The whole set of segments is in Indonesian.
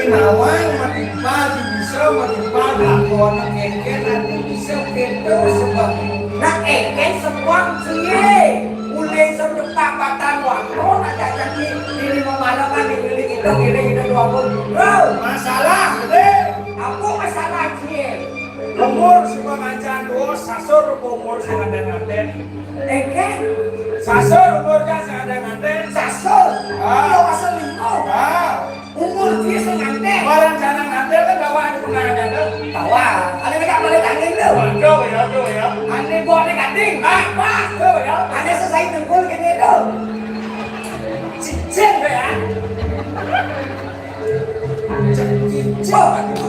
nawang matimpa di bisa matimpa ako ng eken nanti bisa kento sebab nak eken sebab siye mulai sebab batan waktu nak jadi ini memalakan ini kita dua bro masalah aku masalah siye umur semua mancan dos sasor umur sing ada ngaten eken sasor umurnya sing ada ngaten sasor lo asal limo umur dia sing ngaten orang jangan ngaten kan bawa ada pengaruh bawa ada mereka balik angin tuh coba ya ane boleh kating apa coba ya ane selesai tengkul gini tuh cicing ya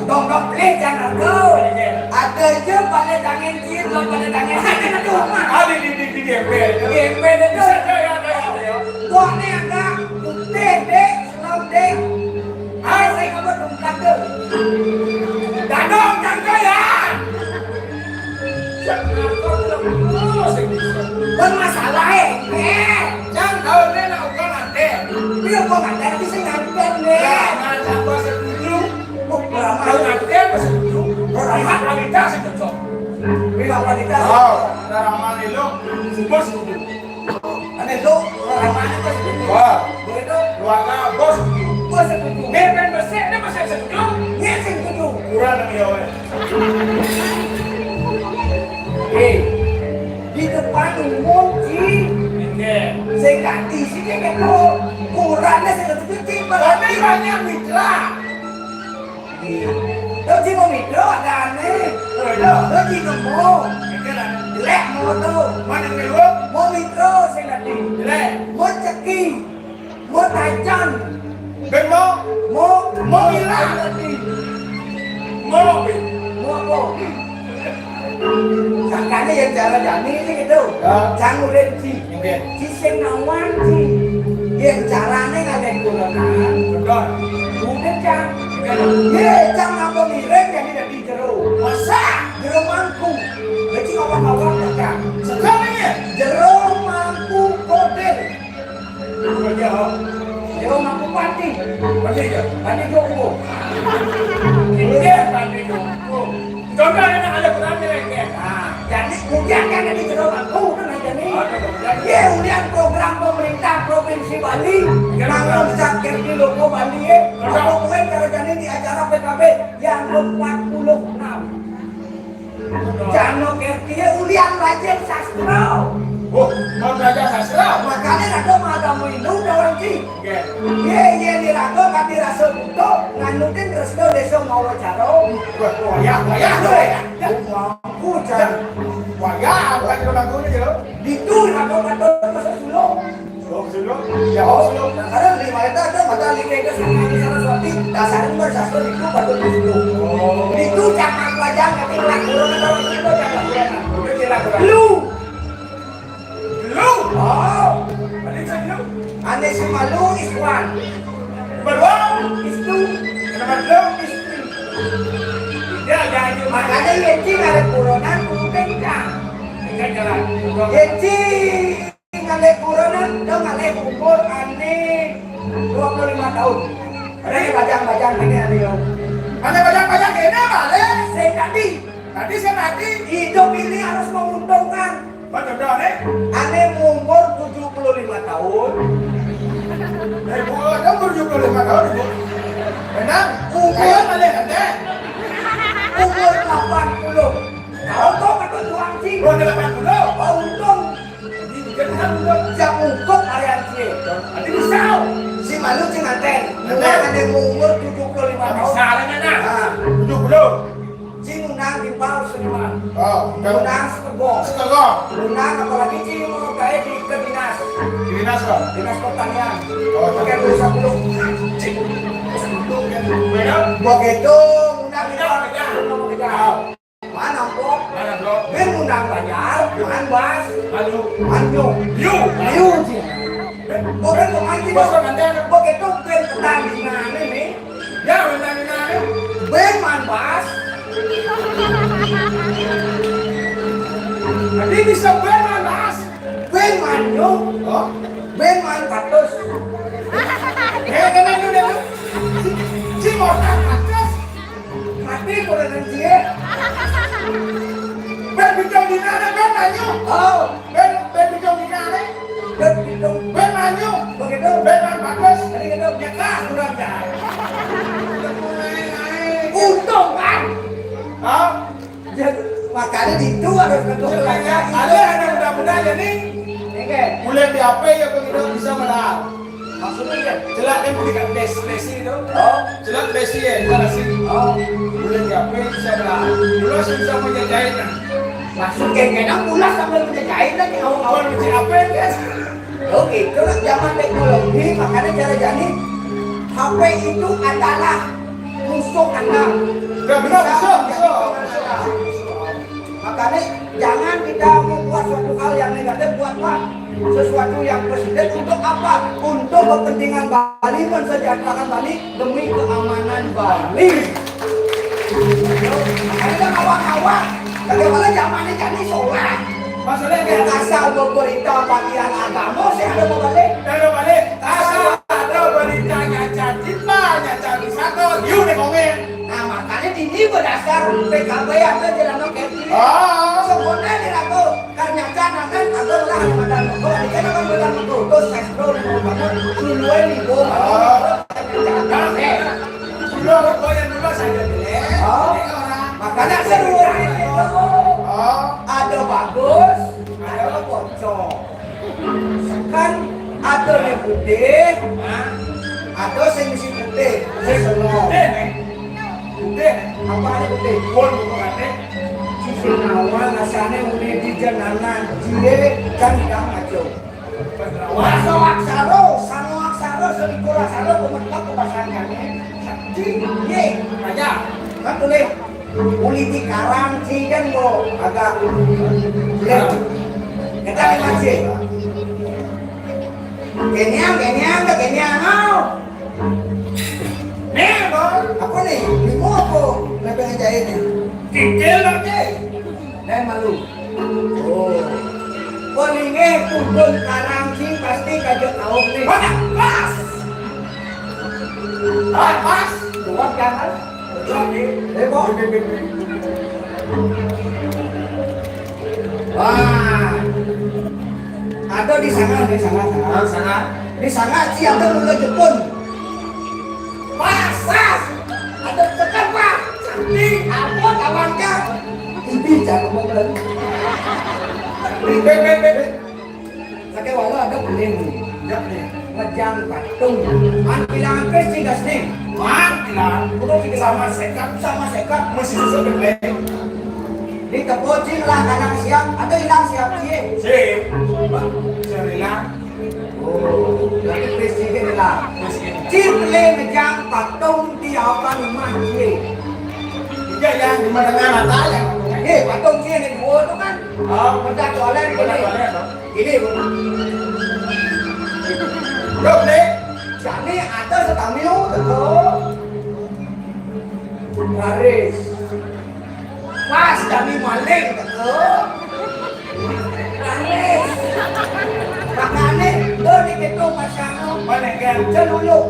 dong pelit jangan kau ada je pada tangan kiri lo pada tangan kanan itu ada di GP itu buat ni agak putih dek slow dek hai saya kamu tungkap tu dadong jangan ya bermasalah jangan kau ni nak ukar nanti dia kau nanti tapi saya nanti ni macam kau setuju kau nanti kau setuju ramah wanita setuju ramah wanita ramah lo semua setuju ane lo ramah itu setuju begitu keluarga bos setuju nepen bersih ni masih setuju ni setuju kurang lagi awak di depan umum saya ganti sini kan kurangnya saya setuju tapi banyak mitra lo chỉ mau mitra ada aneh lo chỉ mau jelek mau tuh mana dulu mau mitra saya ganti jelek mau ceki mau tajan ben mau hilang mau apa sangkanya yang jalan-jalan ini gitu jangan udah di senawan sih yang jalannya nggak ada golongan betul mungkin jangan ye jangan apa mirip yang tidak di jero masa jero mangku jadi kawan-kawan enggak sekarangnya jero mangku kodel jero mangku pati joko ini pati joko contoh yang ada berani lagi jadi kemudian kan di jero mangku kan aja nih ye kemudian program pemerintah provinsi Bali nanggung sakit di logo Bali kalau kemarin kalau di acara PKB yang ke-46 Jano Kertia ulian belajar sastra mau belajar sastra makanya rado madamu itu orang ki ye di rado kati rasa buto nganutin resto desa mau caro wayah mampu jan wayah bukan lagu ni je itu rado kata masa sulung ya sulung karena di mana ada mata likai ke Saraswati dasarnya bersastra itu baru itu jangan pelajar tapi lagu itu jangan lu oh ane si malu is one beruang is two malu is three ya makanya yeci ada corona mungkin kan jalan yeci ngale corona dong ngale umur ane 25 tahun ada yang bajang-bajang ini ane ada bajang-bajang ini apa tadi saya hidup ini harus menguntungkan betul ane umur 75 tahun umur 75 tahun benar umur ane umur 80 tahun kok betul tuang sih umur 80 untung jam ukur harian sih nanti bisa si malu si nganten ane umur 75 tahun salahnya nah 70 si unang di bawah seniman unang setengah unang apalagi si mau kayak di dinas pertanian pakai dosa belum begitu unang mana blok ben unang banyak man bas manyu sih bukan pemanci begitu ben pertandingan ini ya pertandingan ben man bas Jadi bisa beman mas, beman yo, beman patus. Kena itu dia, si motor Manyu. Oh, Ben bidung kita nih. dan itu Ben Manyu. begitu. Ben bagus. Jadi gitu. Ya kan, udah dah. Untung kan? Oh, Jadi, makanya itu harus ketemu lagi. ada anak muda-muda jadi Ini kan? mulai di HP ya begitu bisa menang. Maksudnya kan? Jelak dia berikan desi itu. Oh, Jelak desi ya, mana sih? oh. Mulai di HP bisa menang. Dulu saya bisa menjajahit. Langsung kayak pulas sambil menjahit lagi Awal awal-awal. menjadi HP kan? Oh gitu lah zaman teknologi, makanya cara jadi HP itu adalah musuh Anda. Gak benar, bisa. Makanya jangan kita membuat suatu hal yang negatif, buatlah sesuatu yang positif untuk apa? Untuk kepentingan Bali, mensejahterakan Bali demi keamanan Bali. Makanya kawan-kawan, bagaimana zamannya jadi soleh. Maksudnya Yang kayak asal berberita bagian agama, saya ada mau balik. Kalau balik, asal ada beritanya jadi banyak jadi satu, yuk nih komen. Nah makanya ini berdasar PKB ada jalan kaki. Oh, Sebenarnya diraku karena jangan kan agar lah pada nopo, ini kan akan berdan nopo, terus sektor mau bangun duluan nih bo. dulu goyang dulu saja deh. Oh, makanya seru itu. Oh, Ada bagus, ada bocor. Kan ada yang putih, ada yang mesti putih, saya semua. udah, Apa ada putih? pun bukan deh. Sisi awal rasanya udah di jalanan, dia kan tidak ngaco. Waso aksaro, sano aksaro, selikur aksaro, pemerintah kepasangannya. Ye, Aja, kan tulis politik karang sih kan kok agak lihat. Kita masih. Kenyang, mau. nih bos, Apa nih? Bingung apa? Lebih ngejahit nih. kikil lagi. Saya malu. Oh. Palingnya pundun karang sih pasti kagak tahu nih. Pas, pas. Dua jangan. Lagi, Debo. Wah. Ada di sana. sana. Di sana sih ada mulai Jepun. Pas. Ada tekan pak. Cantik. Apa kawannya? Ini jangan ngomong lagi. Kakek walau ada kuning. Ngejang patung. Man bilang ke sih gas nih. Bilang, Udah kita sama sekat, sama sekat. mesti sesuai Di kepocin lah kadang siap. Ada hilang siap sih. sip, serila, Oh, jadi presiden lah. Ciple ngejang patung di apa rumah sih. tiga yang di mana mata ya. Patung sih yang dua itu kan. Oh, Benda toilet ini. Yuk deh, Jadi ada setamiu betul. Garis. Pas jadi maling betul. Garis. Makanya dari itu masyarakat mana kan? celuluk.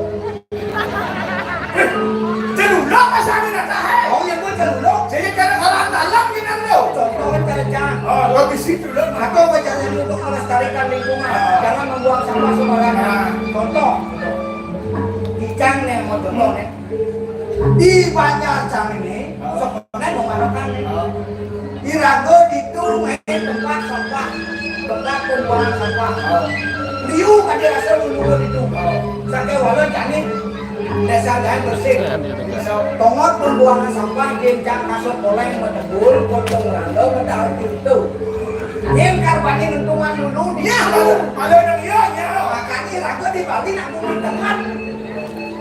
Celuluk asal ni nak tahan. Oh yang gue celuluk. Jadi kalau salah dalam kita lo. Contohnya kerjaan. Oh, lo di situ lo. Atau berjalan untuk melestarikan lingkungan. Jangan membuang sampah sembarangan. Contoh. Ikan nih mau contoh nih. Di banyak cang ini, sebenarnya mengharapkan nih. Di Rago itu tempat sampah, tempat pembuangan sampah. Liu kan dia rasa dulu itu. Sampai walau jadi desa dan bersih. Tongot pembuangan sampah jencang kasut oleng menebul potong rando mendaur itu. Yang karbani untungan dulu dia. Ada yang iya nya. Makanya Rago di Bali nak ngomong tempat.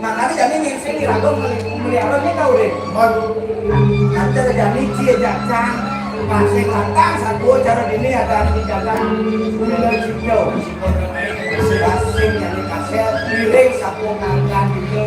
Makanya jadi ngisi di Rago melihara ini tahu deh. Nanti jadi cie jacang masih matang satu cara ini ada dijaga kuliner cipto. Gasing yang dikasih piring sapu ngangkat itu.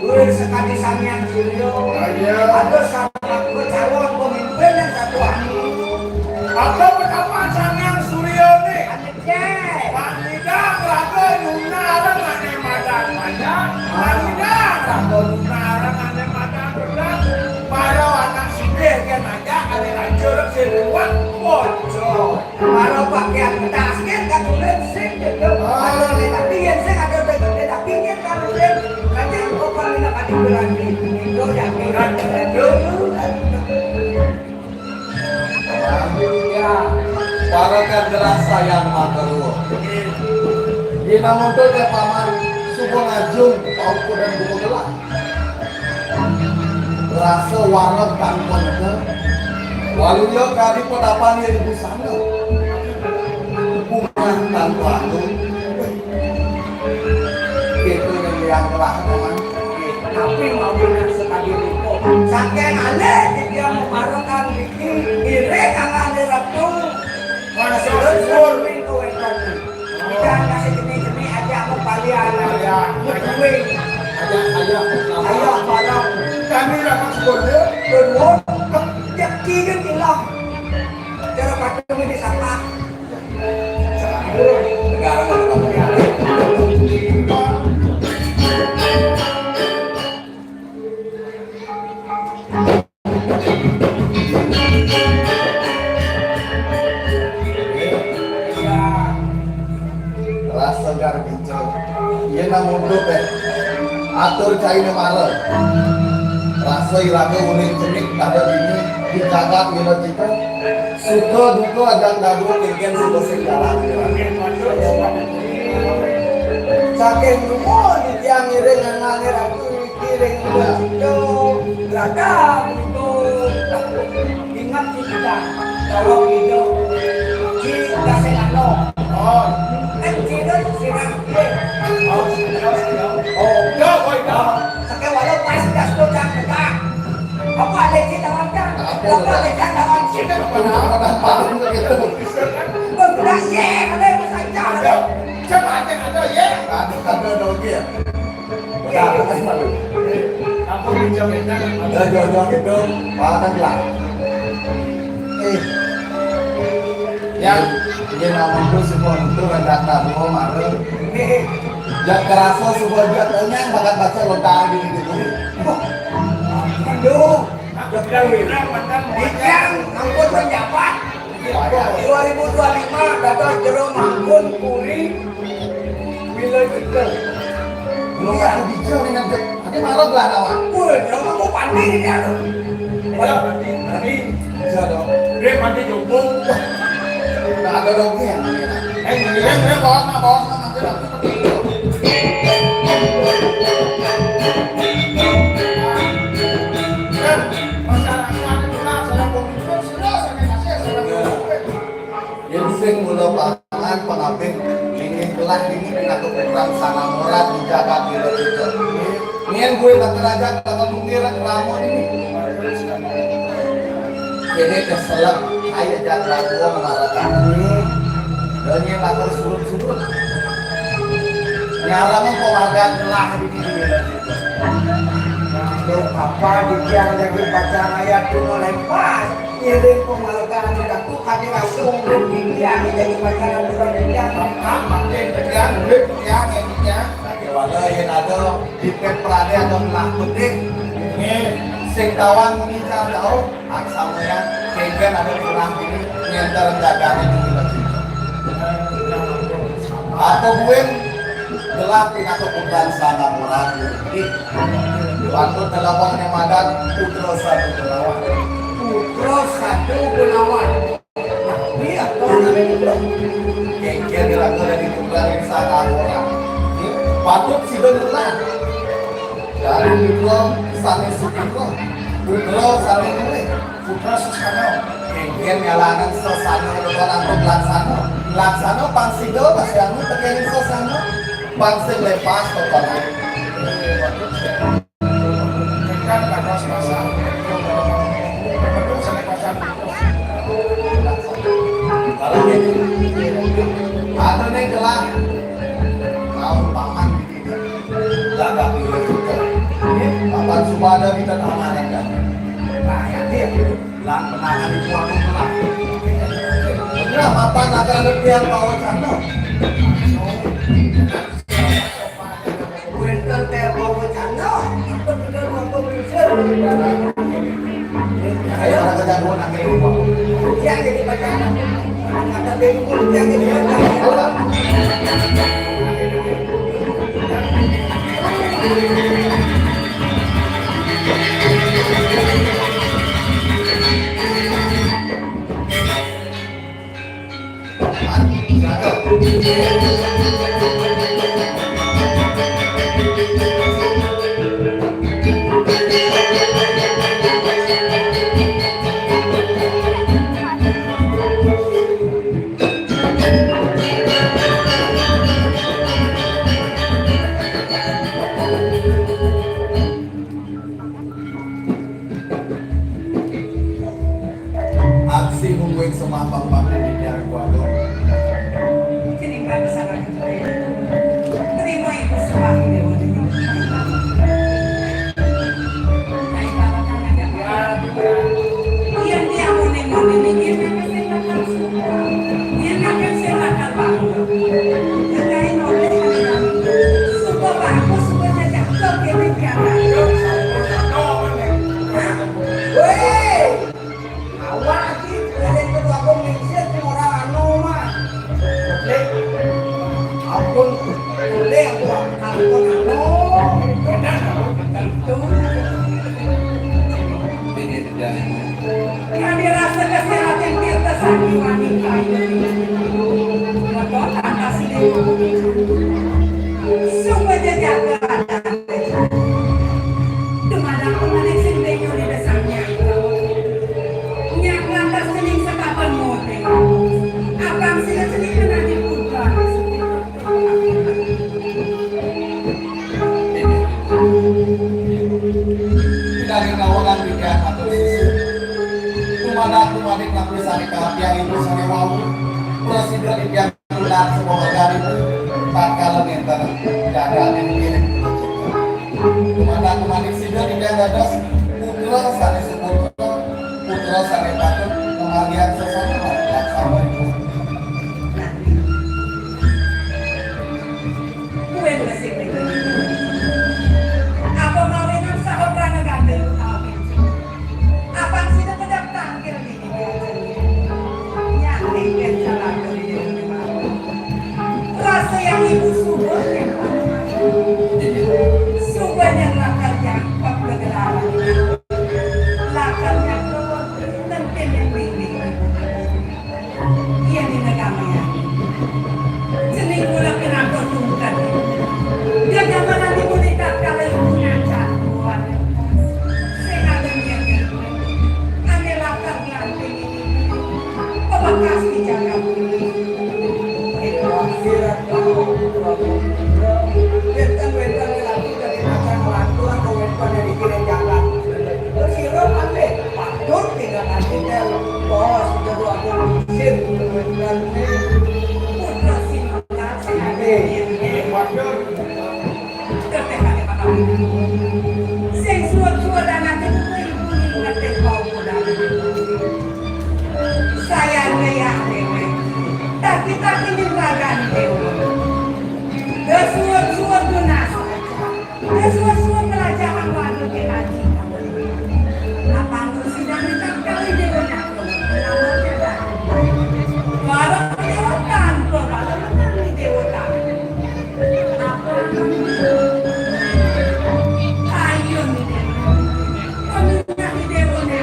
Gue sekali sampean Suryo. Ada sama calon pemimpin yang satu hari. Apa betapa sangat Suryo nih? Anaknya. Panidang raga nunarang ane madan madan. Panidang raga nunarang ane madan madan. Para anak sibir kan aja ada lanjut seruan bocor. Kalau pakaian tasken kan tulen sing gitu. Ada tapi yang sing ada tapi kan kalau tulen kan kok nak adiberan itu yang kan dulu. Ya, para kan derasa yang makeruh. Dina muncul ke paman subuh ngajung tauku dan buku gelap. Rasa warna tanpa nege. Walunya kali pedapan yang di sana. Bunga tanpa anu. Itu yang telah teman. tapi mau benar sekali itu. Saking ale dia memarukan bikin ire kang ada ratu. Mana sebelum itu itu. Kita kasih jenis aja aku palian aja. Kuing. Ayo barang. Kami dapat sekolah. Kedua, jadi kan hilang. Cara pakai di sana. Negara mana kamu ya? Rasa gar bincang. Iya namun tuh atur cai nemara. Rasa iraga unik cenik ada ini dijaga gitu kita. Suka duka ajang gaduh kirgen suka segala. Saking rumah di tiang iring ngangir aku kiring itu beragam itu ingat kita kalau itu kita senano kita sirang saking walau pas dah sudah kita apa ada kita macam apa ada kita macam berbeda sih ada saja Cepat ada ya. Ada dogi ya. Ada kan malu. Aku menjaminkan Ada jodoh itu padan lah. Yang dia nama itu semua itu rendah tamu malu. Yang kerasa semua jatuhnya bakat baca lontar di gitu. Aduh, menang ikan angkut penjabat 2025 datang jeruk mangkun puri bila juga. Belum aku bicara dengan ada marah belah nawa. Jeruk mangkun pandai ni dia tu. Tadi Bisa dong. dia mandi jumbo. Tak ada dogi yang Dia bawa nanti yang sing mula pangan pengabing ingin kelah ini dengan program sana murad dijaga kilo itu. Nian gue tak kerajaan tangan mengira keramu ini. Ini keselak ayah jangan gua mengarahkan ini. Dan yang latar surut-surut. Nyalaman penghargaan kelah di sini. Kalau apa di tiang jadi baca ayat tu mulai pas. Iring penghargaan aku kami langsung di tiang jadi baca ayat di tiang. Wala yang ada di Prade ada melah penting. Sing tawang ini cara tahu aksama yang kegen ada di melah ini nyentar jaganya di sini. Atau gue gelap atau bukan sana murah. Waktu telepon yang madan putra satu lawan. Putra satu gunawan. Ini apa namanya? Kegen dilakukan dari tukar yang sana orang. Patut si beneran. Dari putra saling sukiko, putra saling mulai, putra susano. Kegen ngalangan sesano lebaran untuk laksano pangsido masih anu terkait sesano. Bangsa lepas total. kan batas pasar. Betul sampai pasar. Kalau ini ada nih gelang mau paman di sini. Jaga Papan Subada kita amanan kan. Nah, ya dia lan menangani suatu telah. Benar, papan akan lebih yang bawa sana. Winter tebo bercanda. Apa kita mampu bisa? Saya ada kejaduan akhir rumah. Yang jadi bacaan. Kata bengkul yang jadi bacaan. Aksi mungkin semapang pakai di nyari kuador. Terima kasih. Terima itu sebagai dewa. Yang dia moni ini dia akan suka. Dia akan silakan bangun. Jadi nolnya suka bagus suka jajak kau kene piara. Weh, awak ni ada kedua komisi orang anu mah. Boleh, ampun, boleh aku ampun anu. Yang dirasa kesehatan kita sakit wanita ini. Lepas atas ini, suka jajak keadaan. Kemana kemana sendiri di dasarnya. Yang lantas sening sekapan mode. Abang sila sening kena dibuka. Dari kawalan bikin atau susu. Kumana kumanik nak pisah kahapia itu sore wau. Presiden impian bulan semua dari tak kalah ngenter jaga yang Kumana kumanik sidang impian dadas. Putra sari seputra, putra sari patut pengalian sesama yang sama itu. Kue bersih apa mawinan sahot rana gandel apa sih dah pedang tangkir di nyakin salah dari rasa yang ibu subur subur yang lakar jangkap kegelaran lakar yang keluar tentu yang bimbing ia di negamanya seni gula kenapa tungkan dia zaman di boneka kalau punya jagoan sekarang yang ane lakar ganti pebakas dijaga Itu akhirat kau. Wetan lagi dari macam waktu atau wetan dari kira jalan. Terus kira apa? Patut tidak nanti tel. Bos jadi aku sim wetan ni. putra sinta Waduh, sing suat-suat anak itu ibu ngerti kau muda saya leyak dewe tapi nimbagan dewe kesuat-suat guna saja kesuat-suat pelajaran baru ke haji apa itu sidang kali dewe nak barang dewa tanpa barang dewa tanpa apa ayo ni dewa kami nak dewa ni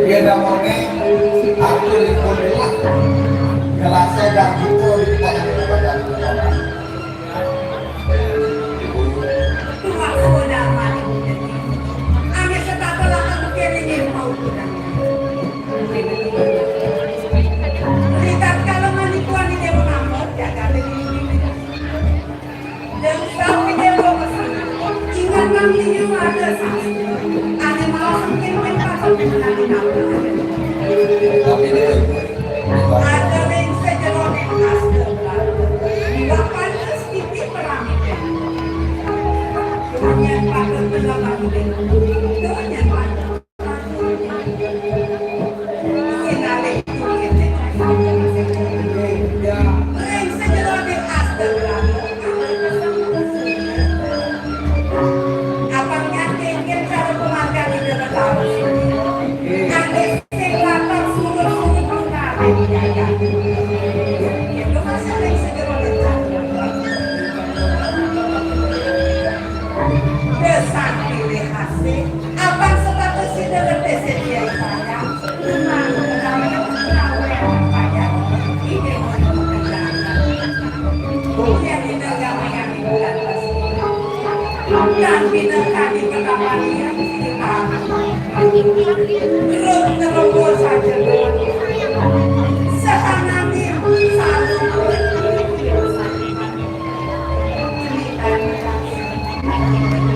Dia dah mau ni, aku ikut dia. Kelasnya dah gitu di tempat badan kita. Tuhan sudah mati. Ame setata lakang kering mau pulang. Lihat kalau manikuan di dewa ngamot, jaga ini. Dan sampai dewa kesana. Ingat nantinya ada saksi. Ada malah mungkin mereka sampai nanti ngamot. Tapi dia pakai biaya. Itu masih ada yang segera lencana. Besar pilih hasil. Abang sebatas sudah berdesak dia saya. Cuma namanya tahu yang saya. Ini mau pekerjaan. Yang didagang yang dibuat pasti. Dan bidangkan di perkapalan kita. Terus saja. Sehanami selalu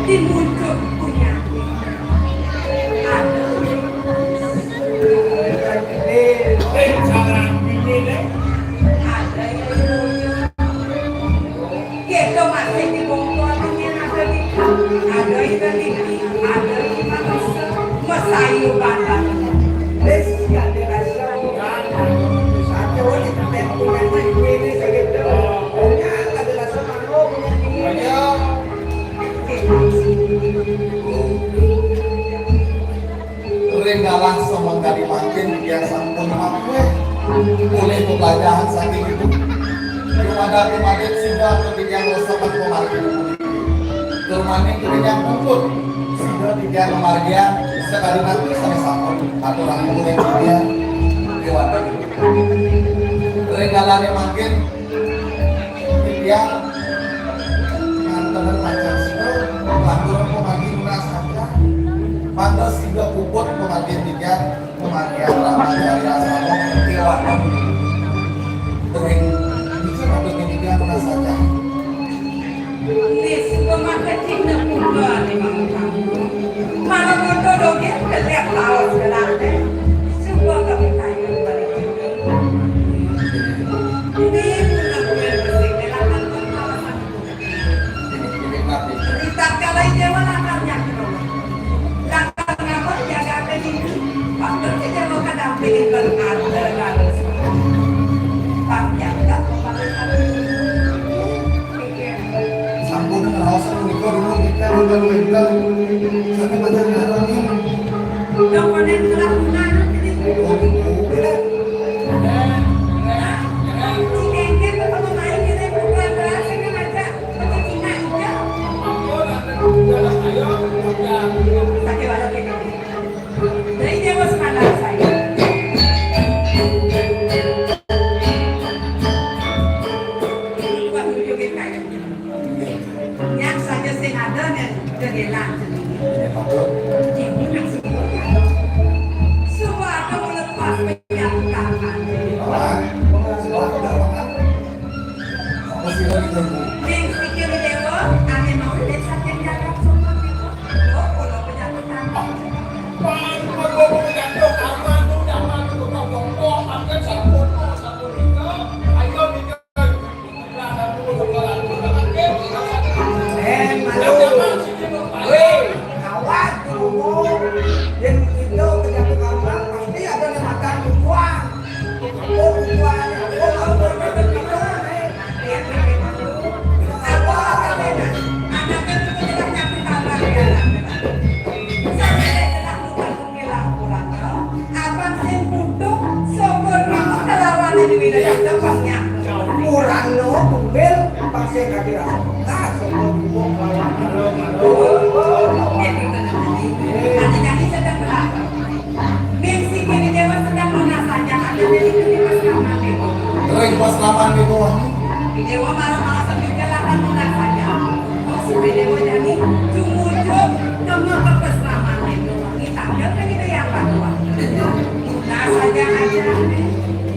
dimuncul punya ada Jangan ini deh. ada kita masih di bongkol ini ada di masayu bandar Lesia de la Sama. Satu ni kita punya ini segitu. Punya adalah sama punya. Renggalah sama dari makin dia sampun mampu oleh pembelajaran saking itu kepada kemarin sudah kebijakan rosakan pemargin kemarin kebijakan kumpul sudah kebijakan pemargin sekali nanti sampai sampun atau orang mulai dia lewat renggalah makin dia nganterin Pancasila lanturan pemargin merasa Pantas juga puput pemargin tiga pemargin ramah dari asal lewat Tering bisa untuk tiga merasa ini semua marketing dan pula ni mana bodoh dogen setiap tahun sebenarnya semua kami tanya balik ini pula bersih dalam kawasan kita kalau dia mana akannya kenapa jaga ini faktor kita mau kadang pilih berkata panjang tak Sampun ngerasa menikah dulu kita udah bilang sampai macam lagi yang panen lakukan jadi kurang lo mobil pasien kaki rasa semua Terus pas laman di bawah Dewa malah sambil jalan saja. Sampai dewa jadi cumucuk nama kepeslaman itu. Kita kan itu yang kedua. Nah saja aja.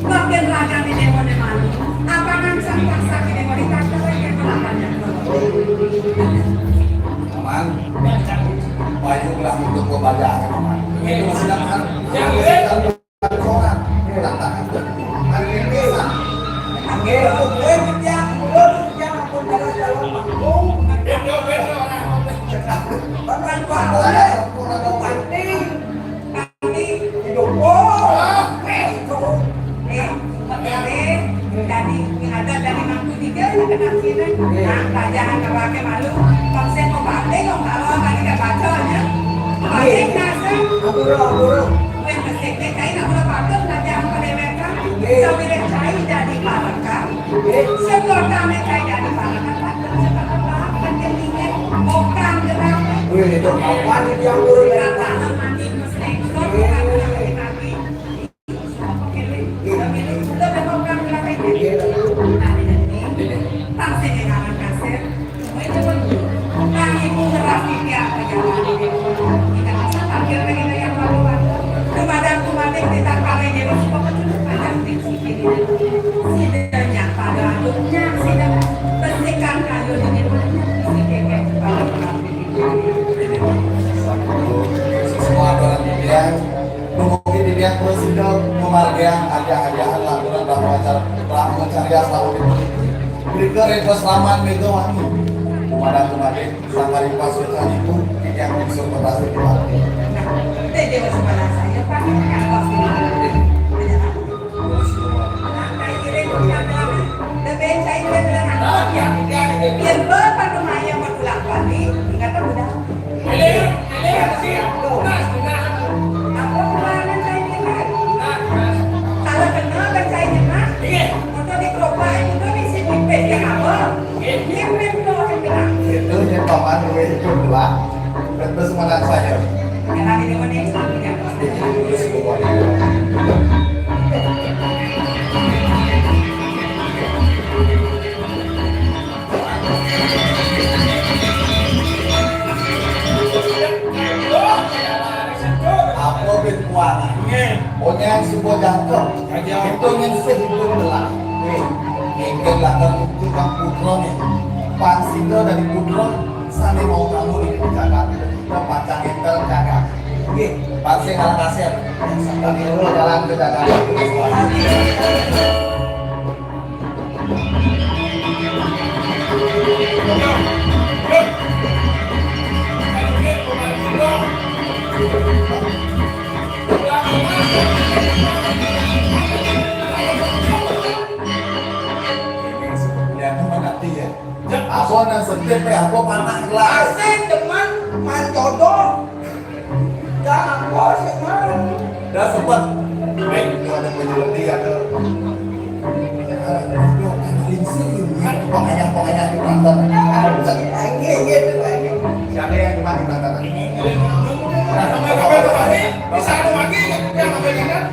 Bagian raga di dewa di mana? Apa kan sampah sakit dewa di kata yang kelapannya. aman baiklah untuk pembelajaran aman itu sedangkan yang orang tantangan hari ini jangan pakai malu konsen mau balik kalau lagi gak baconya balik nasa yang mesin kayak nggak boleh pakai jangan pada mereka Sambil cai dari Parakan, sebelum kami cai dari Parakan, kan ketinggian bukan gerak. Wih, itu kapan itu yang turun dari atas? Tanah mandi mesti bukan kaki. Sudah memang bukan gerak ini. Pasti dengan kasir. Itu kan ibu ngerasi dia perjalanan ini. Kita bisa tampil begini yang lalu-lalu. Kemarin kita kali ini semua pada sidanya pada aduknya sidang bersihkan kayu ini si keke pada Semua orang dibilang mungkin dilihat presiden memargian ada-adaan laporan bahwa telah mencari selalu berikan request selamat Megawati kemarin sampai pas itu yang unsur berhasil dilatih. Jadi sebenarnya saya pakai kanvas ini. Lebih saya bilang biar bapak rumah yang berulang kali nggak tahu dah. Apa kemarin saya bilang? Kalau kenal kan saya bilang. Untuk di kelopak itu di sini beda apa? Dia memang saya bilang. Itu yang paman itu belah. Terus mana saya? Yang hari ini mana yang Terus semua. Apa berkuasa? Pokoknya sebuah jangkau. Itu ngensih itu belah. Mungkin latar tukang putro nih. Pansito dari putro, sana mau kamu ini jagat. Pacang intel jagat. Pansi kalah kasir. Tapi dulu jalan ke jagat. Aku nang sedih aku panah gelas. Asik teman, man jodoh. Jangan bos, teman. Dah sempat. Itu ada penjelenti ada. Pokoknya di Banten. Siapa yang di Banten? Bisa ada lagi yang memberikan.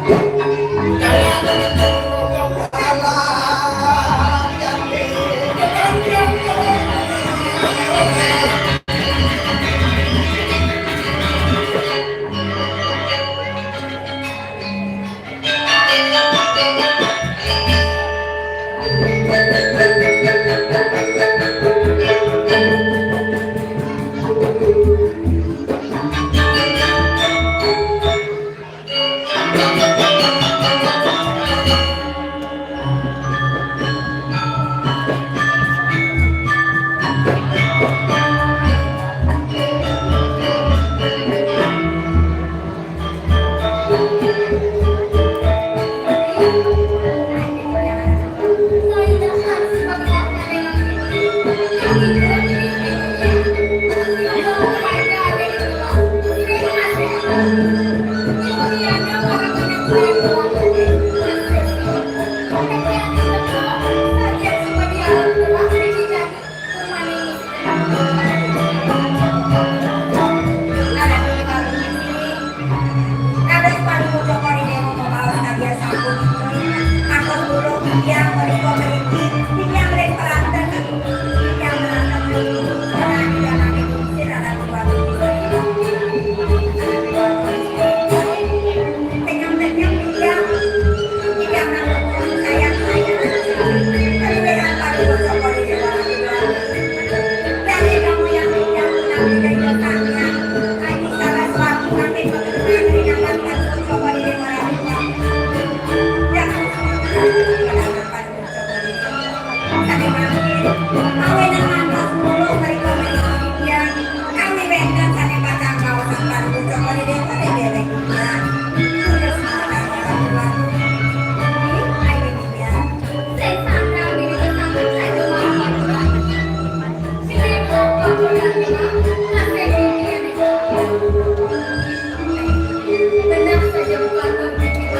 Benar saja bukan berpikir.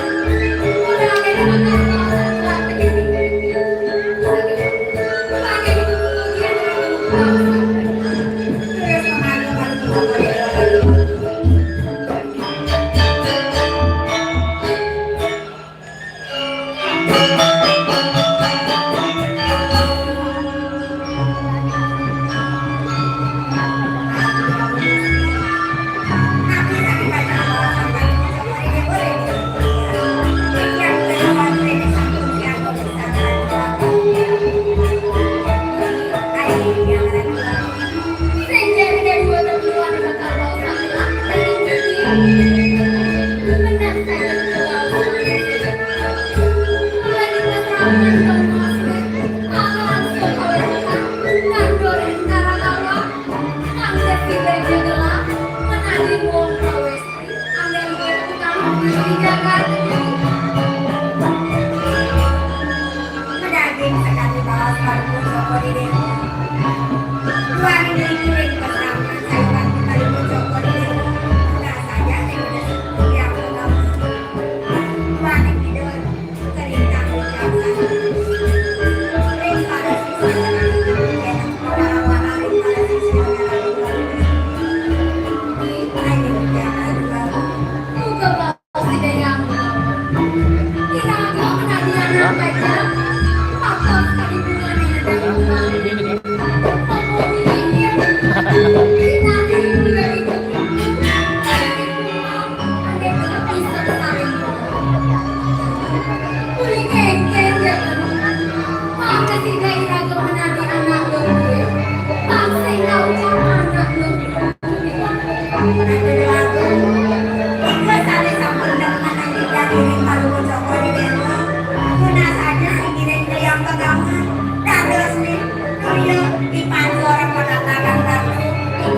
Udah ada di mana? Menaging sekali bahas baru Joko di demo. Dua giling-giling bersama sayuran baru Joko di demo. Nah saja saya sudah yang pertama. Dua tidur cerita ucap saya. Ring pada sisi yang awal-awal ring pada sisi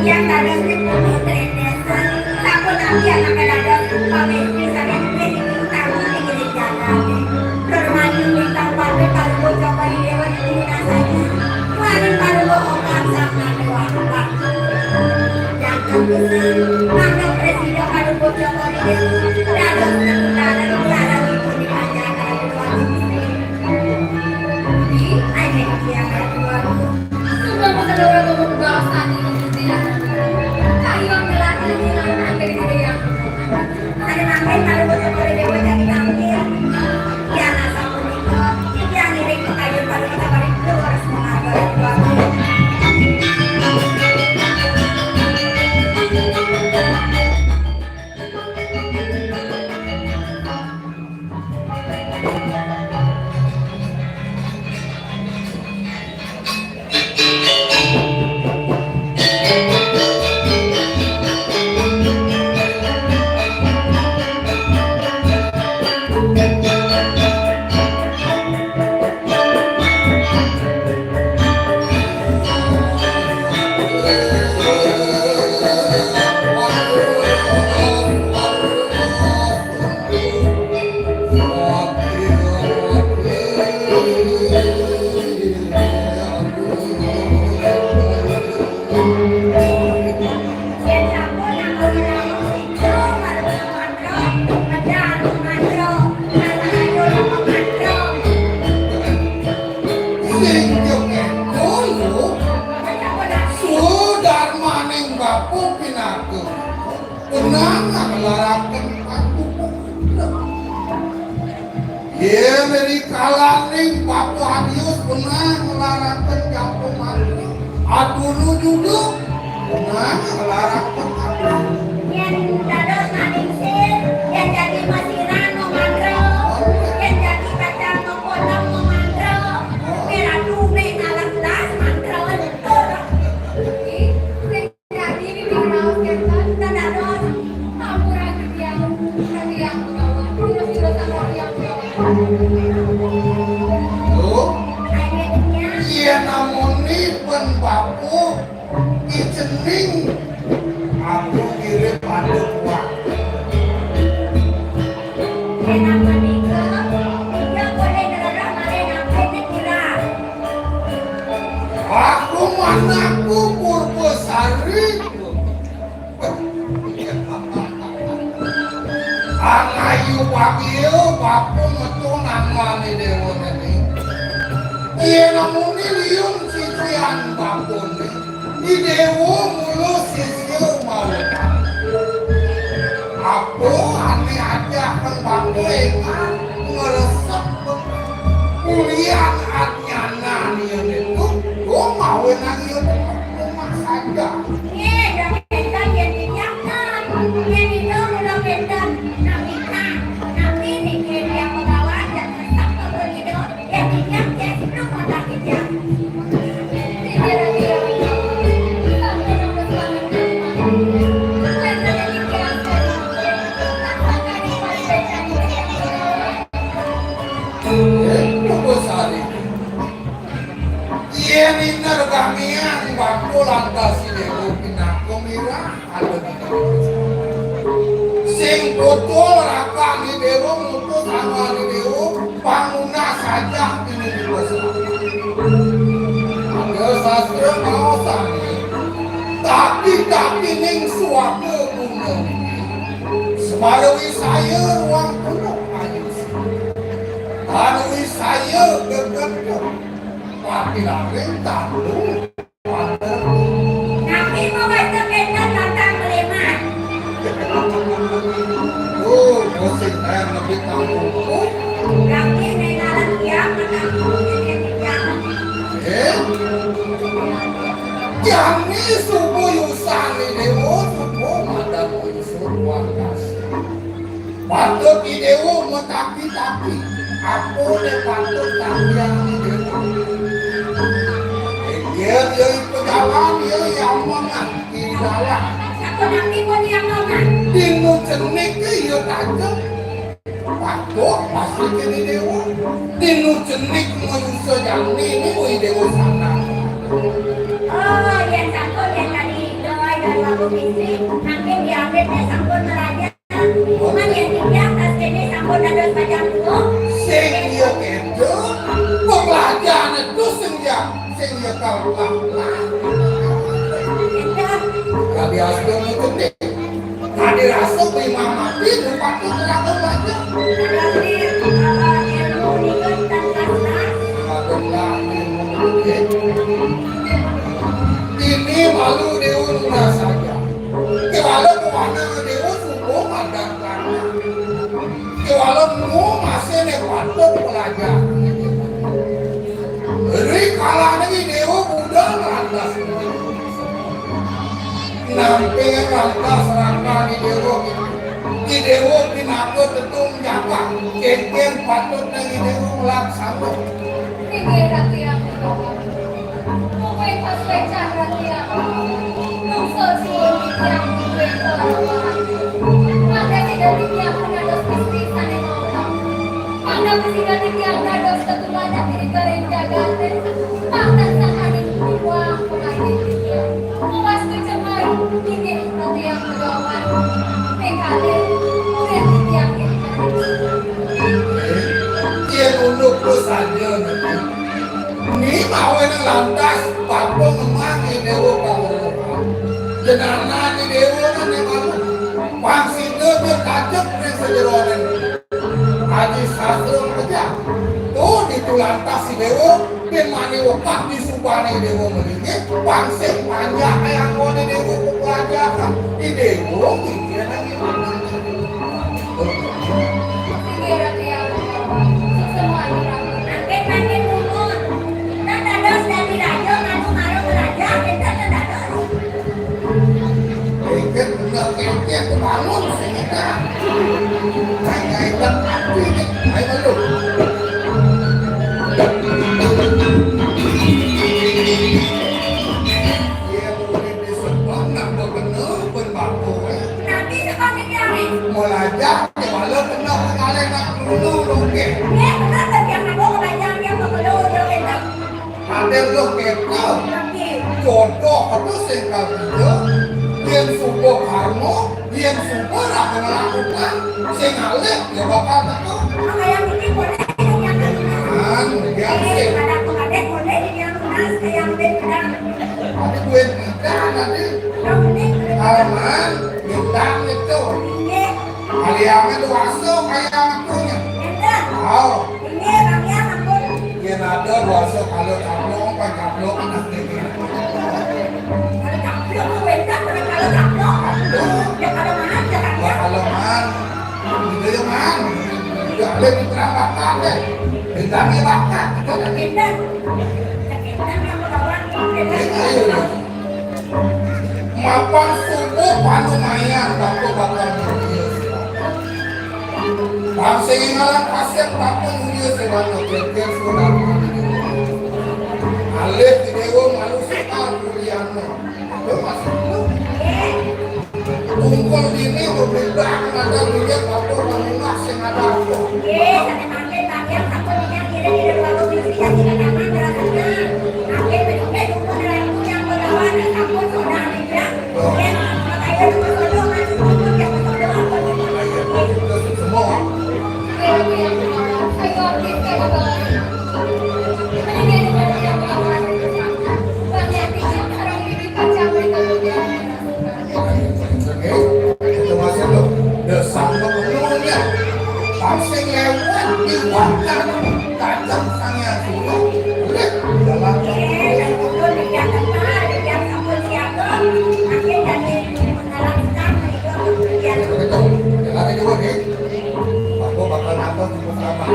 yang ada di putri desa, takut nanti anak ada kami bisa menjadi tamu di jalan. Bermaju di tempat kalau bocor di dewa di dunia saja. Mari kalau bohongan sama dua orang. Yang kemudian, maka presiden kalau bocor di dewa dalam sementara negara itu dipanjangkan dua di ayat yang kedua. Semua kedua bahasa ini. Kayu melati hilang hampir gitu ya. Ada makin kalau bocor boleh dewa jadi hampir. Ya nasa pun itu. Yang ini kayu kalau kita balik keluar semua dua. Ya dari kalaning Bapak Hadius pernah melarangkan kampung mati. Adunu juga pernah melarangkan kampung. Yang dados maningsir, yang jadi masiran ngomandro, yang jadi kacang ngopotong ngomandro, merah dume alat las mandro lentur. Jadi bikin raus kentan Dan dados campuran yang bawah virus-virus yang Tuh, akhirnya iya namun ini pun bapu icening aku kirim pada kuat. enak menikah, yang boleh negara mana namanya kira. Aku manaku Purwosari. Angayu pakio bapu metu namane dewa nene. Iya namun ini liung sisian bapu ne. Di dewa mulu sisio mau. Aku ane aja kan bapu enggak ngeresep kuliah adnyana nih itu. Gua mau nang yun rumah saja. Ye, dah kentan yang dinyatakan, yang itu udah kentan, nanti nih yang membawa dan tetap begitu, yang dinyak yang sebelum mata kita. Purwosari Gamian waktu lantas si Dewo pinako mirah ada di sing betul raka ni Dewo mutus sama ni Dewo panguna saja ini di besar ada sastra kawasan tapi ning suaka gunung sebagai saya ruang penuh ayus lalu saya bergerak tapi lagi tak lu Nanti mau baca kita tentang kelimat. oh bosin yang lebih tahu Nanti nengalan yang yang ini subuh yusan ini subuh madam yusur wakas patut idewo tapi aku ne patut tapi yang ini dia itu jalan dia yang mengerti dalam Aku nanti pun yang nongan. Dino cenik iya tajam patut pasti kini dewa Dino cenik manusia yang ini woi dewa sana Oh, yang sangkut yang tadi doai dari waktu istri. Nanti diambilnya sangkut neraja. Cuman yang tiga tas ini sangkut ada macam itu. sing iya kendo pelajaran itu sing iya kau lakukan gak biasa itu deh tadi rasa lima mati lupa tuh terlalu banyak ini malu dewa saja kewalau kemana dewa subuh madang karena kewalau mu masih nepatut pelajar dari kalah lagi dewa muda lantas nampi lantas rangka di dewa pinako tetung jaka kengkeng patut lagi dewa melaksana Pinggir hati aku. Pokoknya pas pecah hati aku. Sosial yang diberikan maka tidak yang menados bisnisan yang mau. Maka tidak yang menados ketulangan diri kering jagate. Maka sehari uang pengajian dia. Puas kecemai ini hati yang berdoa. Pekale murid yang ini. dia nunduk lu saja ini mau yang lantas papo memangi dewa kamu jenana di dewa kan yang malu pangsi dia kacep yang sejeronan haji sastra kerja tuh ditulantas si dewa dia mani wakak di subani dewa melingit pangsi panjang yang kau di dewa pelajaran di dewa mikir lagi Pinggir hati aku. Semua dirangkul. Nanti turun. Dan dados dari raja nganu marung raja kita dados. Ikat benar kengkeng kebangun sehingga hanya ikat hati ini ayo malu dia boleh disebut nak berkena berbaku Nanti seperti ini. melajak dia malu kena kalian nak dulu lukis Benar tadi yang aku kebayang yang perlu kita. ada lu kekal Nanti. jodoh itu sehingga dia subuh karmo dia subuh nak melakukan sehingga dia bakal tahu Maka yang ini boleh yang lunas. Ada pengadek boleh yang lunas yang benar. ada duit kita nanti Yang penting halaman bintang itu ini kalian itu waso kayak akunya benar. oh Ini orangnya ampun. dia ada waso kalau kaplong kan kaplong anak ini Kalau caplok benar kalau caplok. Ya kalau mana jangan ya kalau man itu ya man tidak boleh diterangkan deh bintangnya bakat kita lagi benar. Kita yang melawan benar. mapan subuh panumayan bakal bakal nulis bangsa ngalan pasien bakal nulis sebagai berker sudah alih di dewa malu sekar kuliahnya lo masih tungkol ini berbeda ada minyak bakal mengulas yang ada Sampai nanti tadi yang satu yang kira-kira kalau bisa tidak nyaman rasanya. Nanti benar-benar Sangnya semua. Udah. Dan kudu dijaga dijaga sampun siaga akhir jadi mengalahkan itu ya Begitu. Jangan aja gue deh. Aku bakal nonton di bersama.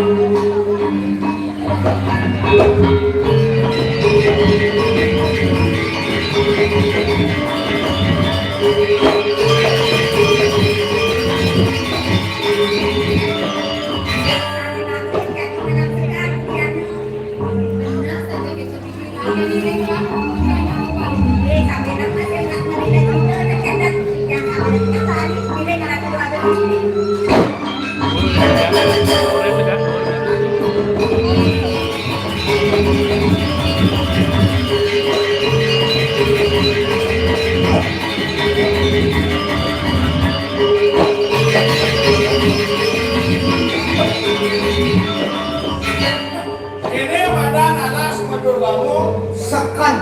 Ini badan alas medur kamu. Sekan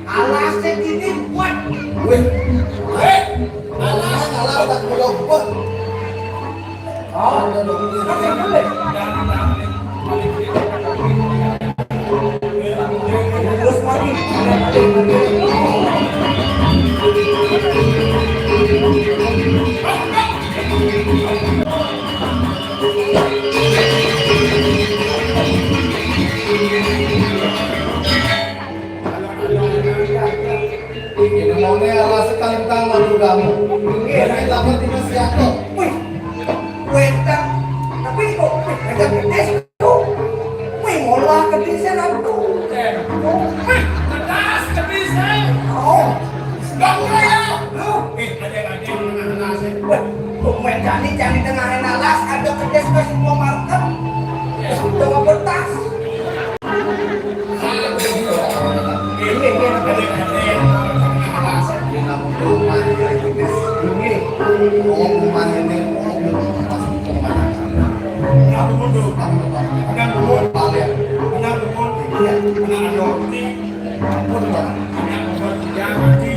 alasnya gini kuat. Wih, Alas alas tak boleh buat. Oh, apa boleh? Terus mati. Ini maunya alas sekali tangan dulu kamu. Ini dapat tidak siapa. Wih, wetang. Tapi kok wetang pedes tuh. Wih, mola kedisen aku. Kedas kebisa. Oh, Gak boleh ya. lu. Adik-adik alas. Wih, lumayan jadi dengarin alas ada pedes ke semua market. Coba betas. Ini Adik-adik alas. Ini namun rumah yang ini. ini. Oh, rumah ini. Masih rumah. Aku mundur. Kamu tahu. Anak mundur. Balik. Anak mundur. Anak adopsi. Kamu tahu. Anak mundur. Yang mati.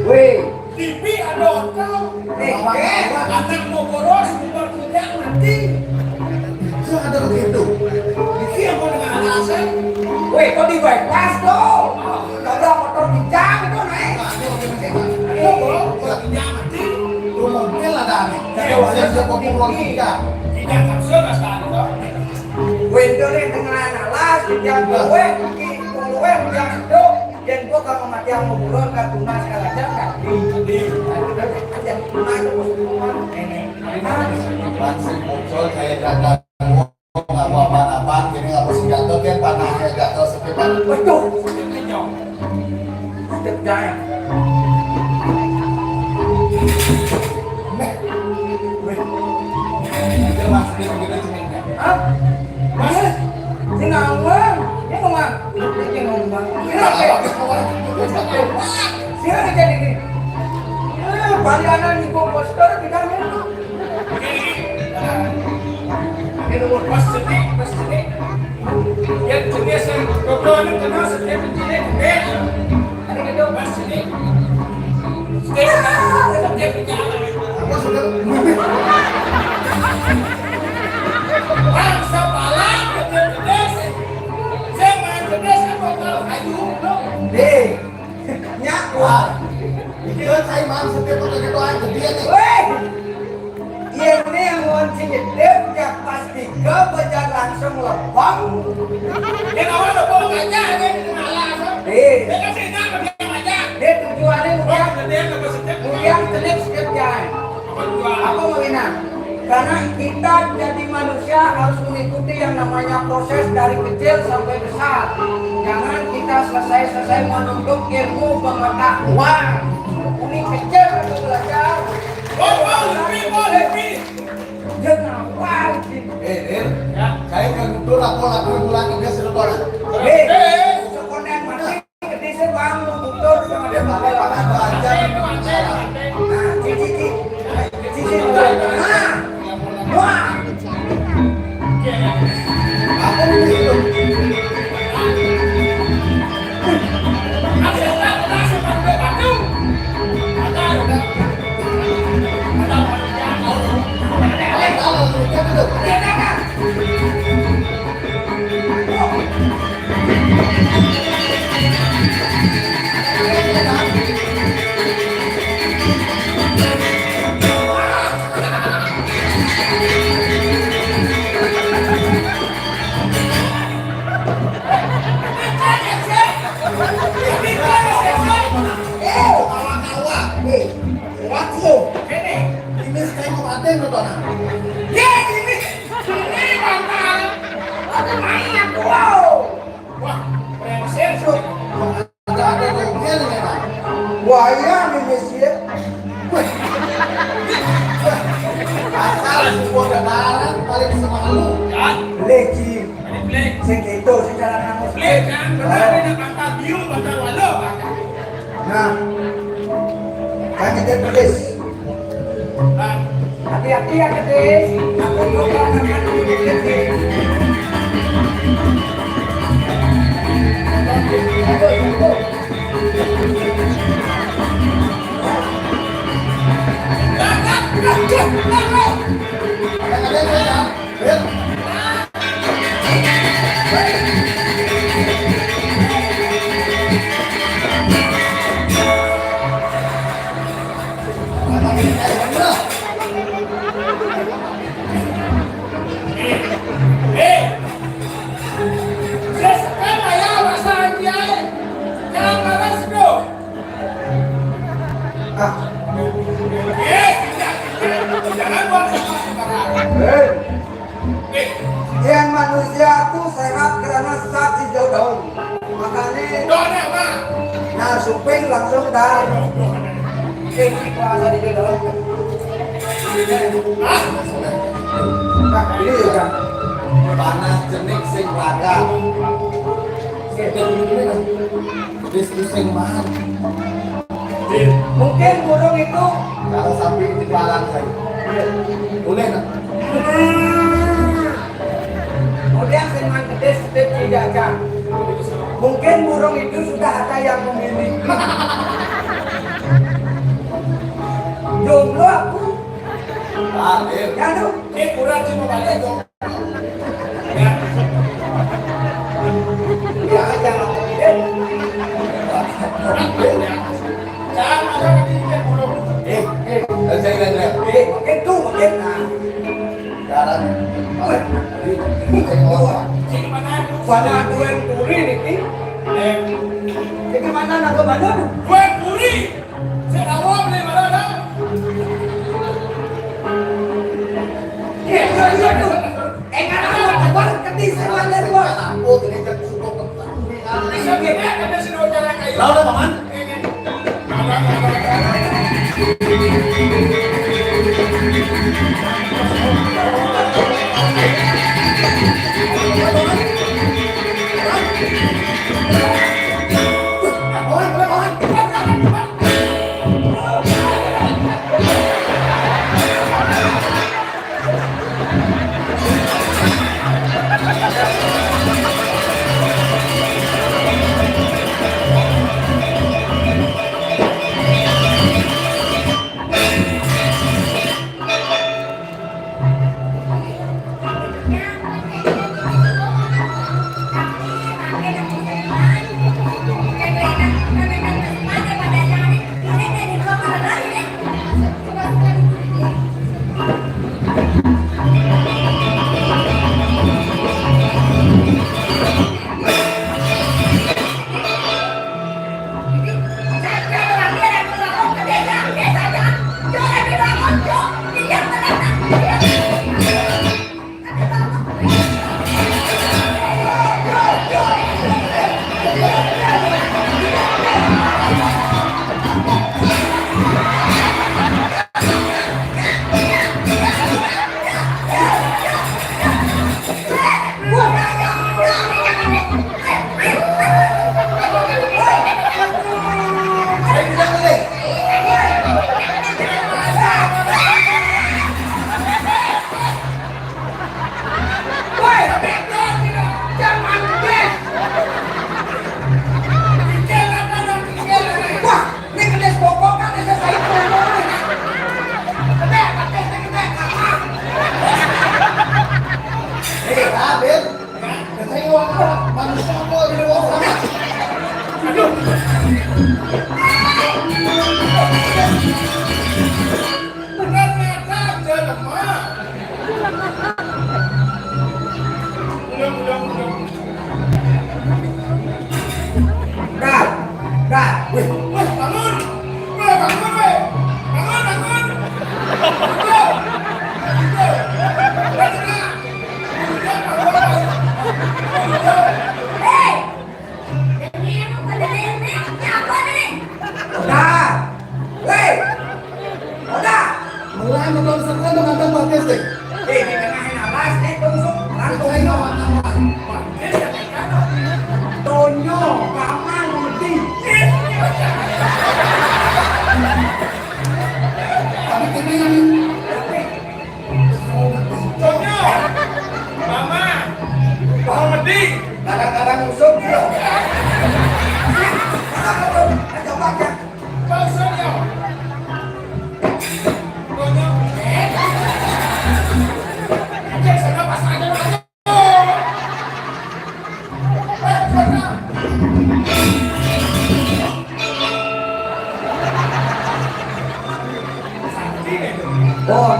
Wih, TV adot kau. Anak mau boros. Bukan punya mati. Itu ada begitu. Ini yang mau dengan alasan. wih, kok di bypass tuh? Kalau motor bijak itu naik. Mau boros. Bukan punya mati. Lu mungkin lah dah. Saya sudah populor juga. Tidak kapsul lah sekarang kau. Wih, itu nih dengarin alas, bijak gue, gue bijak itu. Dan gue kalau mati yang mau buron, gak tunas segala macam, gak di. Yang tunas itu musuh ini. Langsung muncul kayak dagang. Nggak mau apa-apa. Gini nggak mesti jatuh kan panahnya jatuh sekitar. Betul. Terjaya. Itu maksudnya begitu cemingnya. Hah? Mas? Sinawang? Ini ngomong. Ini ngomong. Ini apa? Sini jadi gini. Balianan di poster kita ini. Ini buat pas sedih. Yang jenis yang goblok ini kenal setiap jenis. Ada gitu. Pas sedih. Setiap bicara. Aku sudah Bangsa pala, jedes. Saya main jedes apa kalau kayu dong. Deh. Nyakuan. Dia saya mau setiap begitu aja dia nih. Weh. Ini yang ngoncing gedep yang pasti ke bejar langsung lebang. Yang awal udah bawa aja, ini alasan. Deh. Dia kasih nama dia aja. Dia tujuannya Oh, mungkin dia nggak setiap mungkin telip setiap jalan. apa jual? Apa mau Ina? Karena kita jadi manusia harus mengikuti yang namanya proses dari kecil sampai besar. Jangan kita selesai menuntut ilmu pengetahuan. Ini kecil untuk belajar. Lebih. Jangan wajib. Saya kan itu laku bulan ini seluruh Sekolah masih ketisir bang betul sama dia pakai pakai aja. Nah, cici. Nah, wah. aku begitu. Tidak. Kenapa nak kata biu kata wala kata. Nah, kan kita tulis. Nah, Hati-hati ya Kedis. Aku juga akan Kedis. saya sekarang ya masa dia. Jangan malas bro. Ah, Jangan buat sembarangan. yang manusia itu sehat karena saat hijau daun. Makanya, Doanya apa? nah suping langsung dah. Kuasa hijau daun. Nah, ini kan. Panas jenik sing raga. Diskusi mahal. Mungkin burung itu Kalau sapi di jalan saya. Boleh nak? kemudian dengan Kedis tidak kan. Mungkin burung itu sudah ada yang memilih. Jomblo aku, Akhir. ya tuh. Kurang cuma balik tu. Ya aja lah. Jangan ada lagi dia burung. Saya lihat. Itu mungkin nah. Sekarang. Saya ngomong. Cik mana tu? Pada dua yang turi nih, jadi mana nak ke mana? Kue puri. Saya tahu boleh mana dah. Ya tuh. Karena aku kabar Kedis sama ada dua. Oh, ini kan sudah tentang. Bisa kita kena suruh jalan kayu. Lalu paman. Tonyo Mandi. Kadang-kadang usut dia. Coba aja. Maksudnya. Pokoknya. Cek sana pas aja aja. Oh,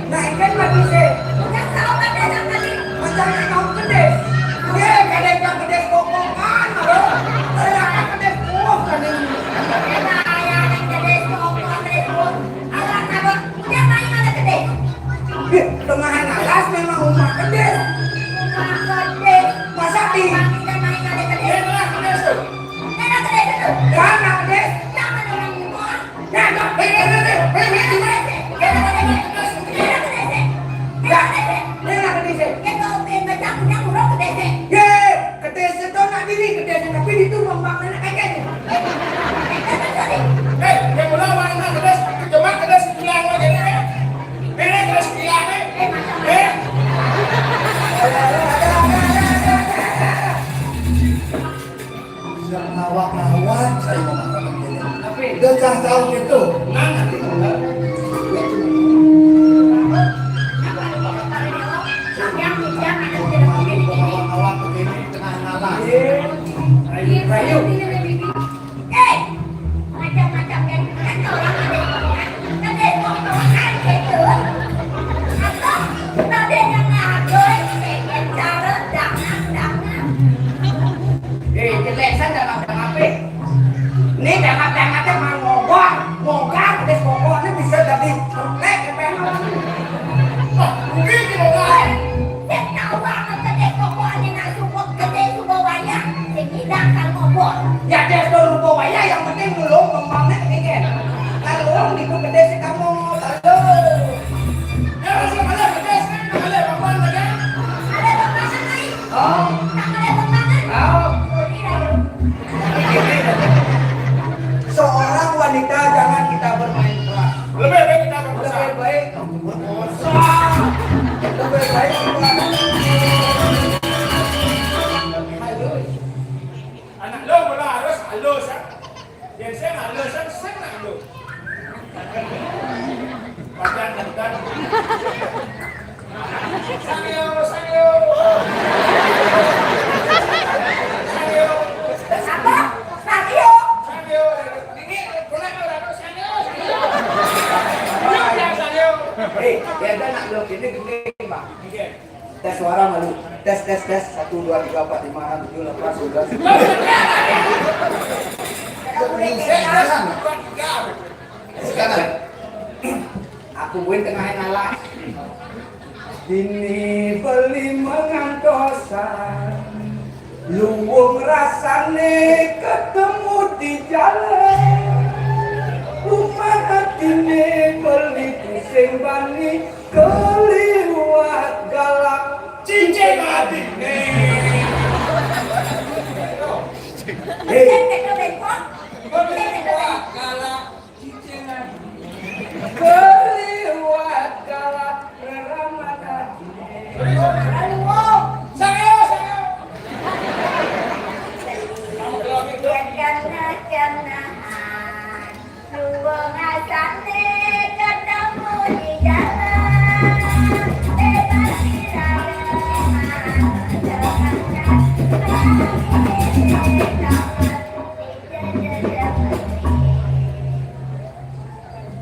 nah ikan lagi sih. Macam kau gede. Ye, kadang yang gede kokokan, loh. Saya gede kuah kan ini. Tengahan alas memang rumah gede. Masa di mana gede? Ya, Ye, gede sedon nak diri gede tapi itu membangun kayak gini. Yang mula mana kedes, cuma kedes bilang lagi ni. Ini kedes bilang ni. Yang ngawak-ngawak saya mau makan begini. Dekah tahu gitu. Ngawak begini tengah ngalah. Rayu. Jelek saja dalam apa? Ini dalam-dalamnya mau ngogak, gede pokoknya bisa jadi lek memang. Mungkin kita boleh. Ya dia suruh bawa ya yang penting belum membangun ini. Kalau itu gede sih kamu, aduh. Ya masih ada kedes, ada bang lagi. Oh, oh. Seorang wanita jangan kita bermain keras. Lebih baik kita berusaha. Lebih baik lebih baik kita. Anak lo mula harus halus ya. Yang saya halus kan senang lo. Badan. Sayo. Ini boleh orang sayo. Ya ada nak lo gini bang. Tes suara malu. Tes 1 2 3 4 5 6 7 8 9 10. Sekarang aku buin tengah ngalah. Dini beli mengantosan, luwung rasane ketemu di jalan. Rumah hatine beli pusing bani keliwat galak Cincin hatine. Keliwat galak keramat hatine. Sayo.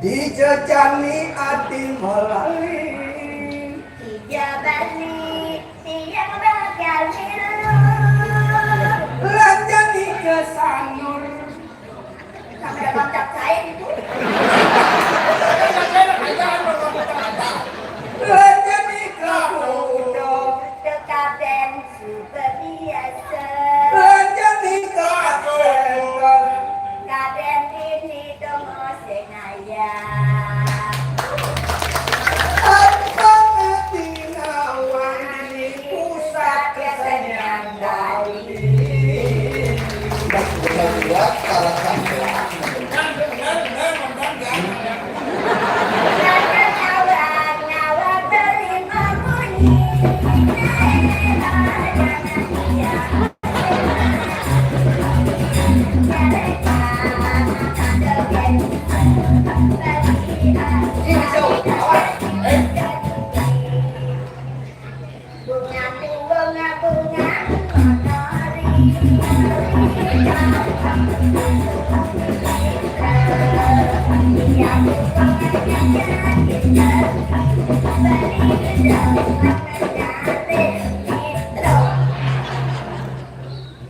Dijejani ati melali. Lanjani kesanur. Sampai loncat saya itu. Lanjani kebudo. Dekaden super biasa. Lanjani keasengan. Kaden ini dong senaya. Aduh.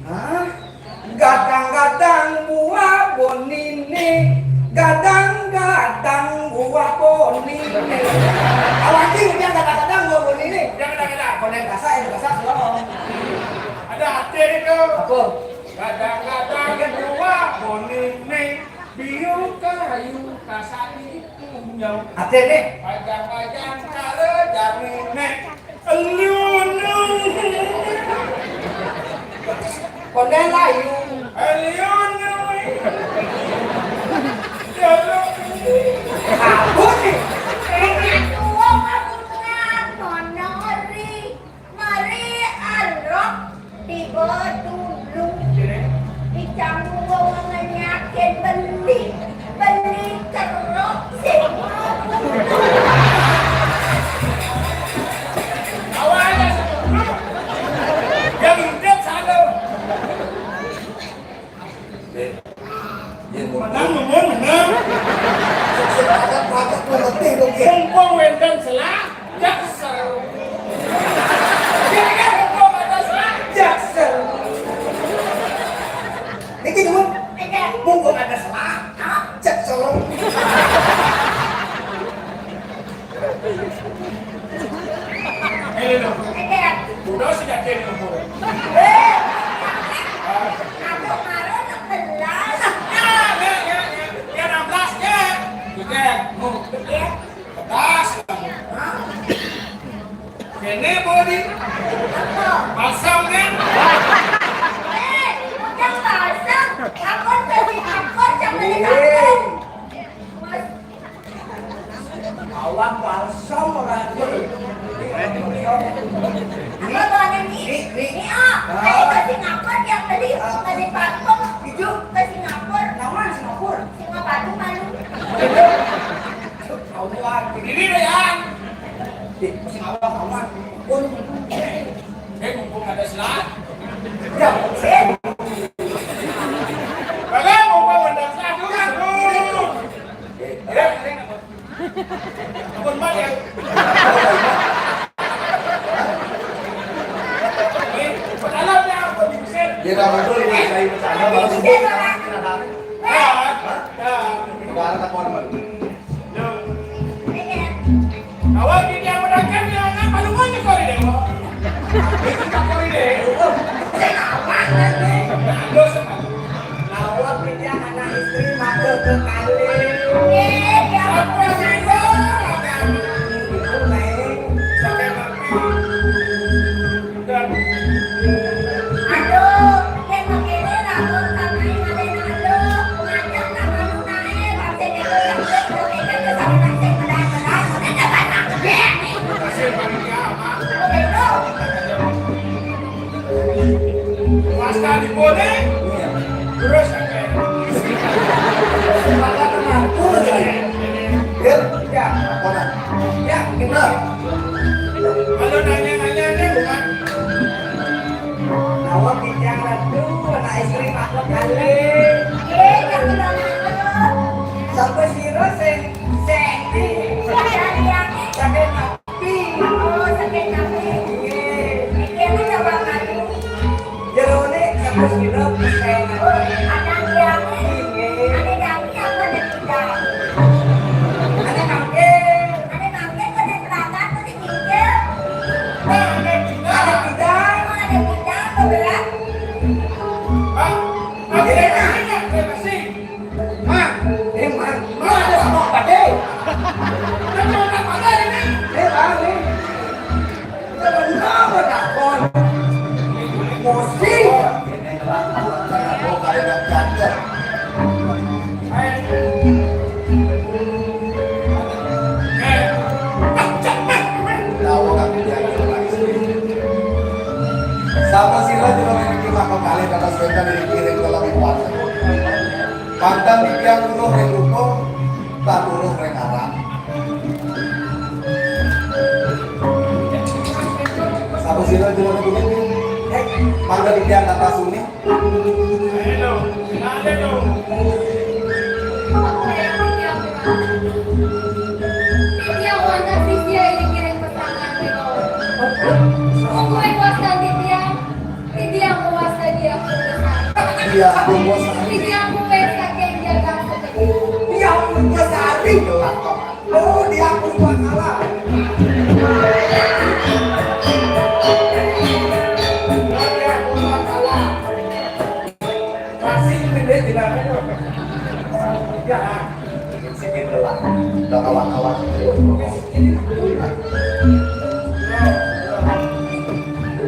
Hah? Gadang-gadang buah bonini, gadang-gadang buah bonini. Awaki dia gadang-gadang buah bonini. Kadang-kadang. Konek kasar loh. Ada hati itu. Apa? Kadang-kadang dua bonine biu kayu kasari punyau. Hati nih. Kadang-kadang cara jamine elunu Konek layu. elunu. Jalur. Apa nih? Beli keruk semua. Awalnya sebelum yang hidup satu. Menang menang. Pakat mengerti dong ya. Kumpul wendang selah jaksel. Kira-kira kumpul ada selah Jaksel. Niki dulu. Mumpung ada selah. Jaksel. ini loh. Udah sudah jadi kumpul. Ya 16 ya. Juga mau kertas. Ini bodi pasang kan? Awak balsam orang. Awak Ini deh yang. awak pun Mumpung ada selat. Jaksel. Bagaimana mumpung ada selat juga tuh. Ya, ampun banget ya. Ini padahal dia apa di mesin? Dia nggak betul ini saya bercanda baru sebut nama kita ada. Nggak ada takon man. Awak di dia menangkan dia nak palungannya kau ini deh. Itu tak kau ini. Lo semua. Awak punya anak istri mata ke kali. Apa sih kau? Itu neng. Sampai mati. Dan hasil panitia apa? Mas kali boleh. Terus sampai. Mata mengaku saya. Dia Ya, konan. ya, kita. Kalau nanya-nanya ini bukan. Awak punya anak istri mata kali. Sampai siro senti. Sampai napi. Jerone sampai siro Anak kangke. Anak bidang. Terima kasih. Mak, emang. Mak ada sama pade. Bang, Bang. Kenapa tak kon? Emosi. Oh, kalian nggak janda. Tahu nggak janda lagi. Sama sila juga memiliki maka kali kata sebentar dikirim ke lebih kuasa. Pantan dikian dulu rekupo, tak dulu rekarang. Sama sila juga memiliki maka dikian kata suni. Hello. Iya, Bobo Sari. Hindi ako pwede jaga ako tadi. Dia pun besari. Oh, dia pun buat salah. Dia pun buat salah. Masih pilih tidak ada. Ya, sedikit lah. Udah kawan-kawan.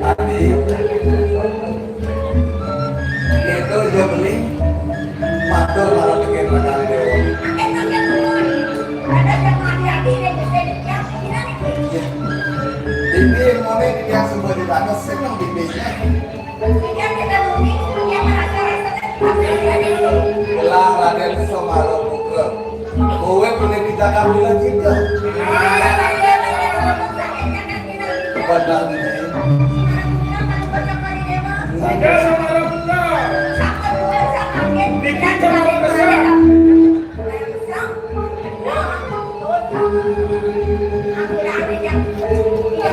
Tadi itu dia beli matur malah bikin makan dewa. Emang yang turun. Ada yang hati-hati dan bisa yang gimana nih? Ini mau nih yang semua di batas senang di bisnya. Yang kita bumi, yang merasa-rasa apa yang ada itu? Belah Raden sama lo bukel. Kowe boleh dijaga bilang juga. Benar nih. Ada sama orang muda.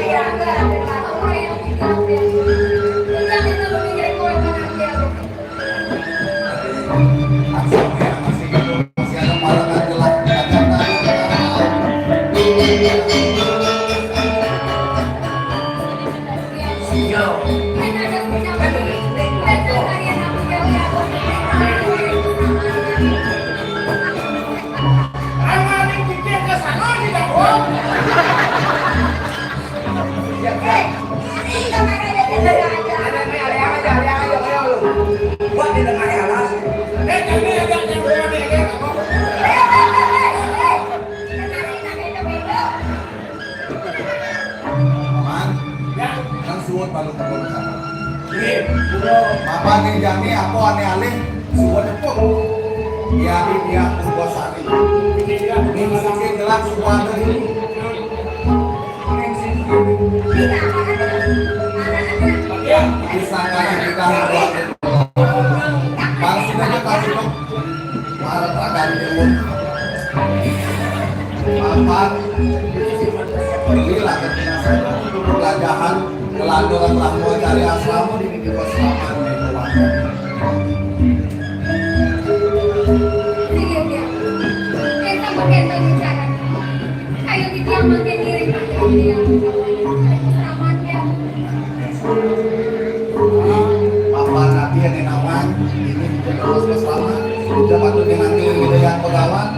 Iya, enggak ada orang yang tinggal di. Jangan itu menjadi korban nanti aku. Asalnya masih gitu. Masih ada malangan gelap. Anak ini pikir ke sana tidak bohong. Buat di tengah alas. Ini agak yang berani agak apa? Man, Ya, kan suwot balu ke sana. ini. Papa nih jani aku aneh-aneh suwot itu. Dia dia Bobo Sari. Ini dia. Ini masih gelap semua dari Ya, disangkanya kita buat Palsu aja kasih dong. Marah akan diumum. Papa inilah ketika pelajaran kelanjuran lamu dari asramu di minggu asrama di Kelantan. Sige, dia. Kita makin bicara. Kayo di dia makin diri dia. Ramanya. Papa nanti yang enawan ini terus bersama. Dapat tuh nanti wilayah Pegawan.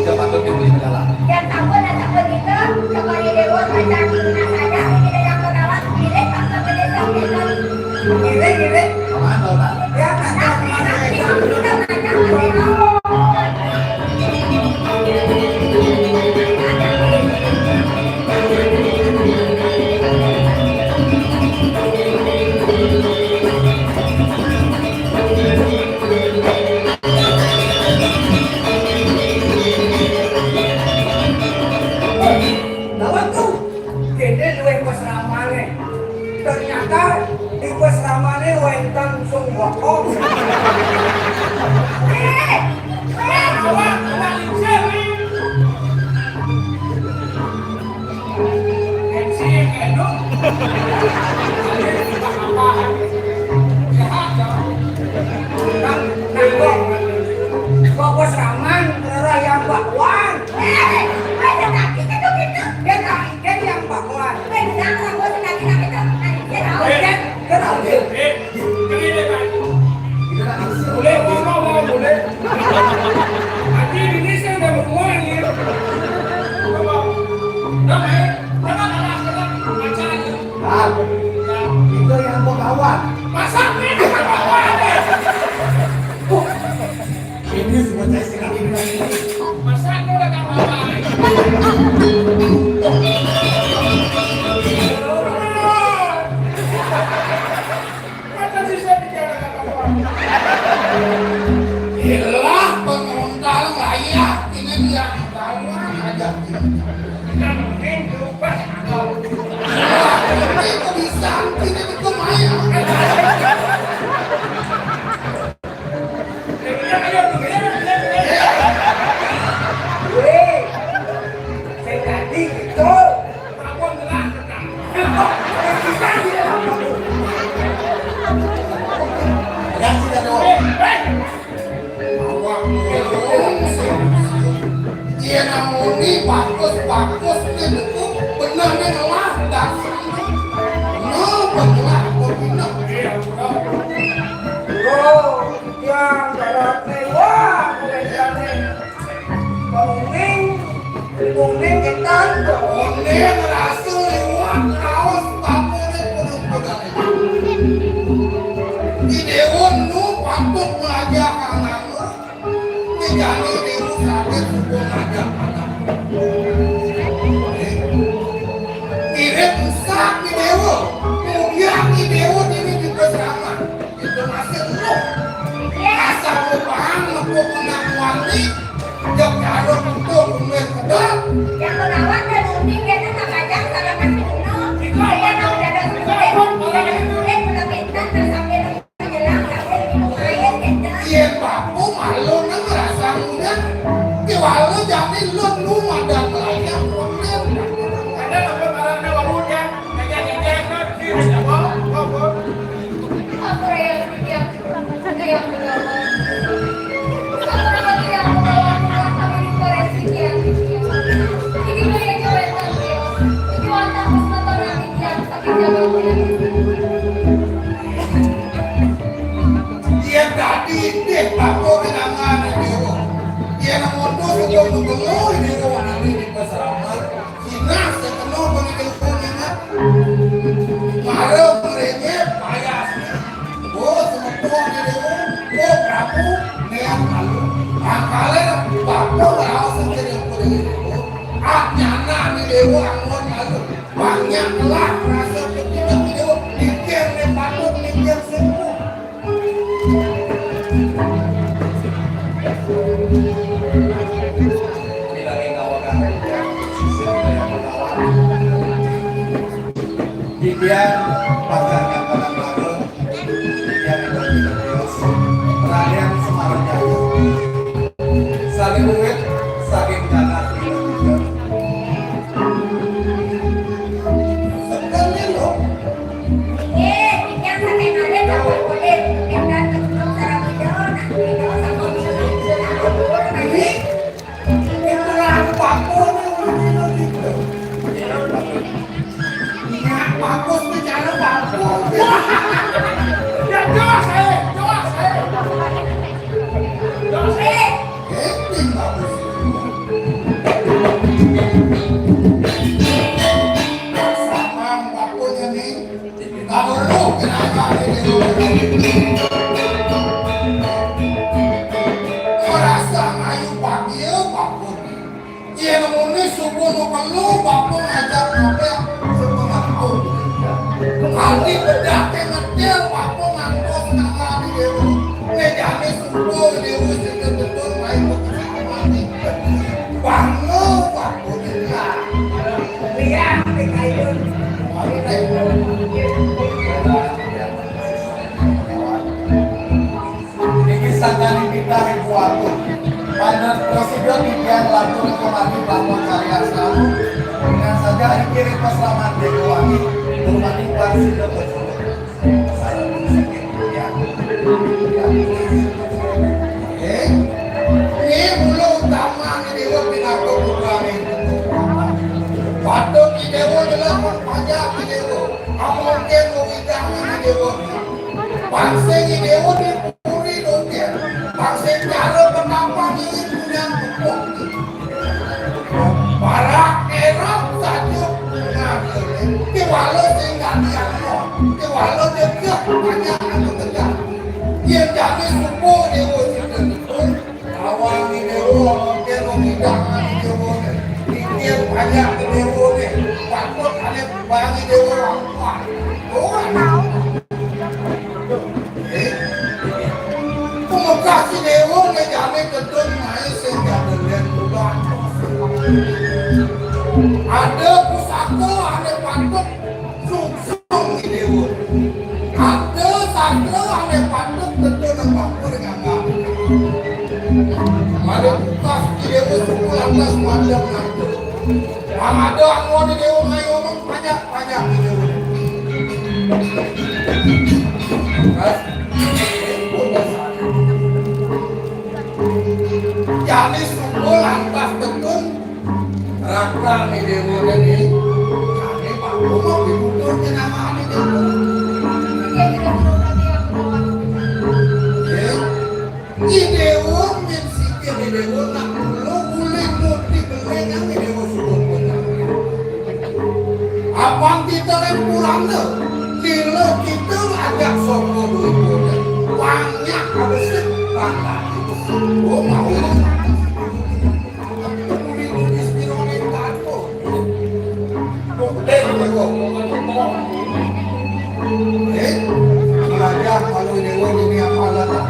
Dapat tuh di jalan. Yang takut dan takut itu kembali dewa baca guna saja ini yang perawat ini tak berdesa kita Gile. Kemana tau tak? Ya, nak. Lawan tuh. Kene luwe pasramane. Ternyata di pasramane wentang sung wakong. Kok pasraman yang bakwan. Kan yang bakwan. Boleh ngomong, boleh. Nanti ini saya udah berumur ini. Ah, itu yang Pegawan. Ini semua saya sedang ini. Ilah penguntal layak ini dia kawan aja. Itu bisa ini itu maya. Weh, saya tadi gitu. Aku ngelak. Bisa dia. Awak dia namuni bagus itu benar lah dasar. No benar benar. Bro, yang darat mewah, kuliahnya. Kuning kita tuh. Kuning rasa lewat kaos pakai penuh-penuh. Di dewan nu patut ngajak anakmu. Di jani dewan sakit suku ngajak anakmu. Irit rusak di dewan. Kemudian di dewan ini juga sama. Itu masih lu. Asal lu paham lu kena wali. Jok jarok untuk kemudian kedal. Yang merawat dan unik itu tak kacang salah kasih minum. Saya tahu dada sulit, dada sulit menepitkan tersambil menjelang sambil minum air gitu. Iya bapu malu nang rasa muda. Kewalu jadi lu nu ada belanja kemudian. Ada apa barangnya warungnya? Ngejek-ngejek kan kiri apa? Apa yang menawar? Apa yang menawar kami di koreksi yang ini boleh coba tampil. Ini warna kesempatan yang sakit jawab. Dia tadi deh bapu kenangan dewa. Dia namun tu sebelum ini orang ini di pasar. Sina sepenuh pengikutnya. Marah mereka payas. Oh semua di dewa. Oh prabu neang malu. Angkala bapu rau sendiri pun. Nyana di dewa anggon malu. Banyak lah rasa ketika di dewa. Dikir ne patut dikir semua. bilangin kawakan sisir yang kawan Didian pacarnya pada baru Didian itu terus peralihan Semarang Jaya saling duit saling dana Sebenarnya loh. Yang sampai ada dapat boleh yang datang ke sarang video sama Ini itulah bapu gitu. Ingat bagus bicara bapu. Ya jelas saya. Ini bagus. Sama bapunya nih. Kalau lu kenapa ini? Merasa ngayu pagi bapu. Iya namanya subuh nu perlu bapu ngajak ngobrol sebenarnya. Hati bedak yang ngedel bapu ngangkut nama di dewa. Ngejane subuh dewa sekebetul main bersama di bangu bapu dia. Lihat, kayu. ini sangkani kita ribuatu pada prosedur Didian langsung kembali bangun karya selalu dengan saja kiri selamat dari wangi berbandingkan sudah betul saya sakit ya Ini mulu utama ni dewa pinako kurang patut di dewa jelas pajak di dewa amon ke widang di dewa bangsa di dewa di puri doken bangsa cara penampan ini punya kepok para erok saja ngalir di walau tinggal yang no di walau dekat banyak yang tegak dia jadi subuh dewa sedang awang di dewa mungkin widang di dewa dia banyak di dewa ni patut ada bagi dewa orang tua kasih dewa ngejane kedun main sehingga dengan bulan ada pusaka ada patut sungsung di dewa ada sandra ada patut kedun yang mampu dengan kamu ada bukas di dewa sebulan das macam nanti ada angwa di dewa ngomong pajak di dewa Sani suku lantas tekun raka nih dewa ini. Sani Pak Umar dibutuhkan nama ini dewa. Dia tidak perlu lagi aku bawa. Idewo mensikir idewo nak lo boleh mati belengang idewo suruh pulang. Abang kita yang pulang lo, nilo kita agak sopo dulu. Banyak habis banyak. Oh mau lo? Belajar kalau idewo ini apa lah?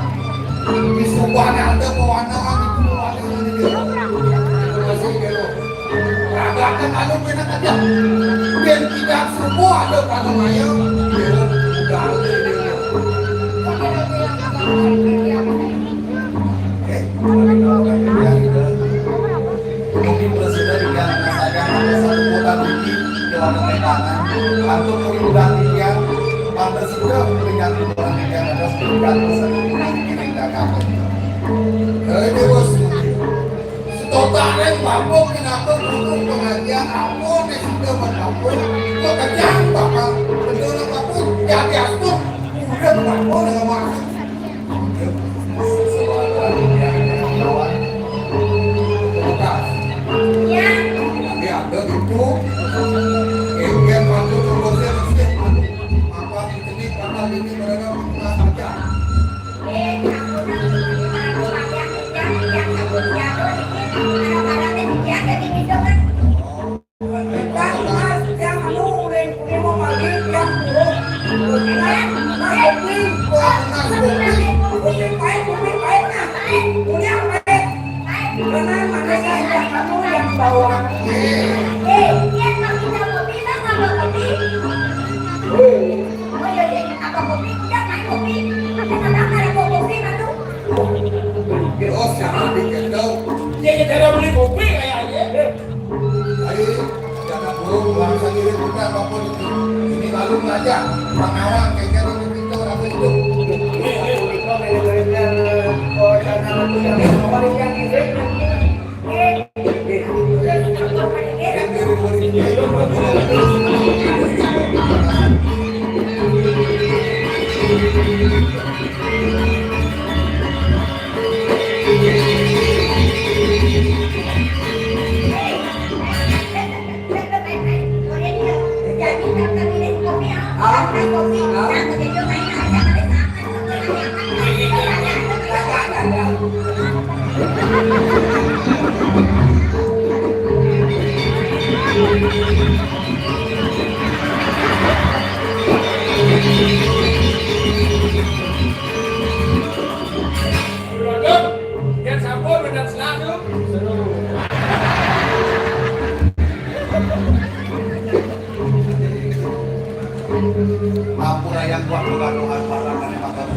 Di Subang ada pewarnaan itu agaknya kalau benar aja dan tidak semua ada pada maya udah ada mungkin presiden yang saja ada satu kota bukti dalam pemegangan atau perubahan yang pada sudah memberikan perubahan yang ada sekitar ini bos totalnya bapak kenapa burung pengajian apa nih sudah berlaku kok kejam bapak betul bapak jadi aku udah berlaku dengan waktu Ya, tapi ada itu yang waktu tugasnya mesti apa ini karena ini mereka saja oh jangan dikendau Dia tidak beli kopi kayaknya. ayo jangan burung bangsa diri kita apapun itu ini lalu aja pengawang kayak gitu kita orang itu Yang sampur dan selalu Ampura yang kuat kegaduhan pasangan yang makan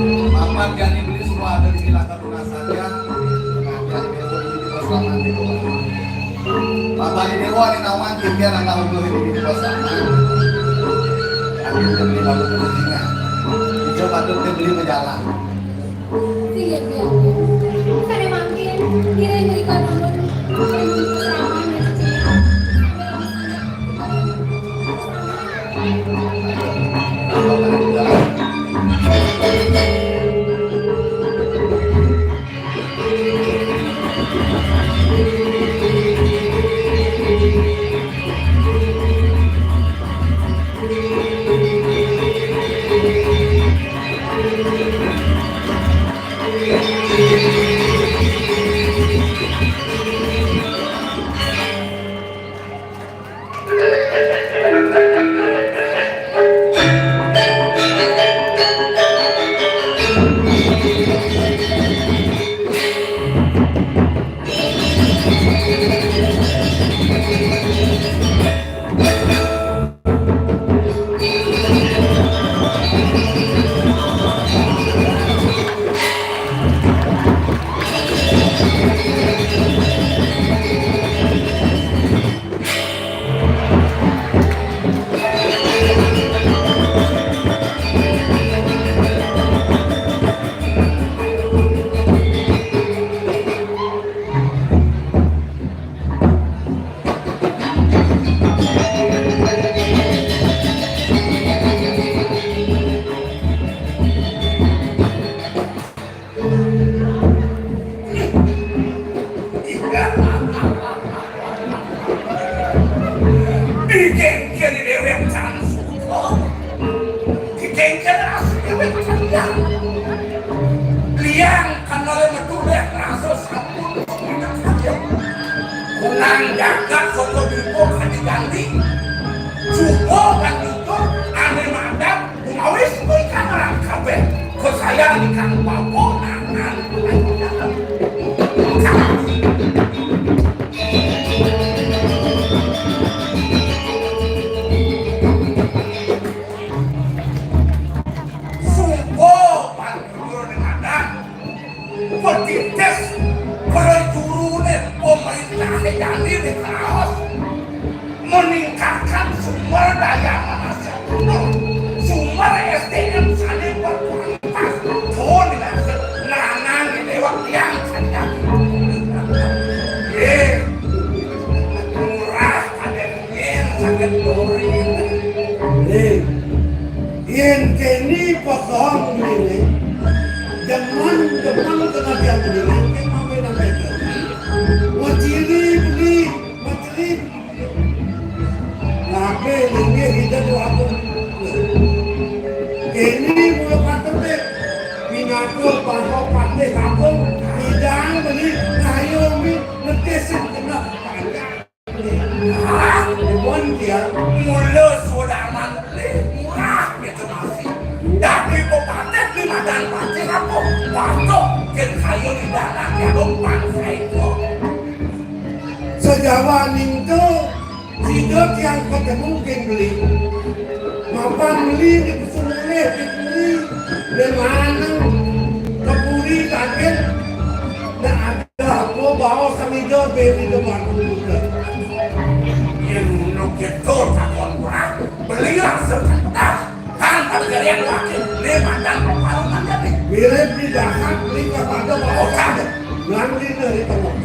Mamat yang dibeli semua ada di silakan lunas saja. Pengajian dewa ini di pasangan di bawah. Bapak di dewa di nawan tiga anak unggul ini di pasangan. Ambil beli lalu kepentingan. Hijau patut dibeli berjalan. Tidak dia. Karena makin dia yang berikan ulun keserangan dan Kalau ada di dalam. Oh, dikengkel asli kalian. Liang kanal metuleh rasa sabun enak saja. Kunang jaga soto bipo kadi ganti. Cupo kan itu ane madam ngawis kuwi kamera kabeh. Kok saya ikan papo nangan. Petites perjuruan pemerintah jadi di kaos meningkatkan sumber daya manusia sumber SDM saling berkualitas tuh nanang ini waktu yang saja murah ada yang sangat dori yang kini pasang ini Jangan kenabian beliau, yang mau mereka. Maciri beli, maciri. Nabe ini hidup aku. Ini mulai patente, binaku pasok pate kampung, hidang beli, ngayomi, netesin kena panjang. Bukan dia mulut sudah mantap murah gitu masih. Tapi pepatet di madan pati aku masuk ke kayu di dalam ya umpan saya itu. sejawa itu hidup yang kata mungkin beli. Mapan beli di Sungai dibeli dengan keburi kaget dan ada aku bawa samido beli depan juga. Yang nuketo takon murah belilah sebentar. Kan yang wakil di madan peparutan jadi. Bila beli dahat beli kepada bawa kaget. Ngambil dari tengah.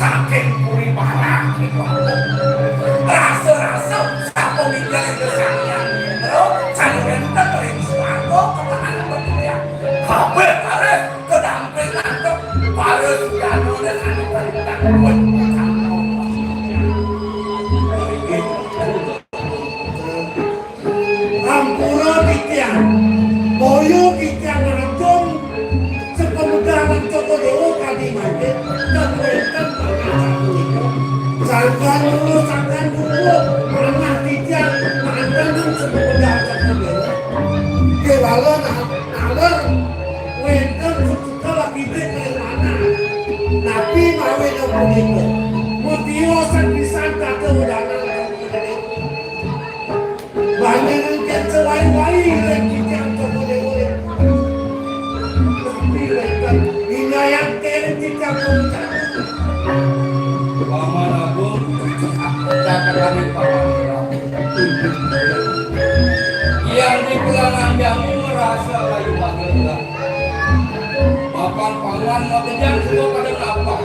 Saking puri barang itu rasa-rasa satu mikir itu sayang itu saya minta dari suatu kemenangan berkuliah kabel kare kedampingan itu baru sudah nulis anu perintah buat Ampura Kitian, Boyo Kitian Rantong, sepemudahan Joko Dewo kali mati, dan mereka Sangkan dulu, mana Kitian, mana sepemudahan Joko Dewo. Kewalan, agar, mereka setelah kita ke mana, tapi mawe yang begitu. Mutio sang kata udara banyak yang selain-lain lagi yang kemudian tapi mereka ini yang keren jika mencari Paman Agung katakan kami paman yang di pelangan jamu merasa layu bagelah papan pangan makanya semua pada apa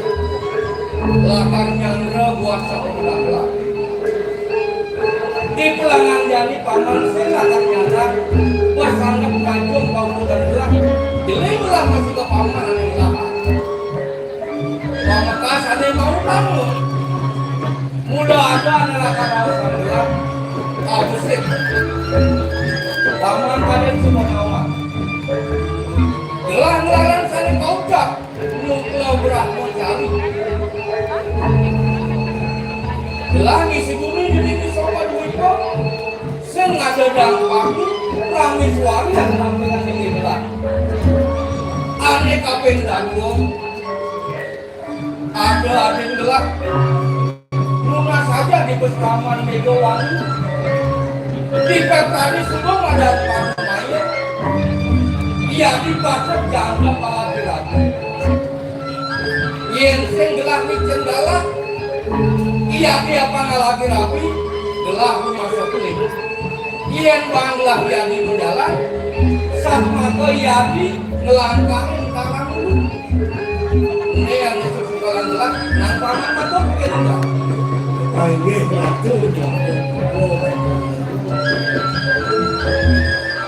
lakan yang buat sekolah di pelangan jani paman silakan nyata wah sangat kacung bau dan gelap dilelah masih ke paman yang lama pamakas ada yang mau bangun mudah ada adalah kau gelap aku sih paman kalian semua kawan gelang-gelang saling kau cap nuklau berapa cari gelang isi bumi jadi sopan duitku sengaja dampak rami suami yang tampilkan ini gelang aneka pendagong ada yang gelap pernah saja di Beskaman Megawati di tadi sebelum ada Panumaya ia dibaca janda laki-laki yang senggelah di cendala ia dia panah laki-laki gelah masuk kulit yang banglah ia di mendalam sama ke yadi ngelangkangin tangan ini yang sesukalan gelah nangkangan mata begitu enggak Ayo batu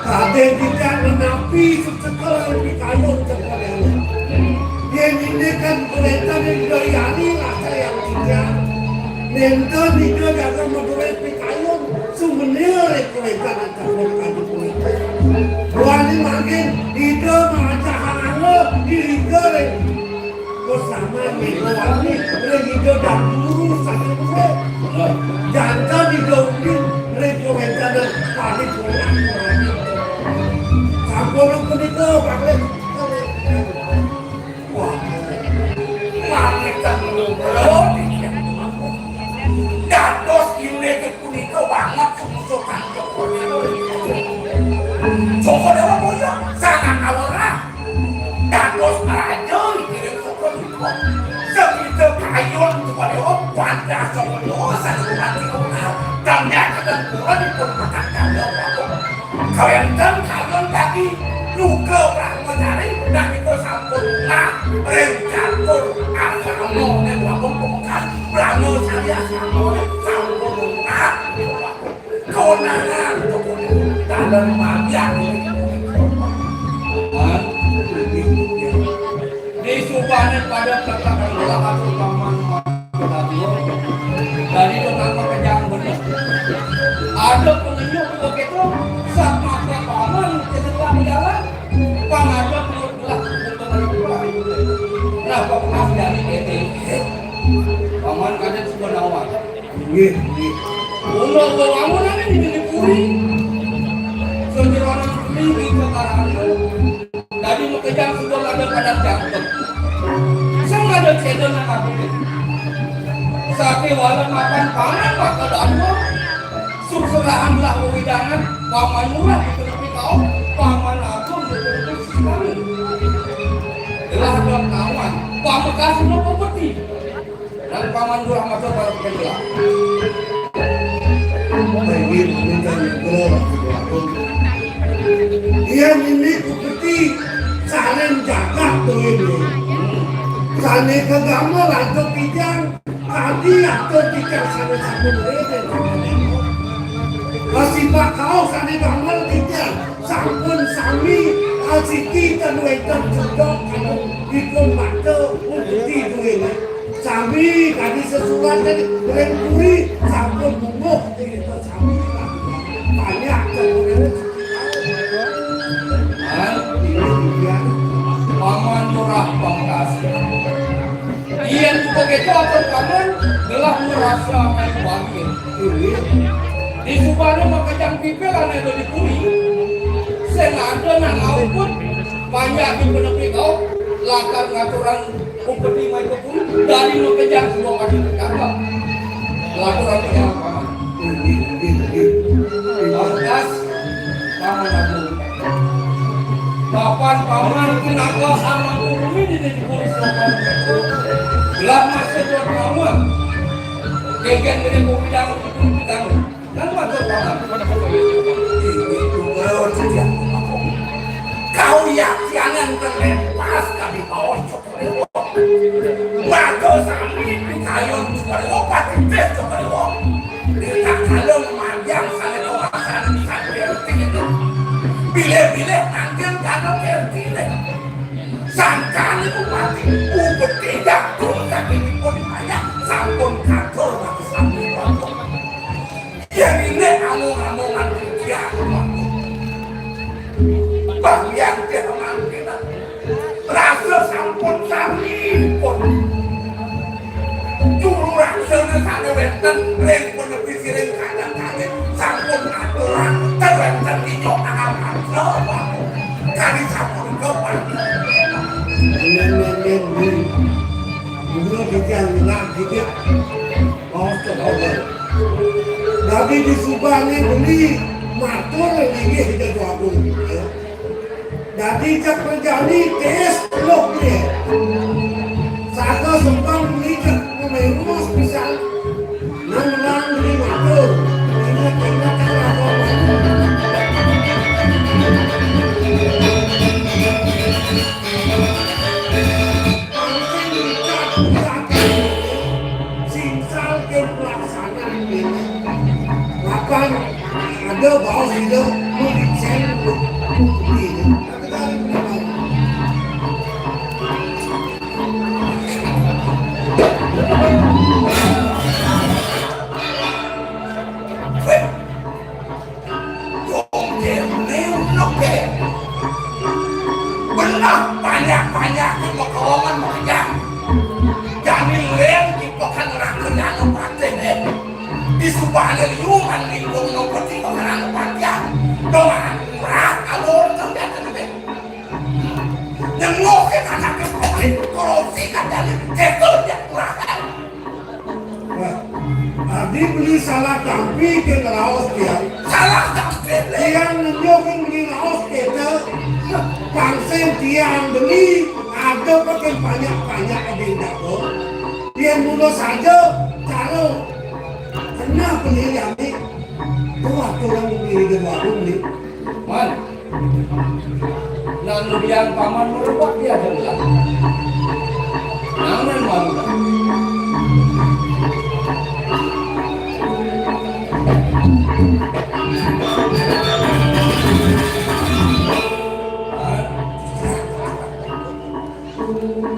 Kade tidak menapi sesekala di kayu sekarang. Dia ini kan kereta yang doyani rasa yang tidak. Nento juga dalam mobil di kayu semenir kereta yang terbuka di kereta. Buani makin itu macam lo diri goreng. Bersama Megawati begitu dan dulu sakit gue. Jangan didongin kereta dan tadi pulang. Sampun punika bakal wah manekan lho dados ileke punika banget kemusuhan Joko Dewa Boyo sangat awara dados raja iki Joko Dewa segitu kayon Joko Dewa pada Joko Dewa sangat dan nyatakan Tuhan pun makan kau yang kayon lagi nuke mencari dan itu sampurna rencatur asal dan wakil beranggo saya sampurna kewenangan dalam magian di Subane pada katakan belakang Sultaman dari dengan pekerjaan benar ada penunjuk begitu sama paman ketika jalan pangajak belah kenapa pengas dari PT paman kadet sudah nawar untuk bangun ini dipuri sejeronan tinggi sekarang dari mengejar sudah ada pada jantung saya ada cedera nak aku sakit walau makan panen maka dana sukserahan lah widangan paman murah itu lebih kau paman agung itu lebih sekali telah ada kawan paman kasih lo pemeti dan paman murah masuk para pekerja dia ini seperti saling jaga tuh ini saling kegama atau kijang tadi atau kijang sama-sama mereka masih bakal sana bangun tidak sampun sami asiki dan wetan juga kalau di komando untuk tidur sami kali sesuatu dari berpuri sampun bumbuh itu sami banyak kemudian paman murah pangkas ia begitu atau paman telah merasa main wakil di Subane makajang pipel ane do dipuri sengaja nang pun banyak di penepi kau lakar ngaturan umpeti mai kepuri dari makajang semua kaki kakak laturan yang paman pangkas paman aku kapan paman kenapa sama kurumi di dipuri sopan gelap masih buat paman gegen dari bidang bidang dan masuk paman kau yang jangan terlepas kami bawah Cokolewo maka sami kayon Cokolewo pati tes Cokolewo kita kalau manjang sana kawasan bisa berarti itu bila-bila nantian kalau berarti sangkan itu mati ubet tidak turun tapi pun banyak sampun kantor tapi sampai waktu yang ini anu-anuan kerja bang yang jangan kita rasa sampun sami pun juru raksana sana wenten ring penepis ring kadang-kadang sampun aturan terwenten di jok akal kali sampun kepan dulu kita bilang kita oh di Subang ini beli matur lagi kita tuaku. Jadi cak terjadi tes blok ni. Satu Subang beli cak memerus misal 6 orang beli matur. Ingat apa? Kan ada bawa hidup mungkin ini. Benar banyak kebohongan makanya. Jadi lem dipakai rakyat ngepaten di Subang liuman lingkung nopati orang panjang doang rak alur terjadi lebih nengok ke anak kekokin korupsi kadang kekerja kurakan Adi beli salah tampi ke Laos dia salah tampil yang nunjukin beli Laos kita pangsen tiang beli ada pakai banyak ada yang dapat dia mulu saja kalau kena penilaian ni tu orang beli kedua beli Man, lalu biang paman merebak dia adalah namun malu.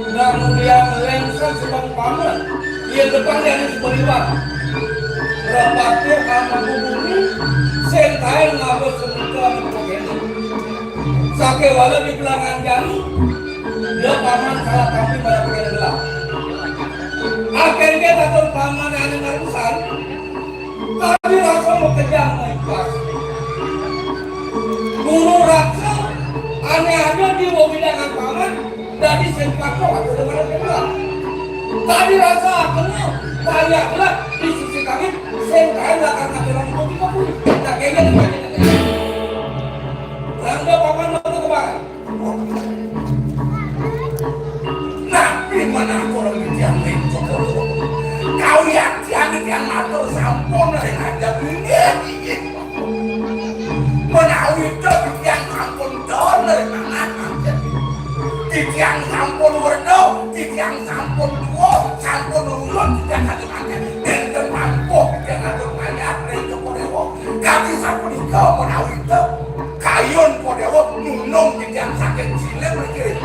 Lalu biang lengser sebab paman, dia depan dari seberibat. Rapatnya anak bumi, sentai ngabut semuka di pokoknya. Sake wala di belangan jami, dia paman salah kami pada pokoknya gelap. Akhirnya datang paman yang ngarusan, tapi rasa mau kejam ikhlas. Guru raksa, aneh-aneh di bawah bidangan paman, dari sengkaknya waktu dengan gelap. Tadi rasa akhirnya banyak gelap di sisi kami. Sentai lah karena orang kopi kopi, tak kayaknya dengan Rangga paman waktu kemarin. Nah, di mana orang yang mencokol? Kau yang matur sampun dari ada ini. Menawi itu yang sampun don dari mana? Yang sampun berdo, yang sampun tua, sampun urut, yang ada mana? Dan mampu yang ada banyak itu kodewo. Kaki sampun itu menawi itu kayun kodewo nunung yang sakit cilik berkiri.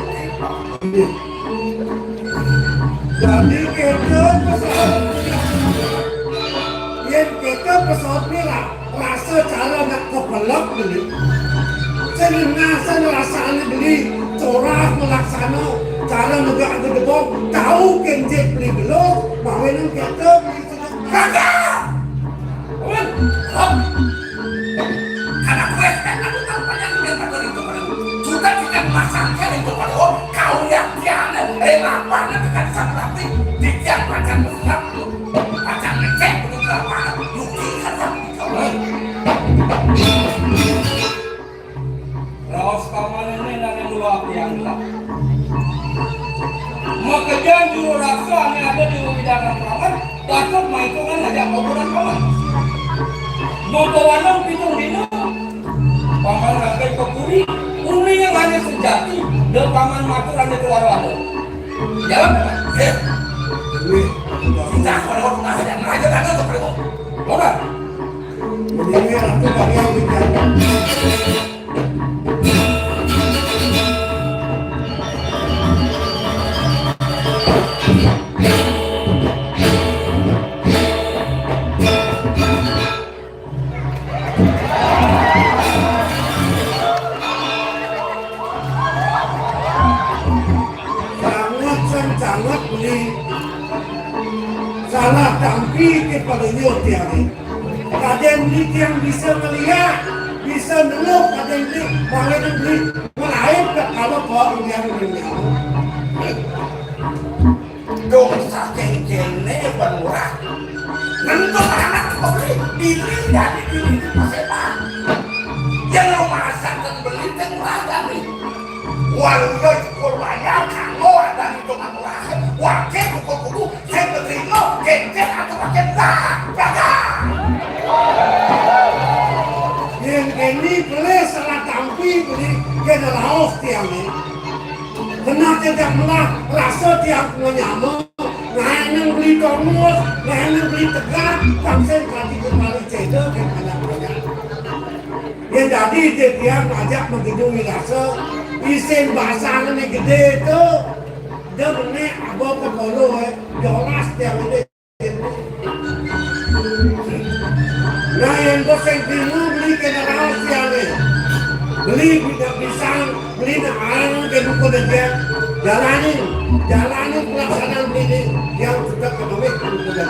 jadi kita pesawat merah rasa cara nak kepelak beli senang rasanya beli corak melaksana cara negak ada debong tahu kenjek beli belum bawa nang kita beli Kakak! Anak gue, aku tahu banyak yang takut itu padamu. Sudah kita masangkan itu padamu. Kau yang jangan lapangan dengan sang rapi. Tidak macam besar lu. Macam ngecek untuk lapangan. Yuki kata kau. Raos paman ini dan yang luar yang gelap. Makanya juru raksa yang ada di bidangan paman, takut maitungan ada oboran paman. Membawa pitung dino, paman rakyat kekuri, uni yang hanya sejati, dan paman matur hanya keluar wadah. Jalan paman. Kita kalau kita ada aja kan untuk mereka. Oke. Mendingnya aku pakai yang bicara sangat beli salah tampi kepada Yotiari. Kadang beli yang bisa melihat, bisa neluk, kadang beli malah beli melain ke kalau kau yang beli. Dong sakit jene bermurah. Nentu anak kau beli pilih dari pilih itu setan. Yang lo masakan beli tenggara nih. Walau yo cukup banyak kanggo ada di tukang lah. Wakil pukul kudu saya berterima kecil atau makin tak jaga. Yang ini beli salah tampi beli kena laos tiang ni. Kena tidak melah rasa tiang menyama. Nah yang beli komus, nah yang beli tegak, bangsa kali kembali cedek yang banyak-banyak. Yang jadi dia tiang ajak menghidungi rasa, isin bahasa ini gede itu, dia beli abah kepolo, jolas tiang ini. Nah yang goseng timu beli kena laos tiang ni. Beli tidak pisang, beli nak arang ke buku dekat, jalani pelaksanaan beli yang sudah kembali ke buku dekat.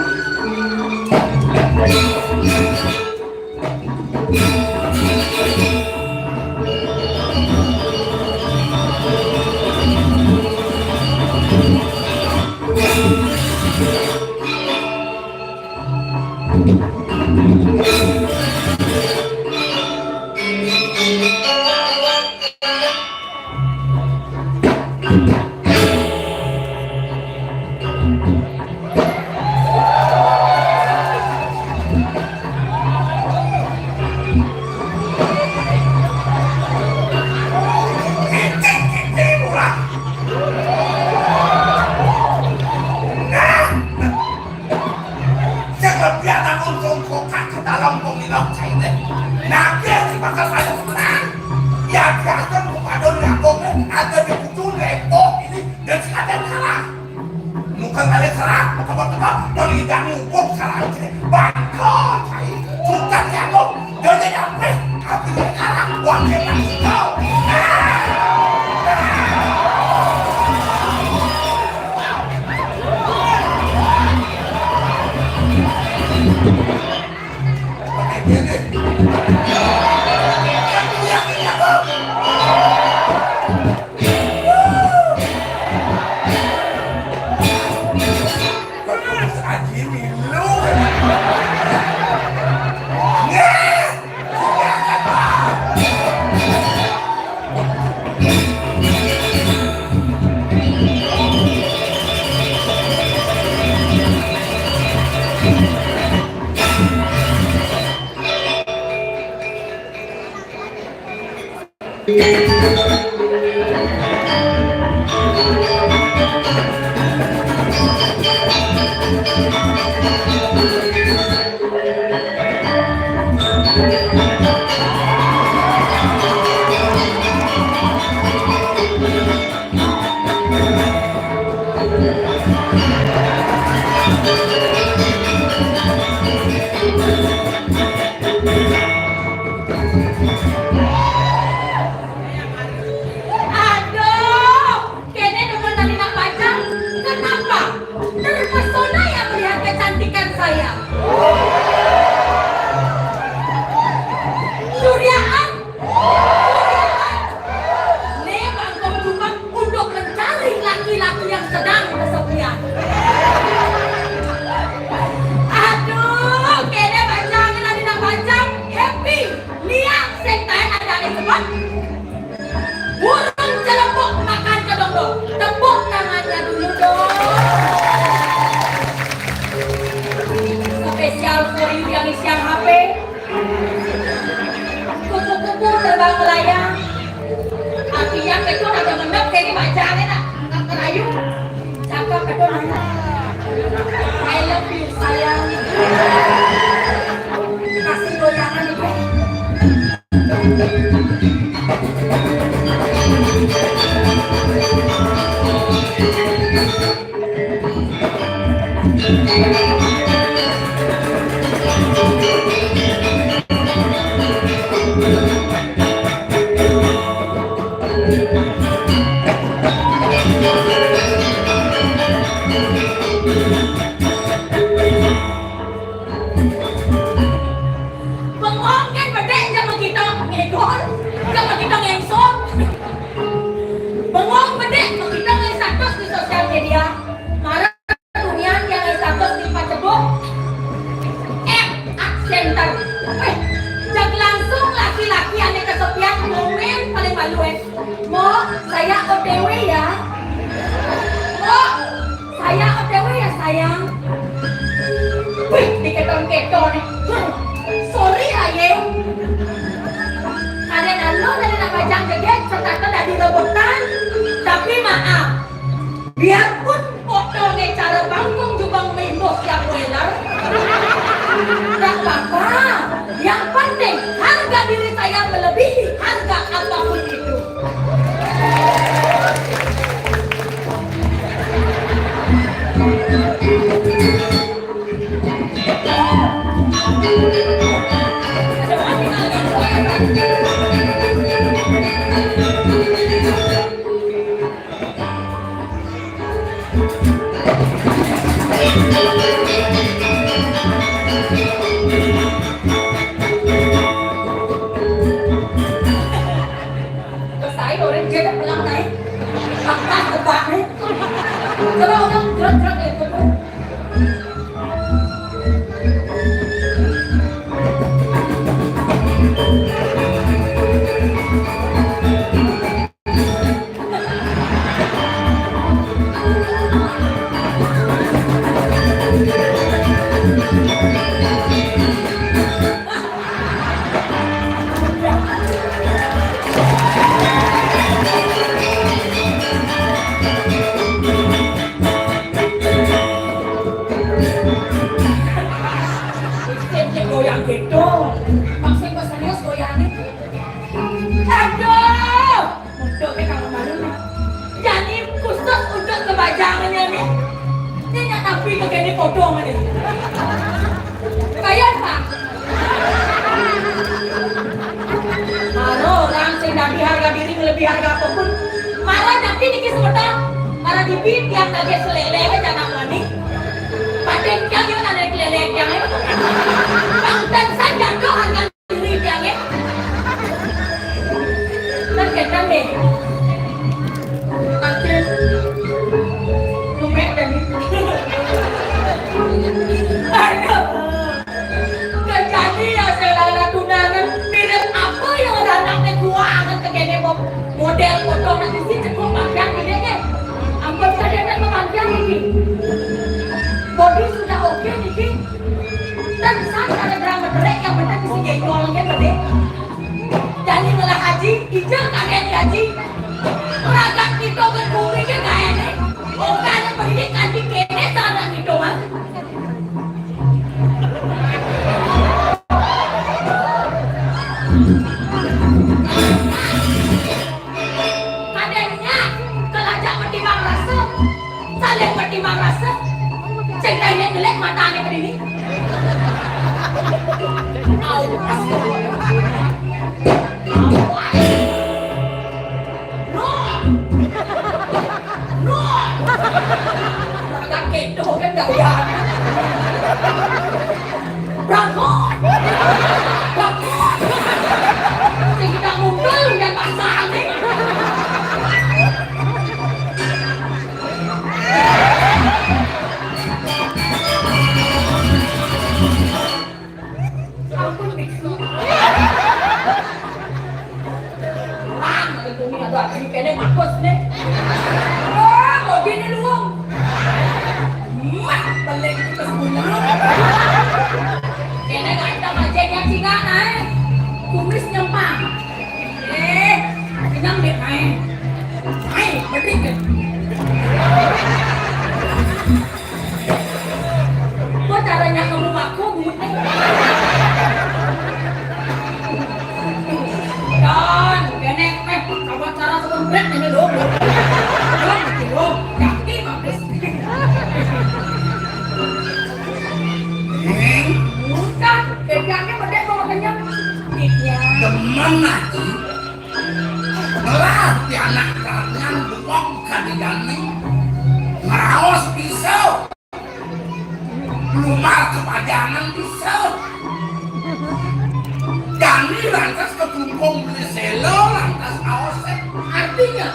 komentar. Jak langsung laki-laki ane kesepian komen paling malu Mo, saya OTW ya. Mo, saya OTW ya sayang. Wih, diketon-keton nih. Sorry aye. Kalian lalu dari nak pajang jeget serta dari robotan. Tapi maaf, biarpun fotonya cara bangkong juga memimbos yang welar. Tak apa-apa. Yang penting harga diri saya melebihi harga apapun itu. Saya orang dia tak pulang naik, makan tebak ni. Kalau orang gerak-gerak itu tu. Goyang gitu, maksudnya serius goyangnya. Aduh, untuk kamu malu nih. Jadi khusus untuk kebajangannya nih. Ini nak tapi begini potong nih. Kayak apa? Halo, orang sedang harga diri lebih harga apapun. Marah nanti dikit sebentar. Marah dibit yang kaget seleleh jangan mani. Padahal yang yang ada keleleh yang itu. Bangtan saja kau harga diri yang itu. Terkesan deh. Nanti lumek dan itu. Aduh. Jadi ya selera tunangan mirip apa yang ada anaknya kuangan kegene model potong nanti sih cukup panjang ini kan. Ampun saja dan memanjang ini. Body sudah oke nih. Dan saya ada drama derek yang benar di sini golongnya gede. Jadi malah haji, hijau kalian haji. Peragam kita berbumi ke kayaknya. Bukan pendidikan di kene sana gitu mas. Adanya kelajak pertimbang rasa, saling pertimbang rasa. Ceritanya jelek matanya ke sini. Agak kedo kan gaya. Berangkut. Kita ngumpul dan pasang nih. Ampun Biksu. Itu ni ada ini kene mampus nih. Oh, mau gini luang. Mak, balik kita semua. Kene gak ada macam yang singa naik. Kumis nyempang. Kenyang deh main. Main, berdiri kan. Kok caranya kamu maku bumut Dan, kene coba cara sebelum ini dong. Dong, kaki mampus. Bukan, kenyangnya berdek bawa kenyang. Iya. Teman lagi melatih anak kalian buang kadang-kadang ngeraos pisau lumar kepajangan pisau Dani lantas ketumpung beli selo lantas aosep artinya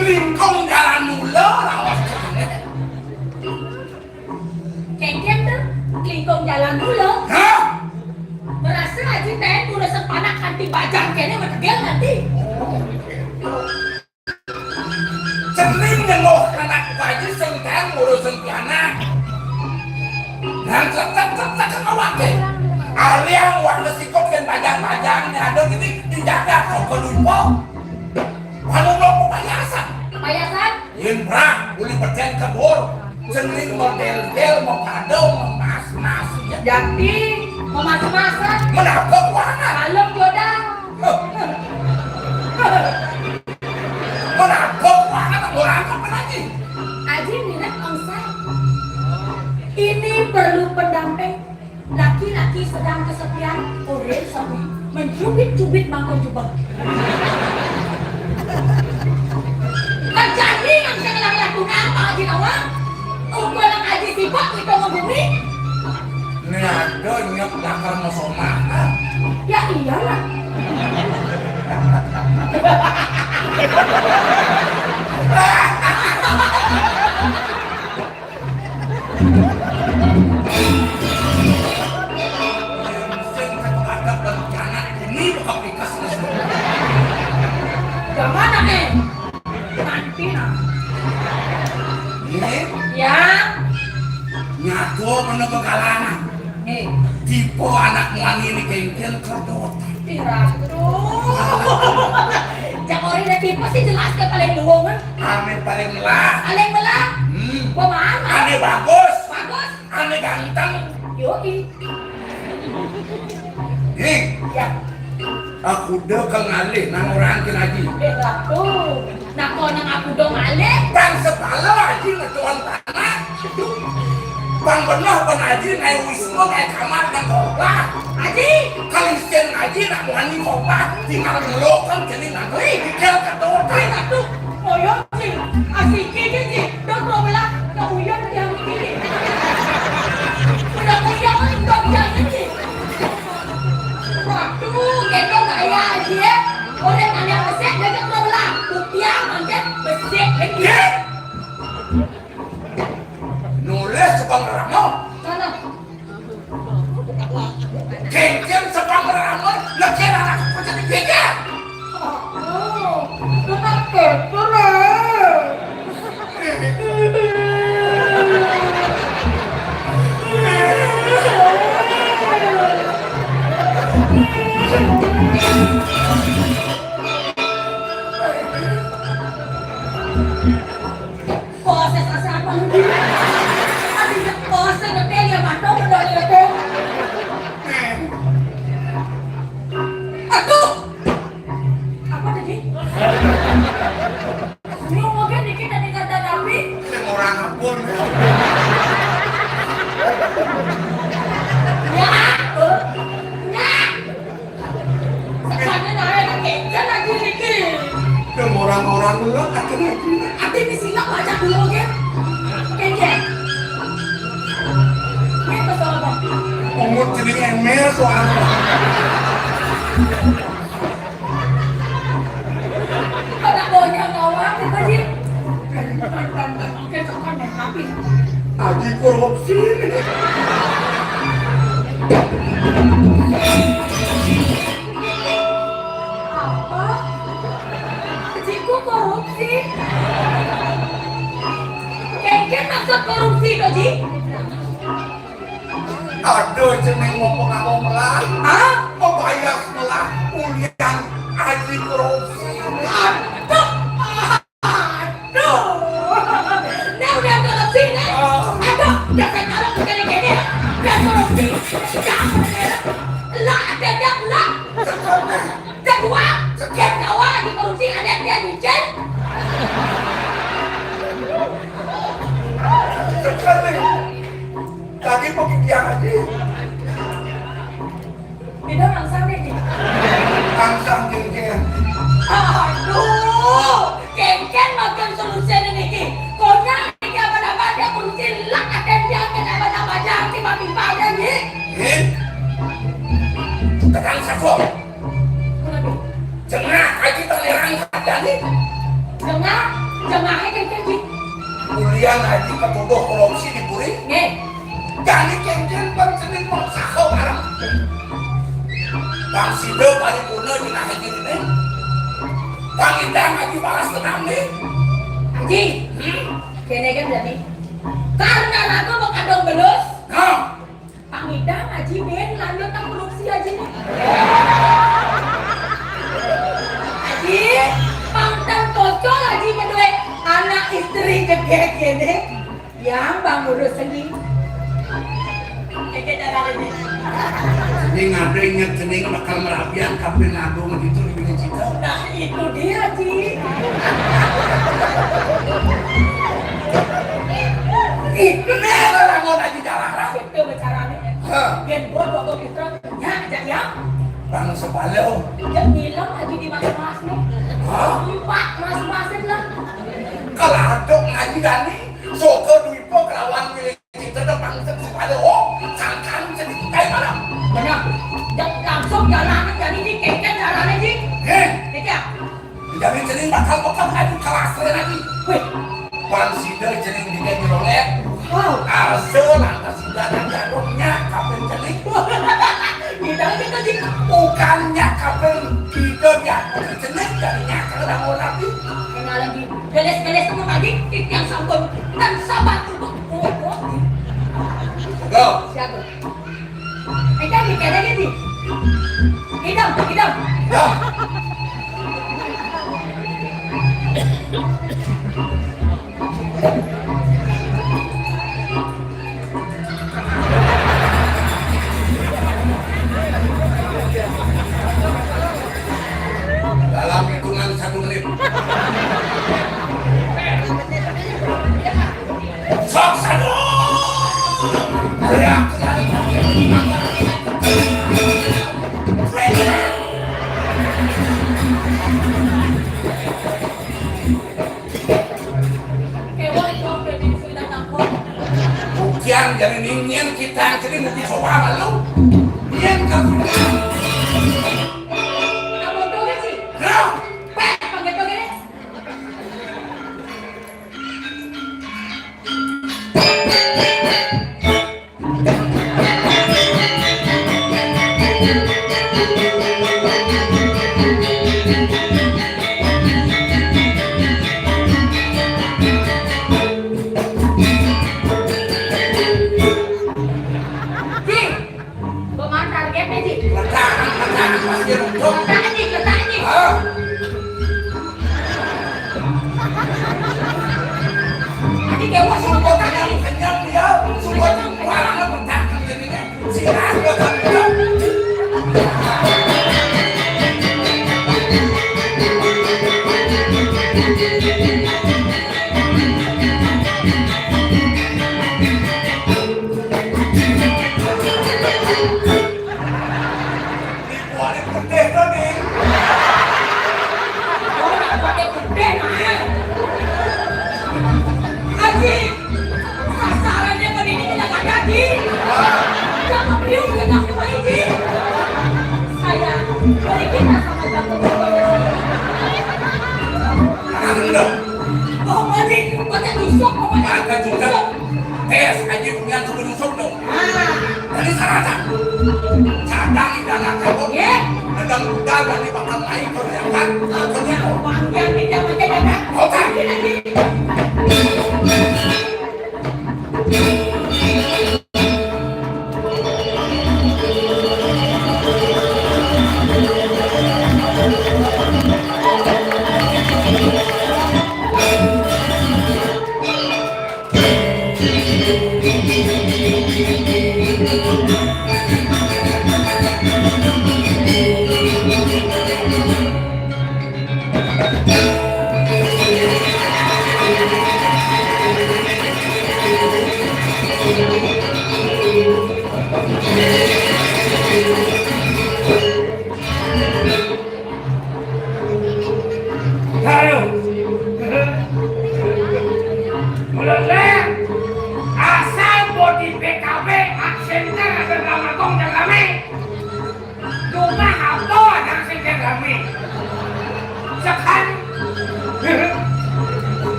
lingkong jalan mula aos kene Kengken tuh, tikung jalan dulu. Hah? Merasa aja teh udah sepanak kanti bajang kene metegel nanti. Sering ngeloh anak bayi sengkang urusan anak. Dan tetap awake. Aliang warna sikop dan bajang-bajang ada gini dijaga kau kelumpok. Kamu mau payasan? Payasan? Imprah, uli percaya kebur. Sering model-del, mau kado, mau mas-mas. Jadi mau masak-masak. Menapa warna? Kalem jodang. Menapa warna? Orang apa lagi? Aji minat angsa. Ini perlu pendamping. Laki-laki sedang kesepian, Orel sampai mencubit-cubit mangkok jubah. Jadi yang bisa ngelakuin apa Aji Nawang? Ukuran Aji sibuk itu ngebumi? Ini ada nyok dakar mesoma. Ya iyalah. Gimana nanti nah. Ini Ya. nyatu mana begalana. Tipe anak wangi ini kengkel kedot. Tiratu. Jangan orang yang tipe sih jelas ke paling luang kan? Ane paling melah. Paling belah. Pemana? Ane bagus. Bagus. Ane ganteng. Yoi. Nih, Ya. aku dekeng alih nang orang lagi. Tiratu. Nah kau nang aku dong alih. Bang sepala lagi ngetuan tanah. Bang benar pengaji naik wisma naik kamar dan khotbah. Aji. Kalisten ngaji nak wani khotbah tinggal ngelokan jadi nanti dikel kedot. Tiratu. Oh ya sih. Asik sih. Dok lo belah. Dok uyan yang ini. Udah uyan dok yang ini. Waduh, gendong gaya aja ya. Orang nanya besek, dia kan lo belah. Buktian, mangkat, besek, Ye! Nulis sebang ramo. Mana? Kengkel sebang ramo. Lagi anak aku jadi pikir. Oh, kenapa? Kenapa? Proses asal apa? Ada proses ngetel ya mana udah ngetel. Aduh. Apa tadi? Lu mungkin dikit tadi kata Nabi. Ini orang apun. Ya, ya. Sekarang naik lagi, kan lagi dikit. Ini orang-orang lu lagi. Ati disilap aja dulu ya. Kengke. Itu soal apa? Umur jadi emel soalnya. Ada banyak kawan kita sih. Oke, sekarang tapi Aji korupsi. apa? Jiku korupsi. Kengke maksud korupsi tuh Ji? Aduh, jeneng ngomong aku melah. Hah? Mau bayar melah. Ulian aji korupsi. Aduh! Aduh! Nah udah korupsi nih. Aduh! Jangan kalau begini-gini. Udah korupsi. Lah ada yang lah. Kedua, sekian kawan di korupsi ada dia dijen. Sekali. Lagi pemikiran aja. Tidak langsung nih. Tangsang jengkel. Aduh, kengken makan solusi ini. Konya ini apa-apa korupsi lah ada dia apa-apa jangan tiba-tiba aja nih. Ini. Tenang satu. Jengah aji terlerang ada nih. Jemaahnya kengken Ji. Ulian aji ketuduh korupsi diburi. Nih, Jadi kengkel bangsa Bang Sido paling kuno di nasi ini. Bang Indang lagi balas tenang nih. Haji, kene kan jadi karena aku mau kadang belus. Nah, Pak Idang Haji Ben lanjut tak produksi Haji nih. Haji, pangtang kocok Haji kedua anak istri gede gede yang bang urus sendiri. Kayak cara ini. Ini ngade ingat cening bakal merabian kabel nabung gitu di cita. Nah itu dia Haji. itu nih orang mau tadi jalan. Itu bicaranya. Gen bodoh gitu. Ya, ya. Bang Sebalo. Dia bilang Haji di mas-mas nih. Pak, mas-masin lah. Kalau ada ngaji dani, soko duipo kelawan milik kita dan Bang Sebalo. Sangkan sedikit kayak malam. Benar. Dan langsung jalanan jadi di keken jalannya sih. Ya. Jadi cening bakal adu kelas lagi. Wih. Bang Sido cening juga dirolek. Wow. Arse lantas Sido dan jadungnya kapan cening. Kita kita sih. Bukannya kapan Sido jadung cening jadinya kalau mau nanti. Kenal lagi. Beles-beles sama tadi yang sambung dan sahabat untuk bodoh. Go. Siapa? Kan dikira gitu. Hidam. Go. Dalam hitungan 1 menit. Sok satu. Teriak. Bukian jadi ningin kita jadi nanti coba malu. Ningin kamu. Kamu tuh kan sih? Go. Pakai tuh gini. Letak pasti runtuh. Letak ni. Ah. Ini dewa Sumber kenyang dia, sumber barangnya bertangkap jadinya. Silas bertangkap. Dibuat putih tuh nih. Orang pakai gede nah. Haji, masalahnya begini tidak jadi. Jangan beliau kita kembali Haji. Saya beri kita sama satu. Anda, Oh Haji, pakai tusuk, maka juga tes aja punya sebelum suku. Jadi sarata, cadang dalam kamu. Ya, Sedang udah dari bakal naik ke kan? Akhirnya panjang tidak pakai dada. otak.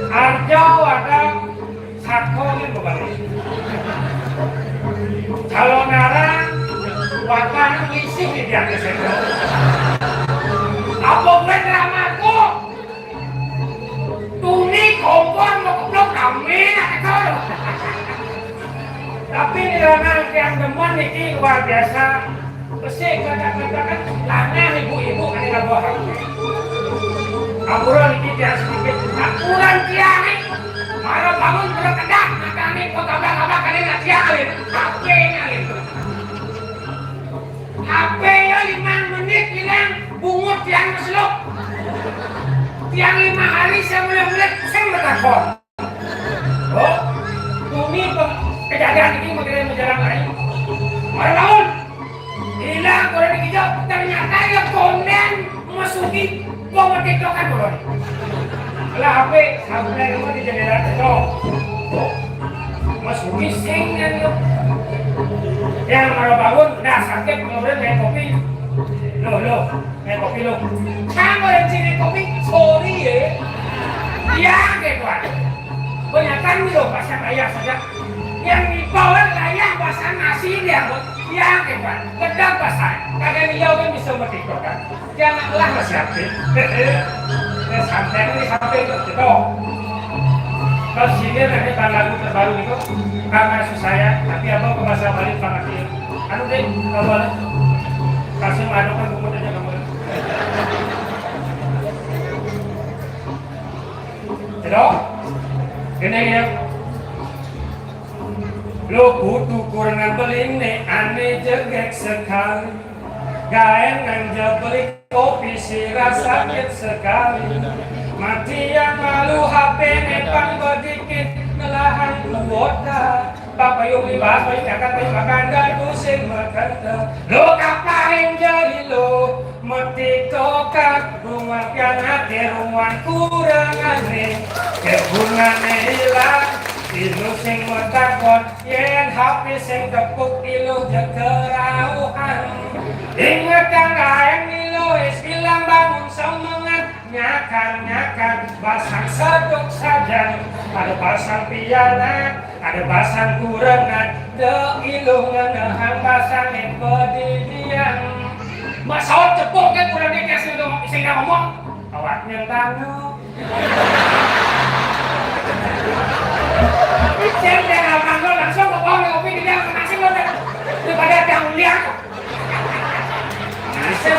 Arjo ada satu ini kembali. Kalau nara Wakana ngisi di dia kesana. Apa gue dramaku? Tuni kompon mau keblok kami itu. Tapi nilangan yang demen ini luar biasa. Pesik kadang-kadang lana ibu-ibu kan yang bohong. Apuran ini dia sedikit. Apuran dia nih. Malah bangun belum kedap. Maka nih kok kabak-kabak kan ini sialin. HP-nya itu. HP-nya 5 menit hilang. Bungut yang keseluk. Tiang 5 hari saya mulai-mulai saya bertakon. Oh, Tumi kejadian ini mengenai menjelang lain. Malah bangun. Hilang korang hijau. Ternyata ya konen memasuki bawah tiktokan korang. Lah HP sampai rumah di jendela itu. Masuki singan yuk. Yang malah bangun dah sakit kemudian main kopi. Lo, main kopi lo. Kamu yang sini kopi sorry ya. Ya gitu kan. Banyakan lo pasang ayah saja. Yang dibawa layak pasang nasi dia buat. Ya gitu kan. Kedang pasang. Kagak hijau kan bisa bertiktokan. Janganlah masih aktif. Santai ini sampai itu gitu. Kalau sini nanti lagu terbaru itu karena saya tapi abang ke bahasa Bali panggil. Anu deh kalau kasih madu kan kemudian kamu. Tidak? Ini ya. Lo kutu kurangan beling nih aneh jegek sekali. Gaengan beli kopi si rasa sakit sekali. Mati yang malu HP nepang berdikit ngelahan kuota. Papa yung libas may kakat may maganda pusing maganda. Lo kapain jadi lo mati kokak rumah yang hati rumah kurang aneh. Kebungan hilang ilu sing metakon yen HP sing tepuk ilu jekerauhan. Ingat yang lain ilu istilah bangun semangat. Nyakan basang seduk saja. Ada basang piala, ada basang kurangan. De ilung ngenehang basang bedidian. Masawat cepuk kan kurang dikasih untuk iseng ngomong. Awak nyentang. Saya jangan manggil langsung ke bawah kopi di dalam nasi lo deh. Daripada yang lihat. Nasi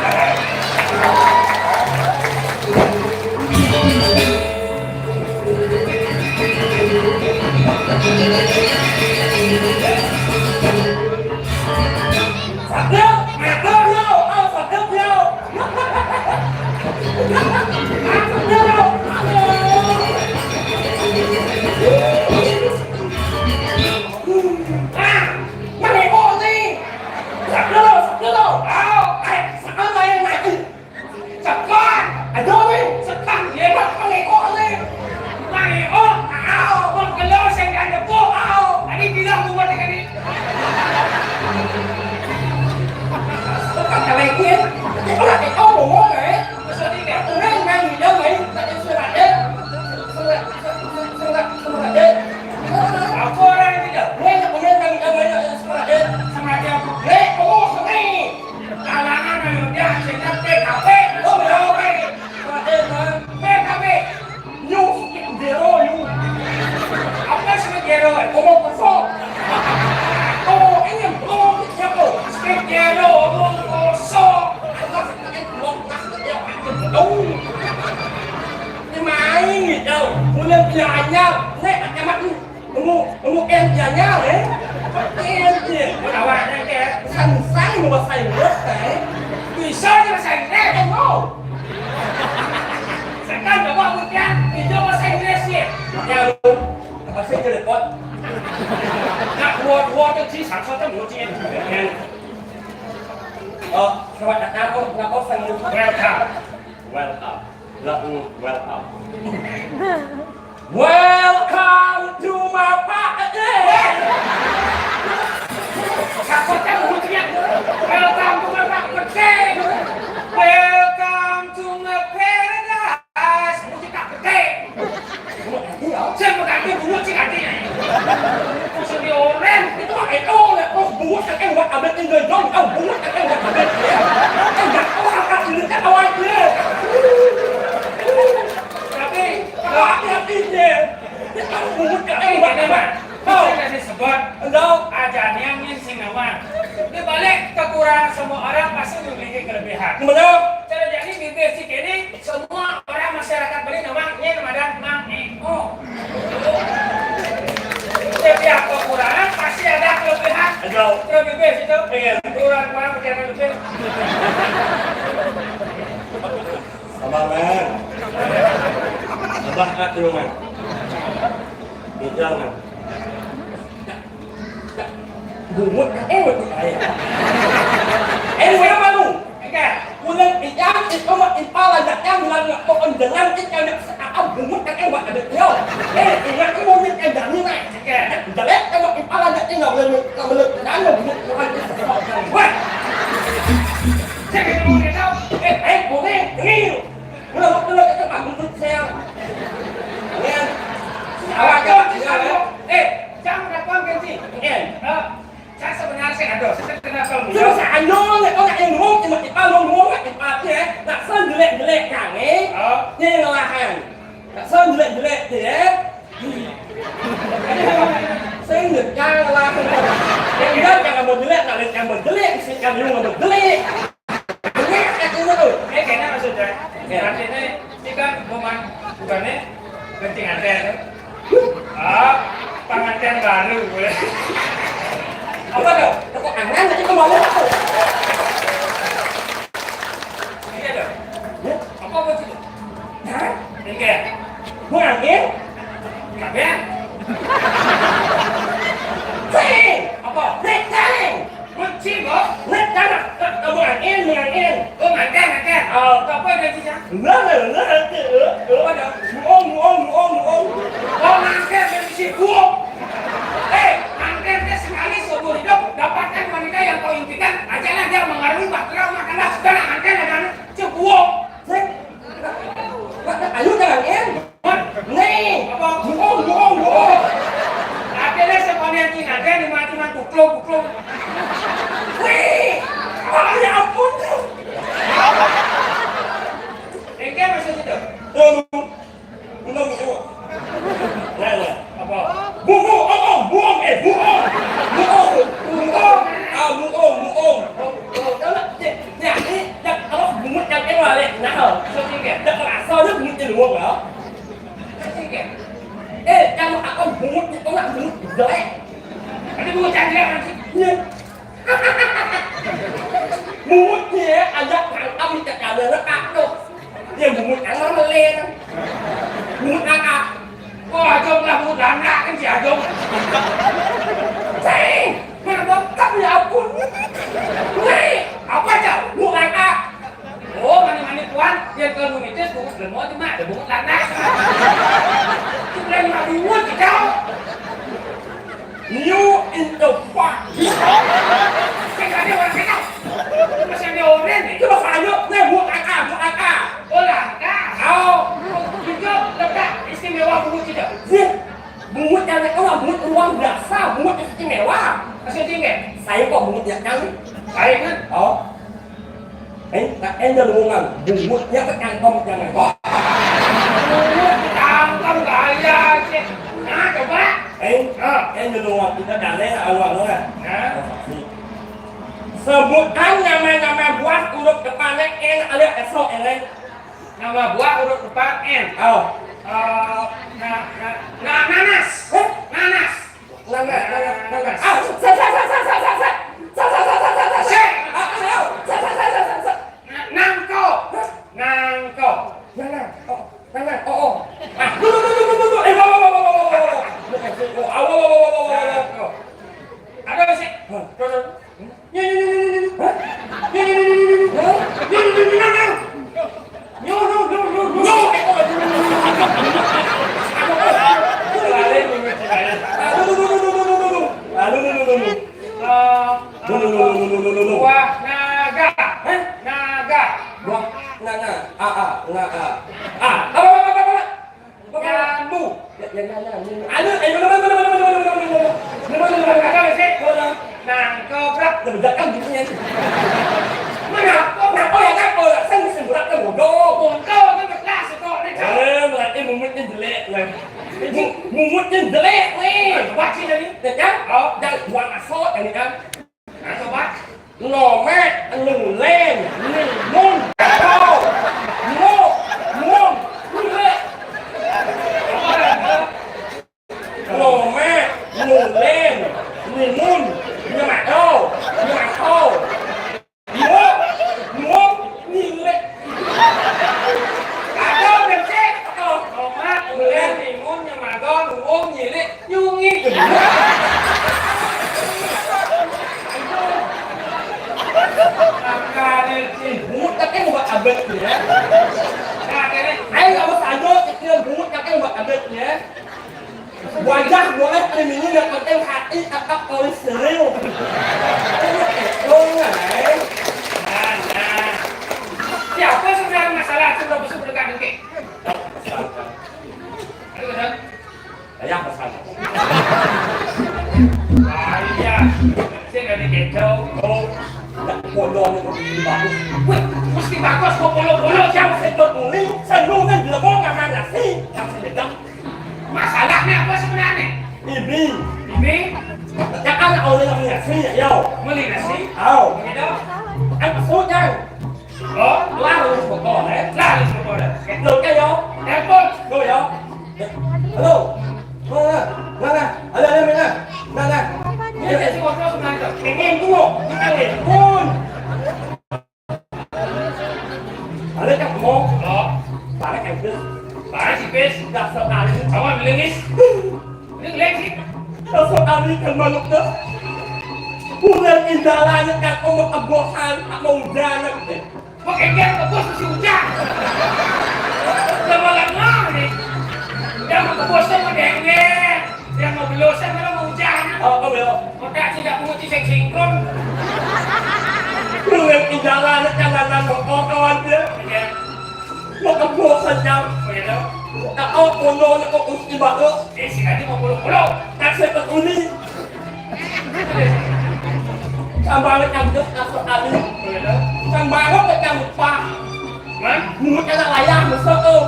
Welcome to my party. Welcome to my party. Welcome to my paradise. Musik tak gede. Saya mau ganti musik gantinya. Musik di oren itu pakai oleh buat kan buat abet tinggal dong. Buat kekurangan semua orang pasti memiliki kelebihan. Benar. Cara jadi bibir si kini semua orang masyarakat beli namanya dan mang eko. Setiap kekurangan pasti ada kelebihan. Ada. Terus bibir situ. Iya. Kurang berapa bibir? Abang man. Abang kat dulu man. Jangan. Gumut betul saya. Anyway malu. Enggak. Bulan ijam itu mah impala datang bulan pokon dengan kita nak sekarang gumut kan buat ada dia. Ingat kamu ni ada ni nak. Enggak. Jelek kamu impala datang enggak boleh dan gumut bukan itu. Wah. Saya mau tahu. Boleh. Ni. Belum kita gumut saya. Ya. Awak jangan lakukan ganti. Saya sebenarnya saya ada. Saya kenal kamu. Terus saya nyong orang yang ngomong cuma kita ngomong kita dia nak sen jelek kan ni ngelahan. Nak sen jelek dia. Sen jangan ngelahan. Yang dia jangan berjelek nak jangan berjelek si kan you ngomong jelek. Jelek kat tu tu. Kena maksudnya. Nanti ni jika bukannya ganti anten. Pengantin baru boleh. Apa tu? Kau angan nanti kau malu apa? Ini ada. Apa buat itu? Hah? Ini ke? Mau angin? Kabeh. Sing! Apa? Nek tang! Kunci kok? Nek tang! Kau mau angin? Oh, mantan. Apa ganti ya? Apa dah? Muong. Oh, mantan ganti si buang. Mantan dia sekali seumur hidup dapatkan wanita yang kau impikan. Ajalah dia mengarungi bahtera makanlah segala mantan dan cebuang. Sing! Ayo jangan angin! Nih! Apa? Muong! Akhirnya semuanya nanti cuma kukluk. Wih! Ya ampun! Engke maksud itu? Belum itu. Nah. Apa? Buong! Nè, đặt nó muốn đặt cái vào đây, nào, Maksud engke? đặt là sao nước muốn tiền luôn hả? Maksud engke? Ê, đang mà con muốn có làm muốn đấy. Ada buat cari nanti. Nhưng muốn gì á, anh dắt thằng âm chặt cả đời nó cắt đâu. Nhưng muốn ăn nó lên, muốn ăn. Wah, jom lah buat anak kan si Ajong. Ceng, mana kamu ya ampun. Nih, Apa jauh? muốn ăn. Oh, mani tuan, dia kalau itu bukan lemot cuma ada bukan anak. Cuma lima buat kita. New in the park. Kan ada orang kita. Masih ada orang ni. Chứ mà phải nhớ, này muốn ăn. Oh, langkah. Oh, juga letak istimewa buat kita. Riêng muốn yang này có là muốn uang biasa, muốn istimewa. Maksud tinggi. Saya kok muốn yang trắng. Saya kan. Em giờ ngomong bumutnya ke kantong jangan kok. Tangkap gaya sih. Nah, coba. Em giờ ngomong kita dah leh awal lah. Nah, Sebutkan nama-nama buah huruf depannya N alias esok ini. nama buah huruf depan N. Nanas. Nanas. Nangko. Ada sih. Buah naga. Naga. Jambu. Ada sih. Nangkoprak. Mana? Bongkol kan berkelas kok ni. Mumutnya jelek nih. Coba sih tadi. Kan? Dan warna sot ini kan. Nah, coba. Ngomet, lên, môn, cao, ngô, muông, lệ. Ngomet, lên, môn, nhưng mà đâu, muông, lệ. Cả đâu đừng chết. Ngomet, lên, môn, nhưng mà đâu, muông, lệ. Nhu nghi. Hút cái một abet ya. Ayo nggak usah aja kecil hút cái một abet ya. Wajah boleh ini yang penting hati tetap polis serius. Itu nggak? Nah, siapa sebenarnya masalah sudah besar dekat ini? Ayo kan? Saya pesan. Iya, saya nggak dikecoh. Polo yang lebih bagus. Wih, mesti bagus kok polo yang sedot ini. Seluruhnya dilebong sama nasi yang sedang. Masalahnya apa sebenarnya? Ini. Jangan oleh yang nasi ya, yo. Beli nasi? Oh, begitu. Maksudnya. Oh, lalu sebetulnya. Được cái yo. Telepon. Rồi yo. Halo. Mana? Ada mana? Mana? Ini sih ngobrol sebenarnya. Pengen dulu. Kita telepon. Ada yang ngomong. Oh. Para campus. Para campus. Dasar kali. Awak melengis. Melengis. Dasar kali kan maluk dah. Bulan indalanya kan umur kebosan. Tak mau jalan. Kok enggan kebos mesti hujan. Lama-lama ni. Yang mau kebosan mau dengeng. Yang mau belosan malah mau hujan. Oh, kau belok. Maka tidak menguji sinkron. Bulan indalanya jalanan kawan dia. Mau kebosan jam. Begitu. Kau polo nak kau istimewa tu. Sekali mau polo. Tak sempat ini. Sampai macam tu asal kali. Sampai macam lupa. Mulut kena layar besar tu.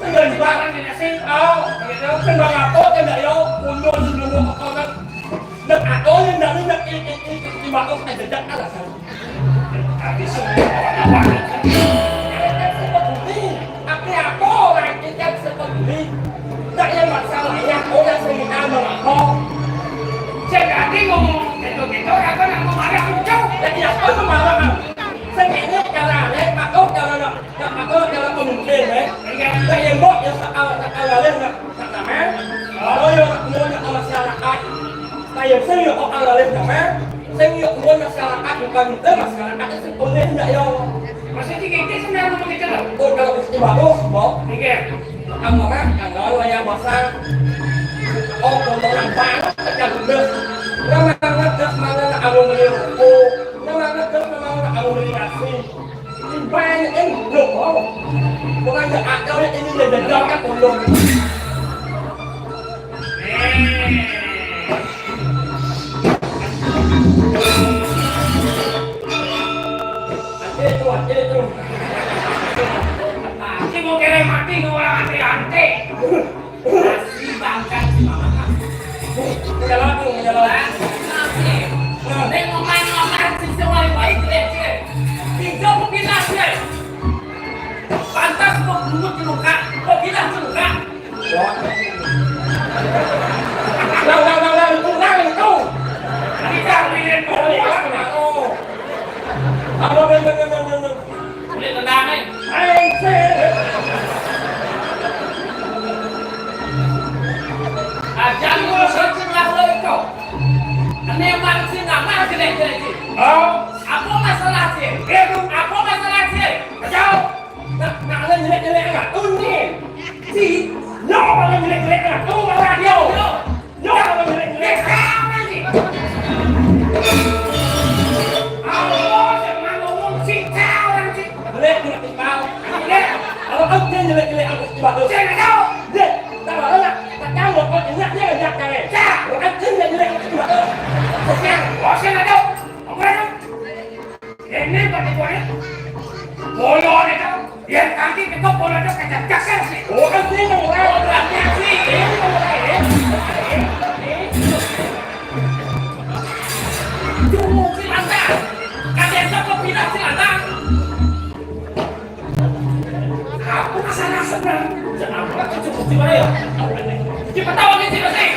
Saya di belakang ni nasi. Oh, begitu. Sampai apa kena yo. Polo sebelum kau nak. Dan aku yang nak istimewa tu saya jejak alasan. Habis semua awak-awak. Apa orang kita seperti ini? Tak yang masalahnya orang sekitar melapor. Jadi ngomong gitu-gitu, aku nak marah muncul. Jadi apa tu marah? Sebenarnya cara cara pemimpin, saya yang buat yang salah lain tak sama. Kalau yang punya masyarakat, saya sendiri orang lain sama. Saya punya masyarakat bukan itu masyarakat itu sebenarnya tidak yo. Maksudnya kita sebenarnya ngomong gitu lah. Oh kalau mesti bagus, boh. Iya. Kamu kan kalau yang besar, oh kontrolan banget, macam tu. Nama mana nak awak beli ruko, nama nak awak beli nasi. Banyak yang belum, bukan yang akal ini dia jadikan belum. Itu. Si mau kira mati orang anti. Nasi bangkan si mama. Jalan. Nengok main si sewai baik dia. Tiga mungkin nasi. Pantas kok dulu celuka, kok kita celuka. Lang itu. Kita pilih oh. Apa boleh tendang ni. Jangan kau sebelah lagi kau. Ini yang paling sih nama jelek-jelek ni. Oh, apa masalah sih? Apa masalah sih? Kau nak ada jelek-jelek enggak? Ini. Si, no ada jelek-jelek enggak? Tu orang dia. No ada jelek-jelek. Kau ni. Allah, jangan ngomong si kau orang si. Jelek kau. Jelek. Kalau kau jelek-jelek aku sebab tu. Jangan kau. Jelek. Tak apa nak. Tak tahu kau ingat dia ajak kau. Tak. Kau jelek sebab tu. Bosan ada. Apa ada? Ini pada kau ni. Polo ni kau. Yang kaki kita polo tu kacau cakar sih. Oh kan ni orang berani sih. Tunggu si mantap. Jangan apa cukup di mana ya? Cepat tahu di sini sih.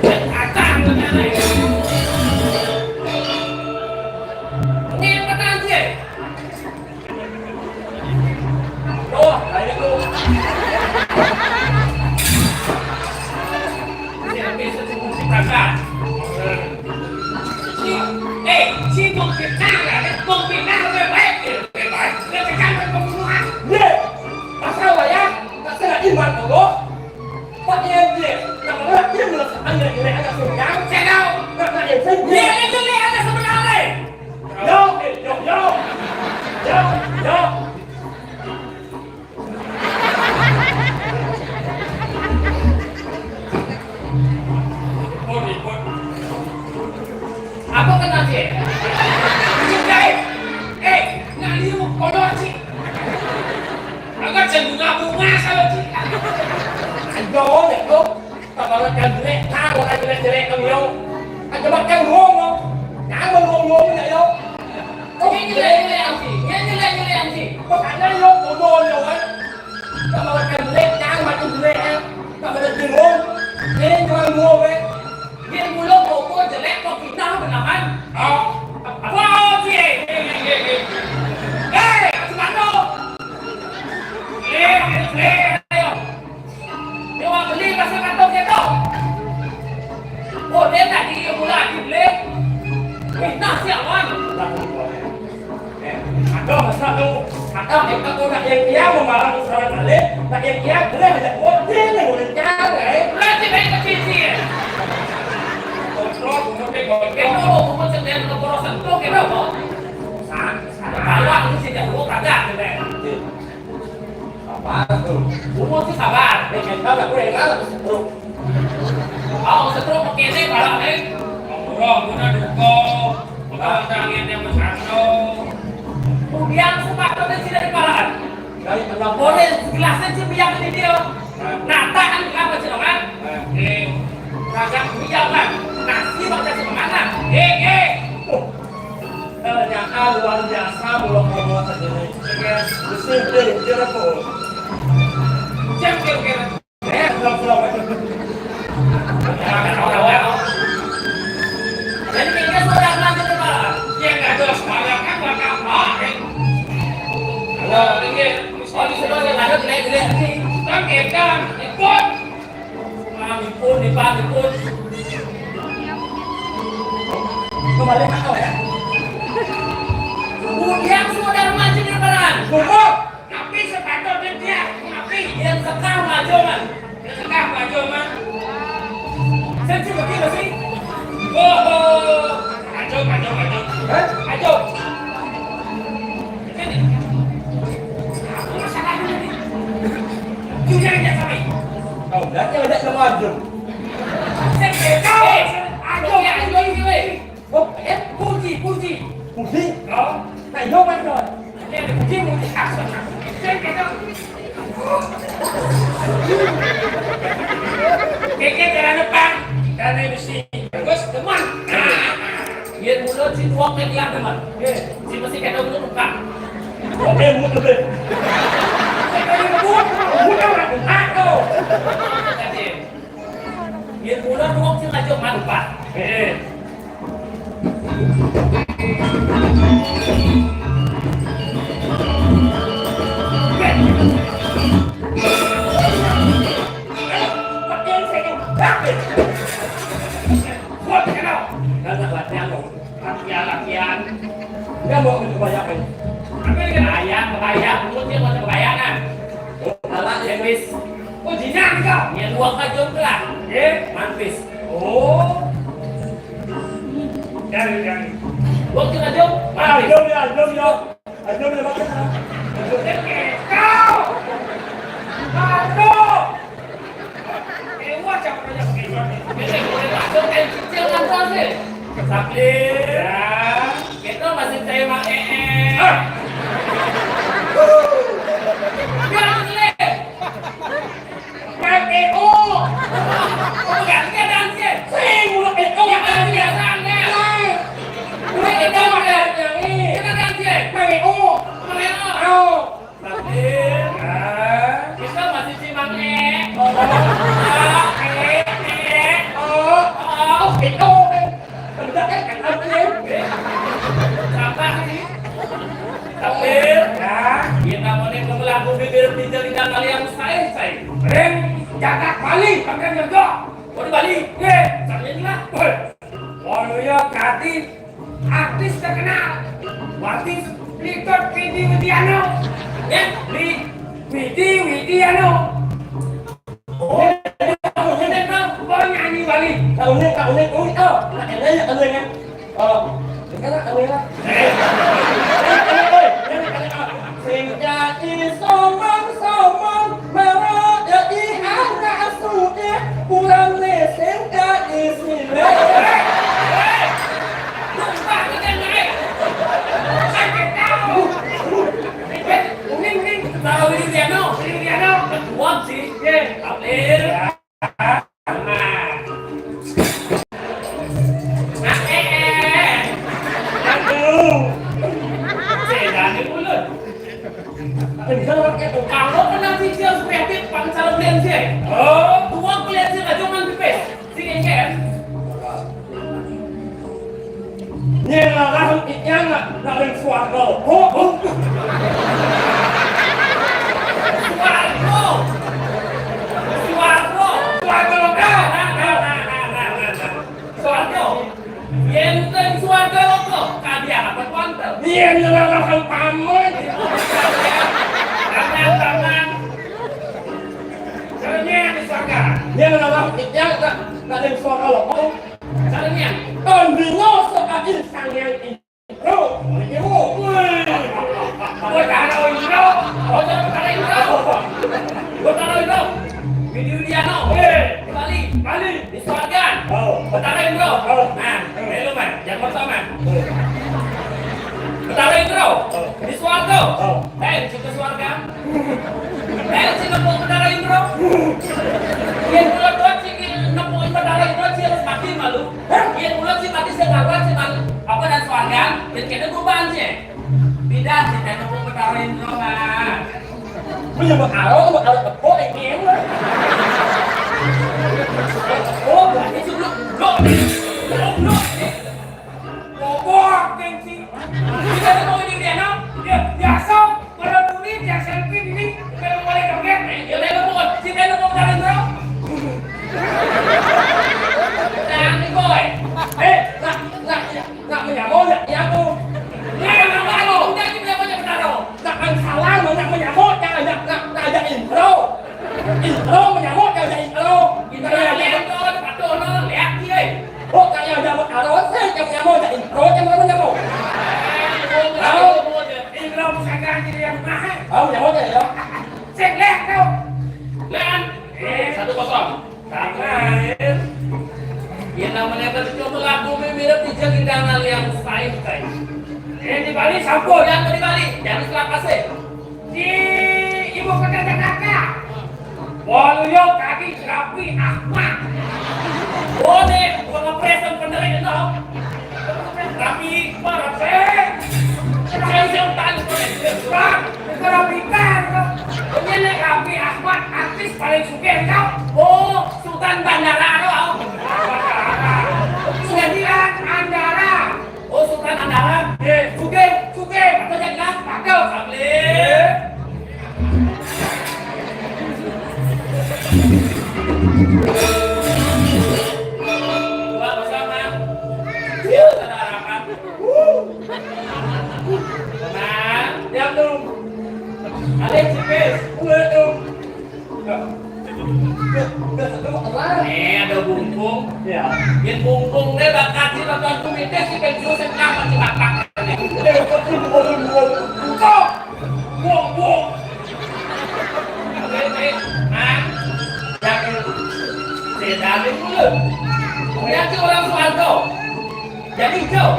Kacang begini. Ini kata sih. Oh, ayo lu. Ini bisa cukup di kakak. Si bông Việt Nam là cái bông Việt Nam về vậy để phải căng với bông Trung Hoa. Nè, tại sao vậy á? Tại sao lại im bặt của nó? Có em gì? Là nó là im là anh này anh là sủng cáo che đâu? Là em sinh. Nè, em chưa anh là sủng cáo này. Vô, vô. Apa kena sih? Ngali mo kotor sih. Agak bunga kalau sih. Ayo deh lo. Kalau kan jelek, tahu kan jelek kamu yo. Aja makan ruang lo. Jangan ruang ni yo. Ini jelek sih. Kok ada yo kotor yo kan? Kalau kan jelek, jangan makan jelek. Kalau ada ruang, ini jangan ruang weh. Dia mulut kok jelek kok kita benahan. Apa sih? Semangat. Ayo. Dia mau beli kasih kantong dia tu. Oh, dia tadi dia mula beli. Minta siapan. Ada masalah tu. Ada kita tu nak yang dia memarah usaha balik. Nak yang dia boleh ada hotel ni boleh jalan. Berarti baik kecil sih. Cái nó không có chân đen nó có sẵn tốt cái đâu mà sáng phải loạn nó sẽ chẳng có cả dạng rồi này muốn mua cái xà ba để mình tao là cái này đó sẵn tốt một kia đấy phải là đấy rồi muốn nó được cô tao đang nghe em mà sáng đâu kemudian sepatu dan tidak dipalakan boleh gelasnya sih biang ini dia nata kan apa sih kan kagak biang kan nasi baca semangat ternyata luar biasa belum ngomong sendiri bersih dari jeruk jam kira-kira belum jadi kayaknya sudah lanjut ke malam ya nggak ada semangat kan bakal halo ini soalnya sudah ada gede-gede nih kan ikut ikut kembali kau ya. Kemudian saudara maju di depan. Kumpul. Tapi sepatu dia. Tapi yang sekarang maju man. Sensi begitu sih. Oh. Maju. Maju. Ini. Apa masalahnya ini? Jujur aja sampai. Kau dah jangan maju. Kau. Ajo ini. Oh, Puji. Oh, này vô anh rồi. Đây là Puji khảo. Trên cái đó. Cái jalan depan, karena mesti. Terus teman. Dia mulut si tuang yang dia teman. Si mesti kena mulut buka. Oke, mulut lebih. Saya mulut orang buka tu. Dia mulut tuang si ngajak mana Pak. Latihan. Dia mau kebanyakan. Apa ini bayang, mulutnya macam bayangan. Alah jenis. Oh jinak kau. Yang luang kajum tu lah. Mantis. Oh. Jangan. Luang kajum. Jom dia. Jom dia makan. Kau. Aduh. Macam banyak begini. Kita boleh masuk kecil kan sih. Saplir. Kita masih terima Jangan le. PO. Oh ya, kita dansi. Sing mulut PO yang ada biasanya. PO ada yang ini. Kita dansi. PO. Oh. Saplir. bibir di jalan kalian saya. Rem jaga Bali, pakai jaga. Oh di Bali, saya ini lah. Waluyo Kati, artis terkenal. Artis Litot Widi Widiano. Widiano. Oh, nyanyi Bali. Tahunnya, katanya. Sekarang katanya. Sing jadi somong merah jadi anak asuhnya pulang leseng jadi sile. Lupa kita naik. Saya tahu. Uning. Tahu Widiano. Ketua sih. Ablir. Kalau kena video sepedit pangsal belian sih. Oh, tuang belian sih aja man pipes. Sing engke. Nyela lahum inyang nak ring swarga. Oh. Swarga. Yen swarga loko, kadi apa kuantel. Yen lahum pamon. Tangan. Caranya disangka. Dia menolak iknya tak ada suara lokal. Caranya. Tandingo sebagai sang yang itu. Ibu. Gue taruh itu. Gue taruh itu. Video dia no. Bali. Di Swargan. Gue taruh itu. Nah, lu man. Yang pertama. Taruh itu. Di Swarga. Kita Swarga. Sing nepuk bedara intro. Yen kula doang sing nepuk bedara intro sih harus mati malu. Yen kula sih mati sing kawan sih malu. Apa dan Swarga? Yen kene perubahan sih. Beda sih teh nepuk bedara intro mah. Punya bakal tepuk ngiem lah. Oh, berarti sebelum lo. Bobok gengsi. Kita mau di dia no. Biasa dia selfie ini kalau boleh kaget ya lelo pun si lelo pun dari bro jangan boy nak menyamuk ya aku udah kita banyak taruh nak salah nak menyamuk jangan nak ada intro menyamuk jangan ada intro kita intro patuh no lihat dia oh kayak ada taruh saya jangan menyamuk ada intro jangan menyamuk Ilmu sekarang jadi yang mahal. Oh, yang mana ya? Cek lek kau. Lekan. 1-0. Tangan. Yang namanya bercoba lagu mirip di jalan yang sain. Di Bali sampul. Yang di Bali. Jangan setelah kasih. Di ibu kota Jakarta. Waluyo kaki Rapi Ahmad. Boleh. Bukan present penerima dong. Rapi Saya tanya Pak, kerapikan kau. Ini Rapi Ahmad, artis paling suka kau. Oh, Sultan Bandara kau. Sedian Andara. Oh, Sultan Andara. Suke. Atau jangan pakau. Sambil. Dua bersama. Ada harapan. Diam dong. Ada GPS. Dong. Ada bumbung. Ya. Yang bumbung dia bakat si nonton komite si pensiun sekarang si bakat. Buang. Jangan dulu. Kemudian si orang Soeharto. Jadi hijau.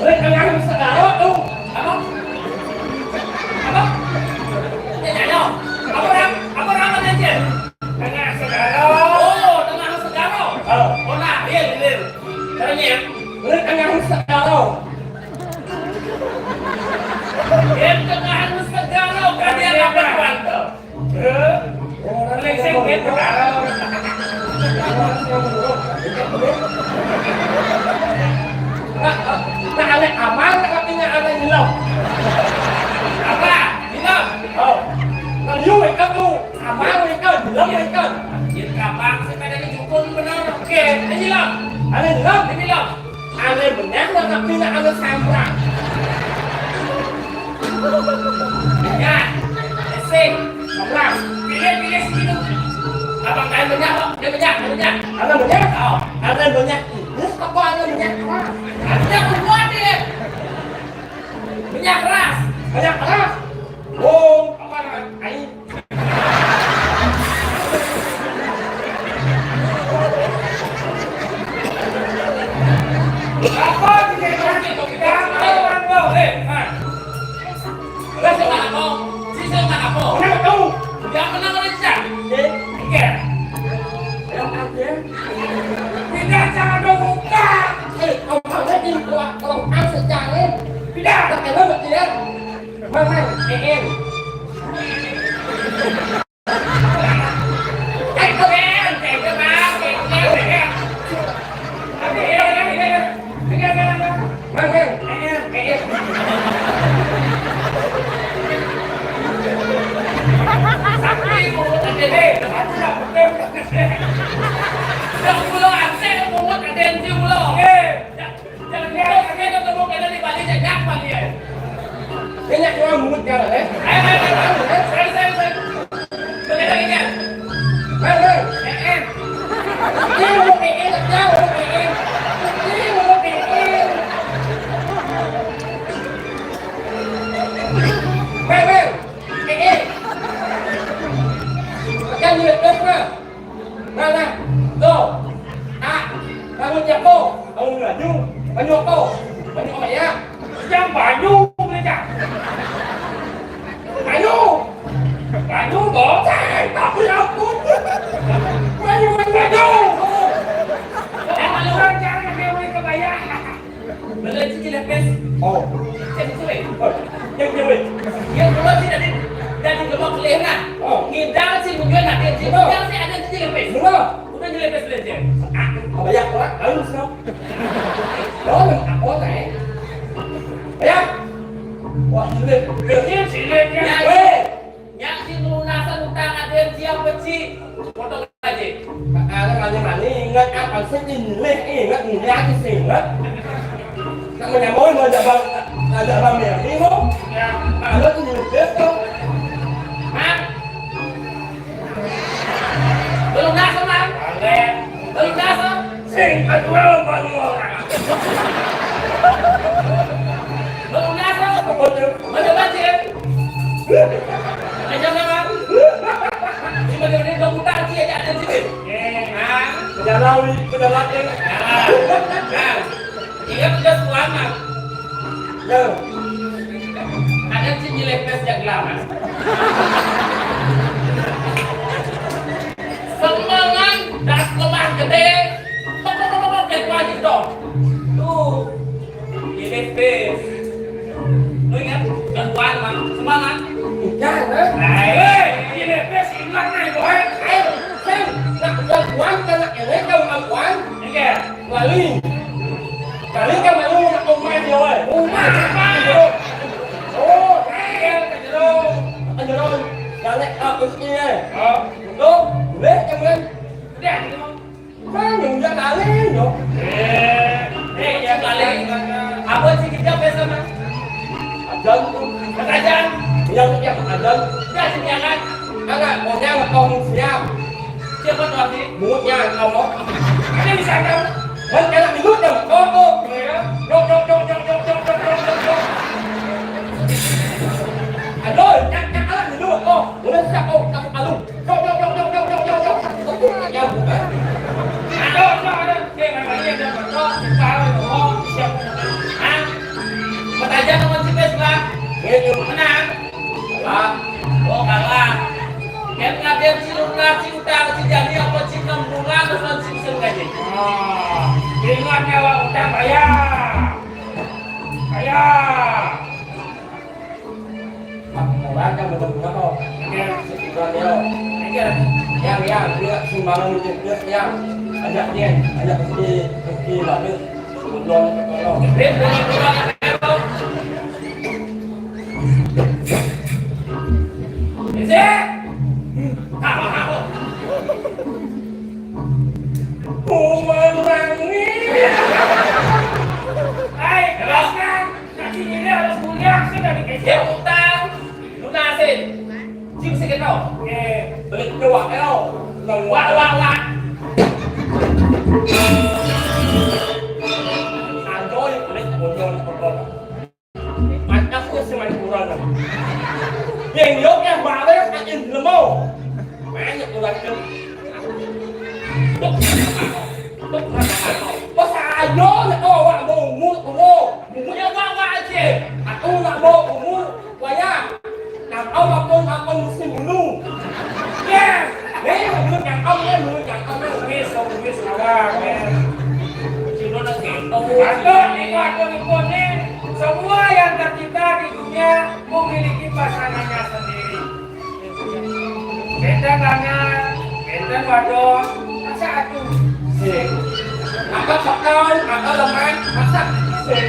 Kalian segala tuh. Apa? Apa nama dia? Tengah segala. Oh, tengah segala. Oh, nah, dia. Caranya nak pindah ada sambrang. Ya, sing, sambrang. Pilih situ. Abang kalian banyak. Ada banyak? Oh, ada banyak. Apa ada banyak keras? Ada kuat dia. Banyak keras. Oh, apa namanya? Apa kita Yang menang oleh siapa? Tidak jangan buka. Ông thằng đấy đi qua, ông ăn sợi trà lên. Tidak, tak ada bukti dia. Mana? Em. Banyak orang mulut kau eh. Banyu bỏ chạy, tao đi đâu cũng Banyu Em malu orang jangan kau kebayang. Belum cicil lepes. Oh, cicil tu yang belum tidak dari gerbang kelihatan. Oh, ngidang sih menjual nanti cicil. Yang sih ada cicil lepes. Udah lepes saja. Banyak orang harus kau. Đó là apa này? Banyak. Wah, ini sih lepes. Yang si lunasan utang ada yang siap beci potong aja. Ada kali mana ingat apa sedih ingat ingat di sini. Nak menyamoi mau ada bang ya. Ini mau. Ada tu dia tu. Hah? Belum dah sama. Belum dah sama. Sing kedua baru orang. Belum dah sama. Mana baca? Jangan kan? Cuma dia dah buta hati aja ada sini. Kejalan ni. Dia sudah selamat. Ada sini lepes yang lama. Semangat dah lemah gede. Pokok yang wajib dong. Tuh, ini lepes. Lu ingat? Gangguan mah, semangat. Jangan, ini lepes hilang nih, boy. Ayo, sen, nak gangguan kan nak ini kau gangguan. Oke, kali kan malu nak main dia, boy. Main apa? Oh, Anjero, jangan aku sini. Oh, tu, boleh jangan. Dah, kan yang dah kali, yo. Yang kali. Apa sih kita biasa mah? Ajan, yang ajan, dia sediakan. Agak, orangnya ngomong siap. Siapa tu lagi? Mulutnya ngomong. Ini bisa kan? Kalau minut dah, oh, jok. Aduh, jangan alat minut, oh, boleh siap, oh, tak alu. Jok. Ya, bukan. Ada. Jangan lagi ada jok, oh, siap. Ah, bertajan sama si Pes lah. Menang. Kalah. Yang ngadir si Luna, si Utang, si Jani, apa si Kembulan, dan si Sengaja. Ingat nyawa utang bayar. Orang kan betul-betul kok. Yang dia sumbangan dia yang ajak pergi lalu belum. Bumerang ini. Ay, wak elo. Nang wak. Anjoy kulit bonyol pokok. Aku seman kurang. Yang yoknya balik aja lemau. Banyak kurang tu. Pas ayo nak awak mumut mumutnya wak aje. Aku nak mumut wayang. Nak awak pun mesti dulu. Ya, mungkin yang awak wis awak. Cino nak gitu. Aku ni. Semua yang tercipta di dunia memiliki pasangannya sendiri. Kita lanang, kita wadon, masa aku sing. Aku sakal, aku lemah, masa sing.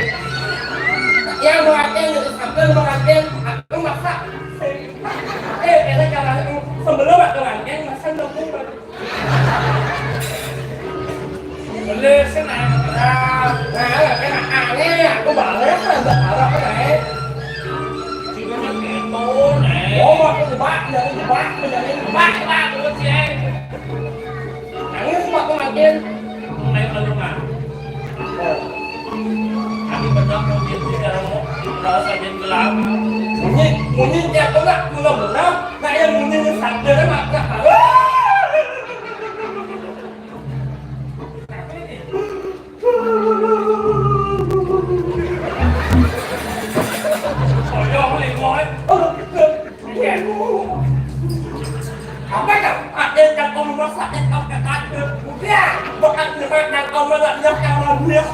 Yang berarti sambil berarti aku masak sing. Kita jalan sebelum aku lanang masa nunggu. Boleh senang. Cái mặt nghe có bà lét là bà ra cái này chỉ có những cái tố này ủa mà cái bác bây giờ bác của chị em chẳng biết mà con nào tiên này là lúc nào kami benar mungkin tidak rasa jadi gelap mungkin dia tuh nggak benar nah yang mungkin sadar nggak apa tak ada yang kau merasa yang kau katakan dia bukan dengan kau melihat orang dia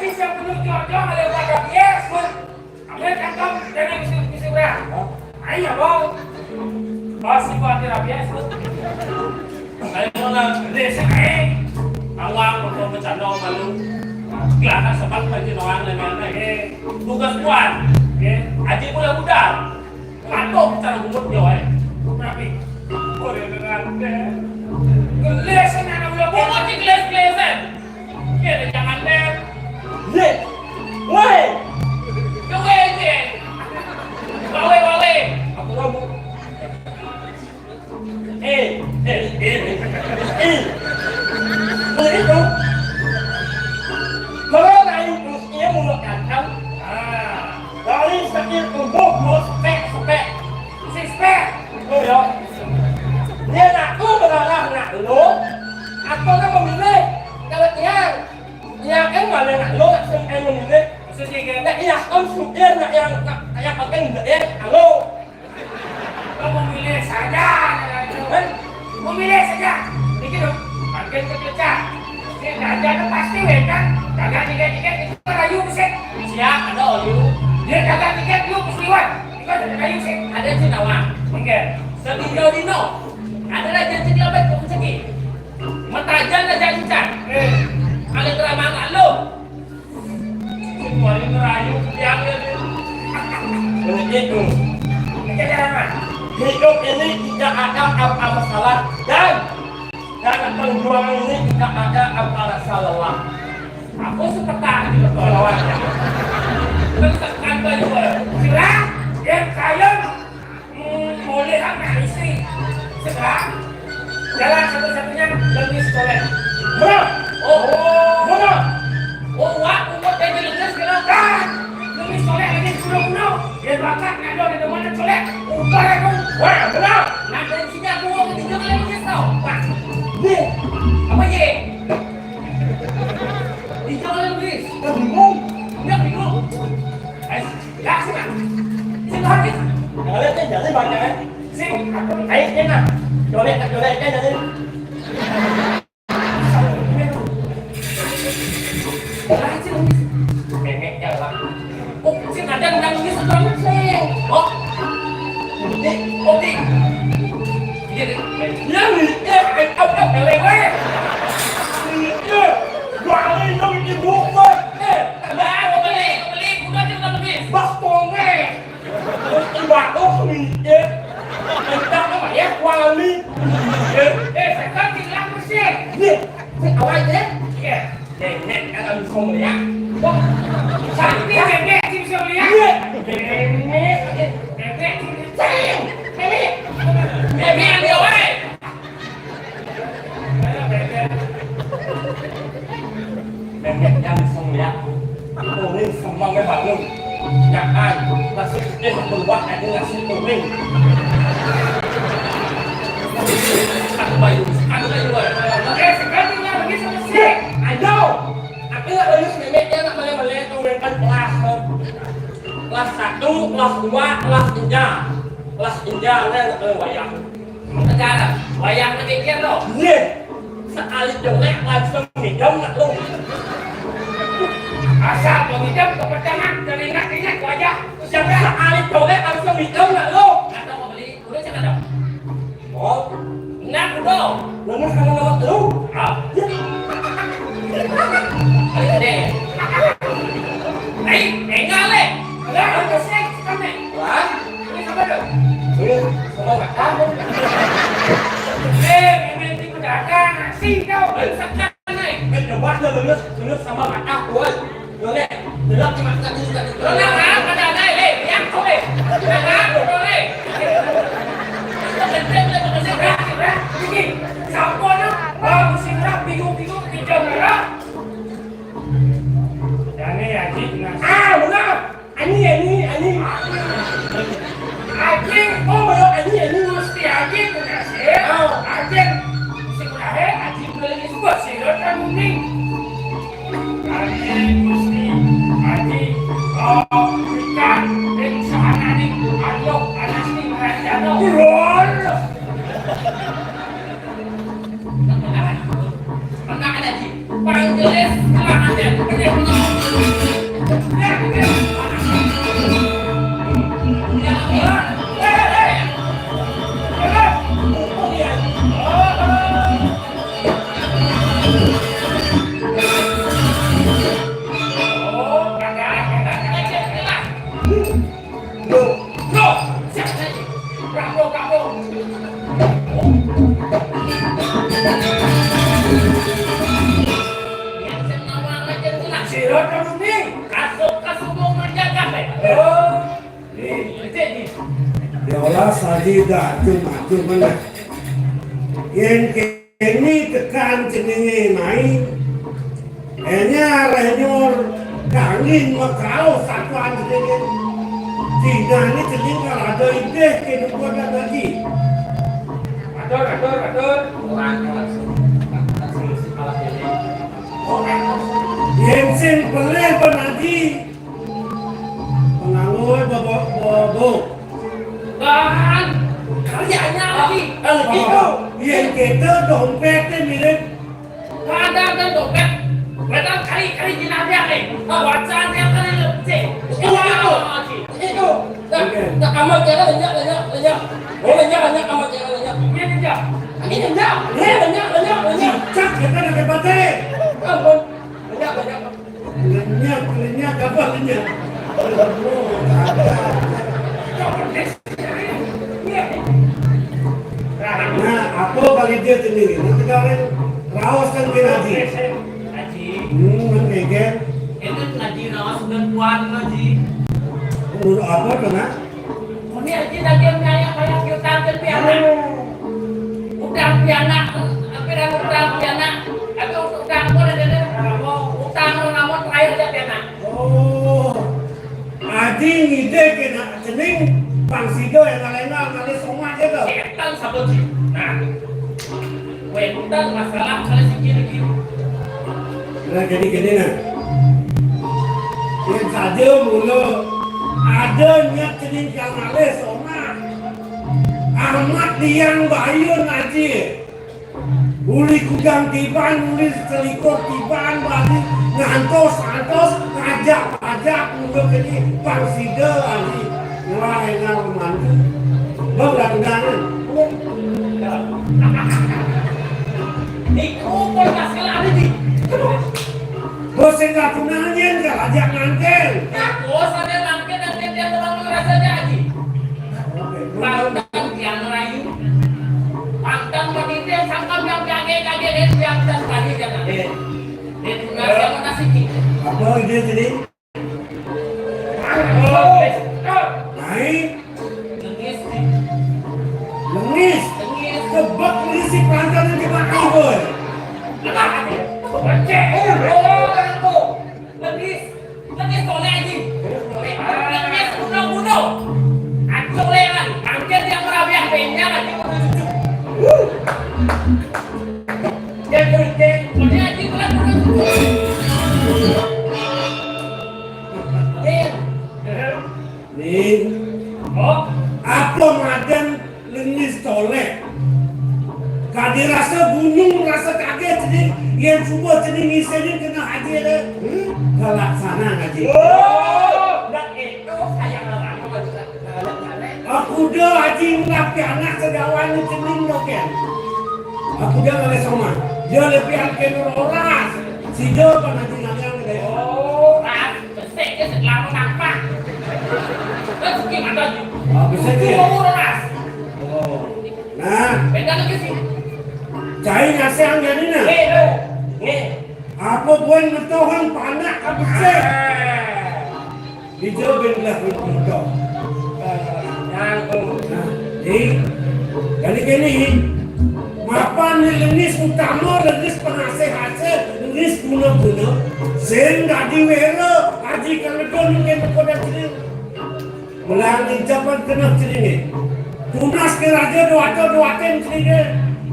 bisa menunjuk jangan lewat Yesus apa yang kau jangan bisa berapa ayo bang pasti buat dia Yesus saya malah desa awak untuk bercanda malu kelihatan sebab bagi orang lain tugas kuat aji mulai muda kantor cara umur dia tapi boleh dengan gelas anak muda bukan di gelas-gelasan kita jangan deh woi wale aku rabu begitu kalau lain mestinya mengatakan dari sakit tubuh spek oh ya dia aku berarah nak lo aku kan memilih kalau yang mana nak lo yang memilih nak yang sudah nak yang pakai enggak halo kau memilih saja memilih saja begitu pakai kecil jaga pasti kan jaga tiket itu kayu sih siap ada oliu dia jaga tiket yuk peristiwan kita ada kayu sih ada Cinawa oke setinggal dino ada raja Cinawa baik kau segi mentajan raja Incan ada drama nggak lo semua ini merayu yang begitu kejaran hidup ini tidak ada apa masalah dan perjuangan ini tidak ada apa salah. Aku seperti di perlawanan. Tekan baju segera yang saya boleh anak istri segera jalan satu-satunya lebih soleh. Mana? Mana? Wah, umur jadi lekas segera kan? Lebih soleh lagi sudah dia bakat ada di mana soleh. Ubah aku. Wah, benar. Nah dari sini aku mau ketiga kali menyesal. Wah. Apa ye? Di jalan Inggris, bingung. Dah sini. Sini habis. Jalan jadi banyak kan? Sini. Ayo jangan. Jolek kan jadi. Memek jalan. Oh, sini ada yang ini sedang sih. Oh. Oke. Yang ni apa lewe? Wah, ini dong di buku. Dah, beli, udah juga lebih. Bak ponge. Bak ni. Kita apa ya? Wali. Sekarang tinggal bersih. Ni, awal je. Nenek akan kau melihat. Wah, sakit nenek bisa melihat. Nenek. Nenek. biar dia wae. Bebek yang sembilan, kuning semua ngebangun. Jangan nasi putih keluar ada nasi kuning. Aku bayu. Oke, sekarang lagi selesai. Ayo. Aku nggak lulus bebeknya nak boleh tu mereka kelas 1, kelas 2, kelas 3. Kelas 3 kan wayang. Sekarang wayang ketiga loh. Nih. Sekali jelek langsung hidung nak lu. Asal pengidam kepercayaan dari ingat wajah. Siapa sekali jelek langsung hidung nak lu. Nggak tahu mau beli, udah cakap dah. Oh, nak udah. Nomor kamu lewat lu. Ah. Ayo deh. Enggak le. Enggak, udah sih kami. Wah, ini apa tuh? Ini semua nggak tahu. Ini udah ada nasi kau. Sekarang nih. Coba lulus sama mata gue. Boleh. Belum cuma satu juga. Belum ada le. Yang kau le. Boleh. Ini siapa nak? Musim nak bingung hijau merah. Ini Haji. Benar. Ini. Haji, ini mesti Haji punya sih. Haji, mesti punya Haji beli sebuah sirot kan kuning. Haji mesti ikan dan sana nih. Ayo, anak nih mereka roll. Mana ada Haji? Paling jelas kalau ada. Tidak cuma yang ini tekan cenenge main enya renyor kangin makau satuan cenenge tidak ini cenenge kalau ada ide kehidupan lagi atur orang langsung kalah ini yang simple penadi penganggur bobo bahan karyanya lagi itu yang kita dompetnya mirip kadang dan dompet kadang kali jenazah nih wajah yang kali lebih itu tak amat jalan lenyap lenyap amat jalan lenyap ini lenyap cak kita nak kebateh ampun lenyap apa lenyap nah, apa kali dia sendiri? Nanti kalian rawas kan ke Haji. Kan Itu Haji rawas dan puan Haji. Menurut apa kena? Ini Haji lagi kayak utang ke piana. Utang piana, utang piana. Atau utang utang namun terakhir aja piana. Oh, Haji ngide kena cening. Pangsido yang lainnya kali semua aja tuh. Ketan saboji. Nah, wetan masalah kali sikit. Nah jadi gini nah. Yang saja mulu ada niat cening kalale soma. Ahmad liang bayun aja. Uli kudang tiban, uli selikor tiban, balik ngantos ngajak mulu gini pangsido aja. Wah, enggak mantu. Berdandan. Dikumpul masalah ini. Bos enggak punanya enggak ajak nangkel. Bos ada nangkel dan dia orang rasanya Haji. Pantang yang rayu. Pantang menitih sangkam yang kaget yang dan tadi jangan. Dia punya yang nasi. Apa ide tadi? Lengis. Dia semua cening isinya kena haji deh. Kelaksana haji. Oh, dan itu saya ngarang Aku dah haji ngapi anak segawan cening doken. Aku dah oleh sama. Dia lebih angkat orang. Si dia kan haji ngarang deh. oh, ras, besek ke selama nampak. Terus gimana tu? Bisa Itu dia. mau ras. Oh. Nah, Benda lagi sih. cai nasi angin ni nah. Ni. Apa buat bertohan panak apa sih? Dia belah berdoa. Yang Nah, kali-kali mapan lenis utama lenis penasehat lenis guna-guna sen dadi wera haji kalekon mungkin kepada sini melalui japan kena sini tunas ke raja doa-doakan sini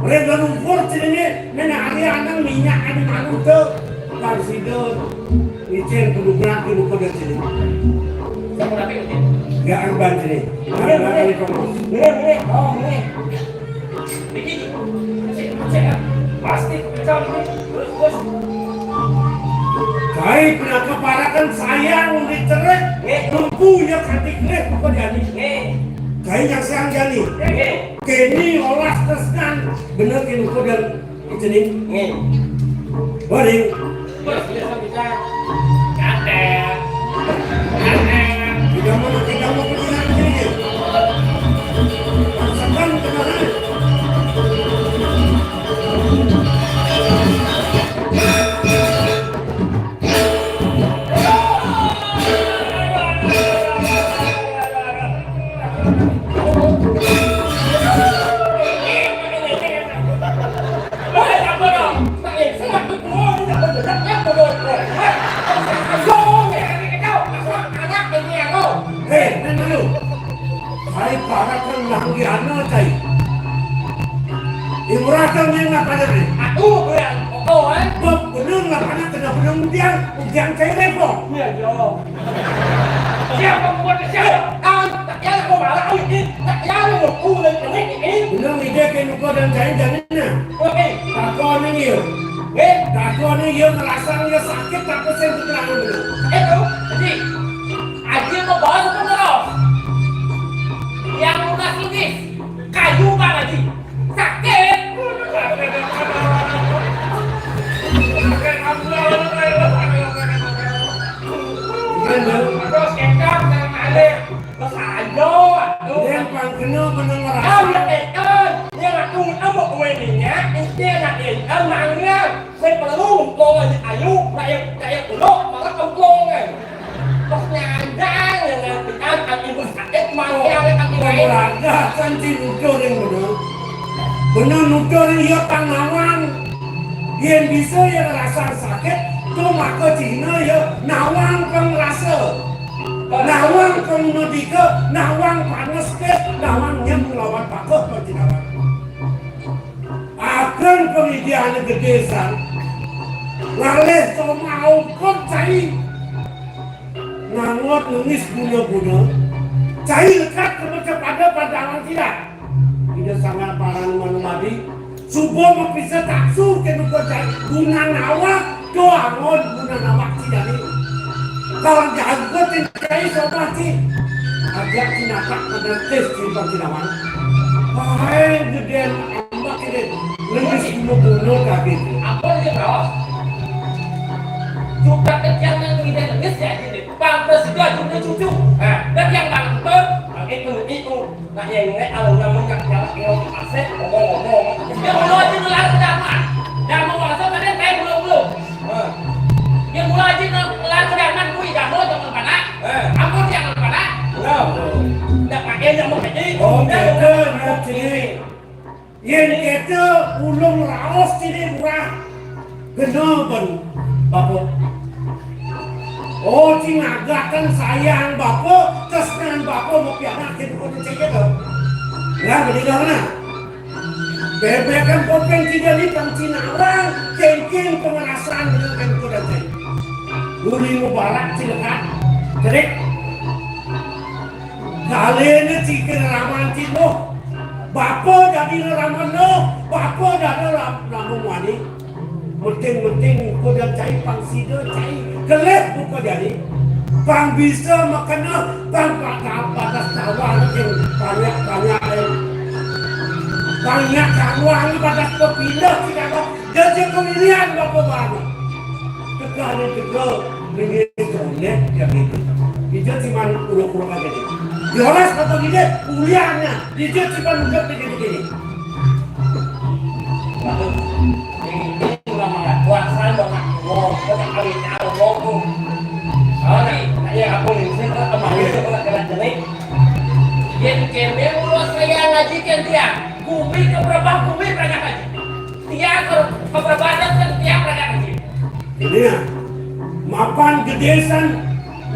mereka lumpur sini mana hari anak minyak ada malu tu kalsido icen kudu gerak kudu pada sini Siapa tapi ni? gak amban sini ada kali kamu Ni. Oh, ni. Begini. Cek. Pasti kau ni. Terus. Kai pernah keparakan sayang diterek lempu ya kantik leh kok jadi kai yang sayang jadi kini olah tersenan bener kini kok dan itu nih boleh tidak mau pergi sini sekarang kenapa Hai para kan lagi anak cai. Imratan yang nak pada ni. Aku yang oh Benar nak pada kena benar ujian cai lepo. Ya yo. Siapa buat siapa? Tak ya kau malah ini. Tak ya lu aku ni. Benar ide kena kau dan cai jangannya. Okey. Takut ni yo. Takut ni yo merasa dia sakit tak pesen terang dulu. Itu. Jadi aja kau bawa tu terus. Yang lunas lukis kayu kan lagi sakit. Terus engkau sama Alif besayo Yang pang kena benar merasa. Ông là đền ơn nhưng mà tôi có một người thì nhá anh kia là đền ơn nặng nha mình mà luôn con là ai luôn đại của nó mà nó không con này một nhà ra này là thì anh đi một ít mang theo cái anh này Olahraga canci nukur yang benar. Benar nukur yang ia tanaman. Yang bisa yang rasa sakit, tu maka Cina ya nawang kang rasa. Nawang kang nodika, nawang panas ke, nawang yang melawan pakot bagi nawang. Akan kemudian kedesan. Lalu semau kau cai. Nangot nulis guna-guna. Cai lekat kepada pandangan tidak. Tidak sangat parah madi. Subuh mempisa taksu ke nukur cai. Guna nawak, doa ngon guna nawak tidak ni. Kalau jago cai sobat si. Ajak tinapak pada tes simpan tinaman. Hai gedean ambak ini. Nulis guna-guna kaki. apa dia tahu juga kecil yang tidak nulis ya jadi pantas juga juga cucu dan yang nonton itu nah yang ini kalau namanya jalan yang aset ngomong dia mau aja ngelar ke dalam yang mau masuk tadi kayak belum yang mulai aja ngelar ke dalam gue tidak mau jangan mana aku jangan mana tak pakai yang mau kaji Oh, kita nak sini. Yang kita ulung raos sini murah. Kenapa? Bapak. Oh, cina agakkan sayang bapak, kesenangan bapak mau pianak kita kau cekik tu. Ya, betul mana? Bebekan poteng tidak ni tang cina orang, kengkeng pemerasan dengan kan kau dah cek. Uli mubarak cilekat, cerek. Kalian cikin raman cino, bapak jadi raman no, bapak jadi raman wani. Penting-penting kau dah cari pangsida, cari kelep kau jadi. Pang bisa makana pang batas sawah yang banyak banyak sawah ni batas kepindah kita kau jadi pemilihan bapa baru. Tekane tekal dengan soleh yang itu. Dia cuma urut-urut aja ni. Jelas kata dia kuliahnya, dia cuma udah begini-begini. Ini lama nggak puasa banget. Wow, kita kali tahu ya aku nih, saya kemarin sekolah kelas jelek. Yang kene ulos saya ngaji kan dia. Bumi keberapa bumi banyak ngaji. Dia keberapa kan dia banyak ngaji. Ini ya, mapan gedesan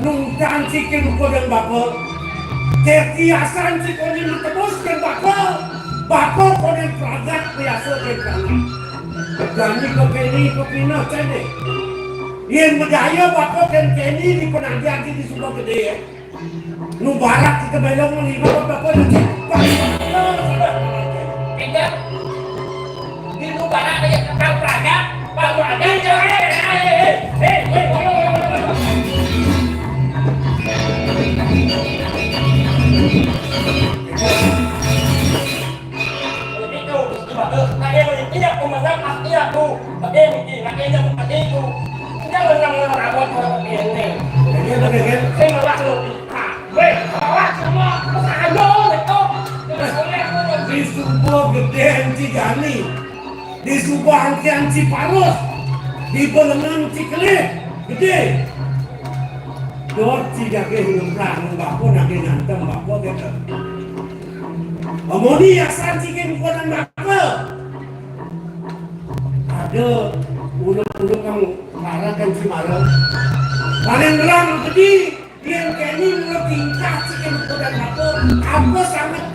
nungtan cikin kodang bako. Terkiasan cikin teruskan bako. Bako kodang pragat biasa kan. Jadi kepina cene. Yang berdaya bako kan kini di penantian di sebuah gede ya. Nubarak kita belong lima bako nanti. Tidak. Di nubarak aja kau pragat, pragat tidak pemegang hati aku, tapi ini rakyatnya seperti itu. Jangan merawat orang ini. Jadi bagaimana? Saya malah lu, weh, bawa semua kesado itu. Di sebuah gede Cigani, di sebuah angkian Ciparus, di Belengan Cikelih, gede. Dor Cidake hilang bako nake nantem bako gitu. Omoni asan cikin kodan bako. Ada uluk-uluk yang marakan Cimarang. Paling terang tadi yang kini mulai tingkat cikin kodan bako. Apa sangat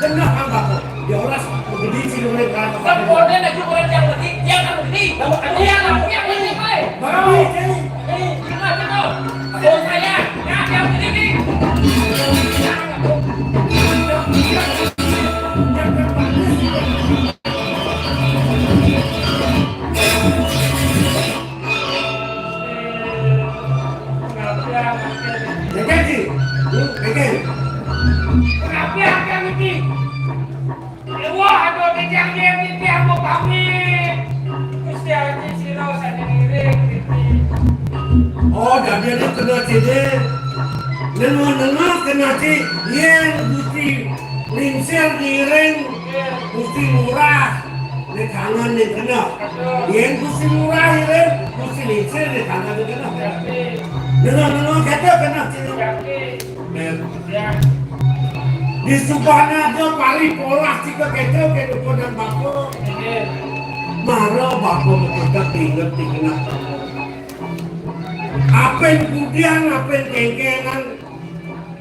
kena bako. Dia orang begini cilurnya berapa. Kemudian ada juga orang yang begini, dia kan begini. Dia yang ini, baik. Baik, Ini gimana tuh? Oh saya, yang begini. Oh, dah dia tu kena cedek. Nengah kena cedek. Yang mesti lingsir direng, mesti murah. Di tangan ni kena. Yang mesti murah direng, mesti lingsir di tangan ni kena. Nengah kata kena cedek. Di Subana tu pari pola jika kita ke kodan bako. Marah bako kita tinggal tinggal. Apen kudian, apen kengkengan.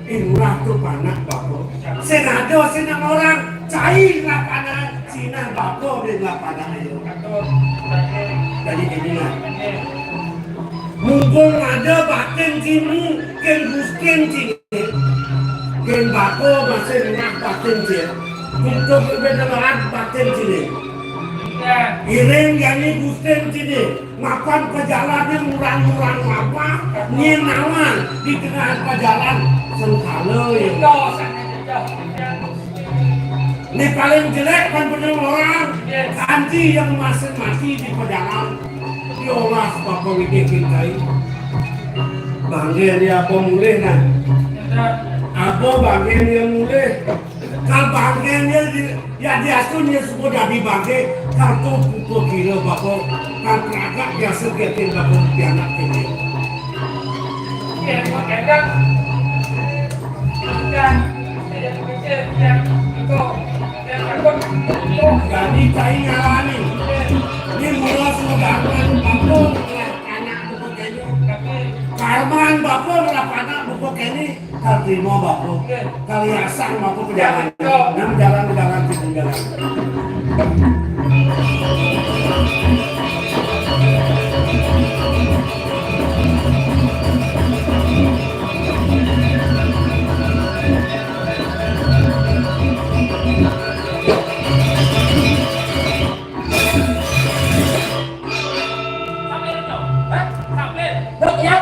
Imurah tu panak bako. Senado senang orang cair lapangan Cina bako di lapangan itu. Jadi begini. Mumpung ada batin sini, ken busken sini. Ken bako masih nak batin sini. Untuk berbeda batin sini. Ireng yani busken sini. Makan perjalanan murang-murang apa? Nyenawan di tengah perjalanan sengkala yang ini paling jelek kan benar orang anti yang masih mati di perjalanan diolah apa bikin kita bagian dia apa mulai nah apa bagian yang mulai kalau bagian dia ya diaturnya semua dari bagian kartu pupuk kilo bapak kan agak biasa ketin bapak di anak ini jadi cai ngalami ini mula sudah bapak anak buku kini karman bapak berapa anak buku kini terima bapak kaliasan bapak berjalan dan jalan di jalan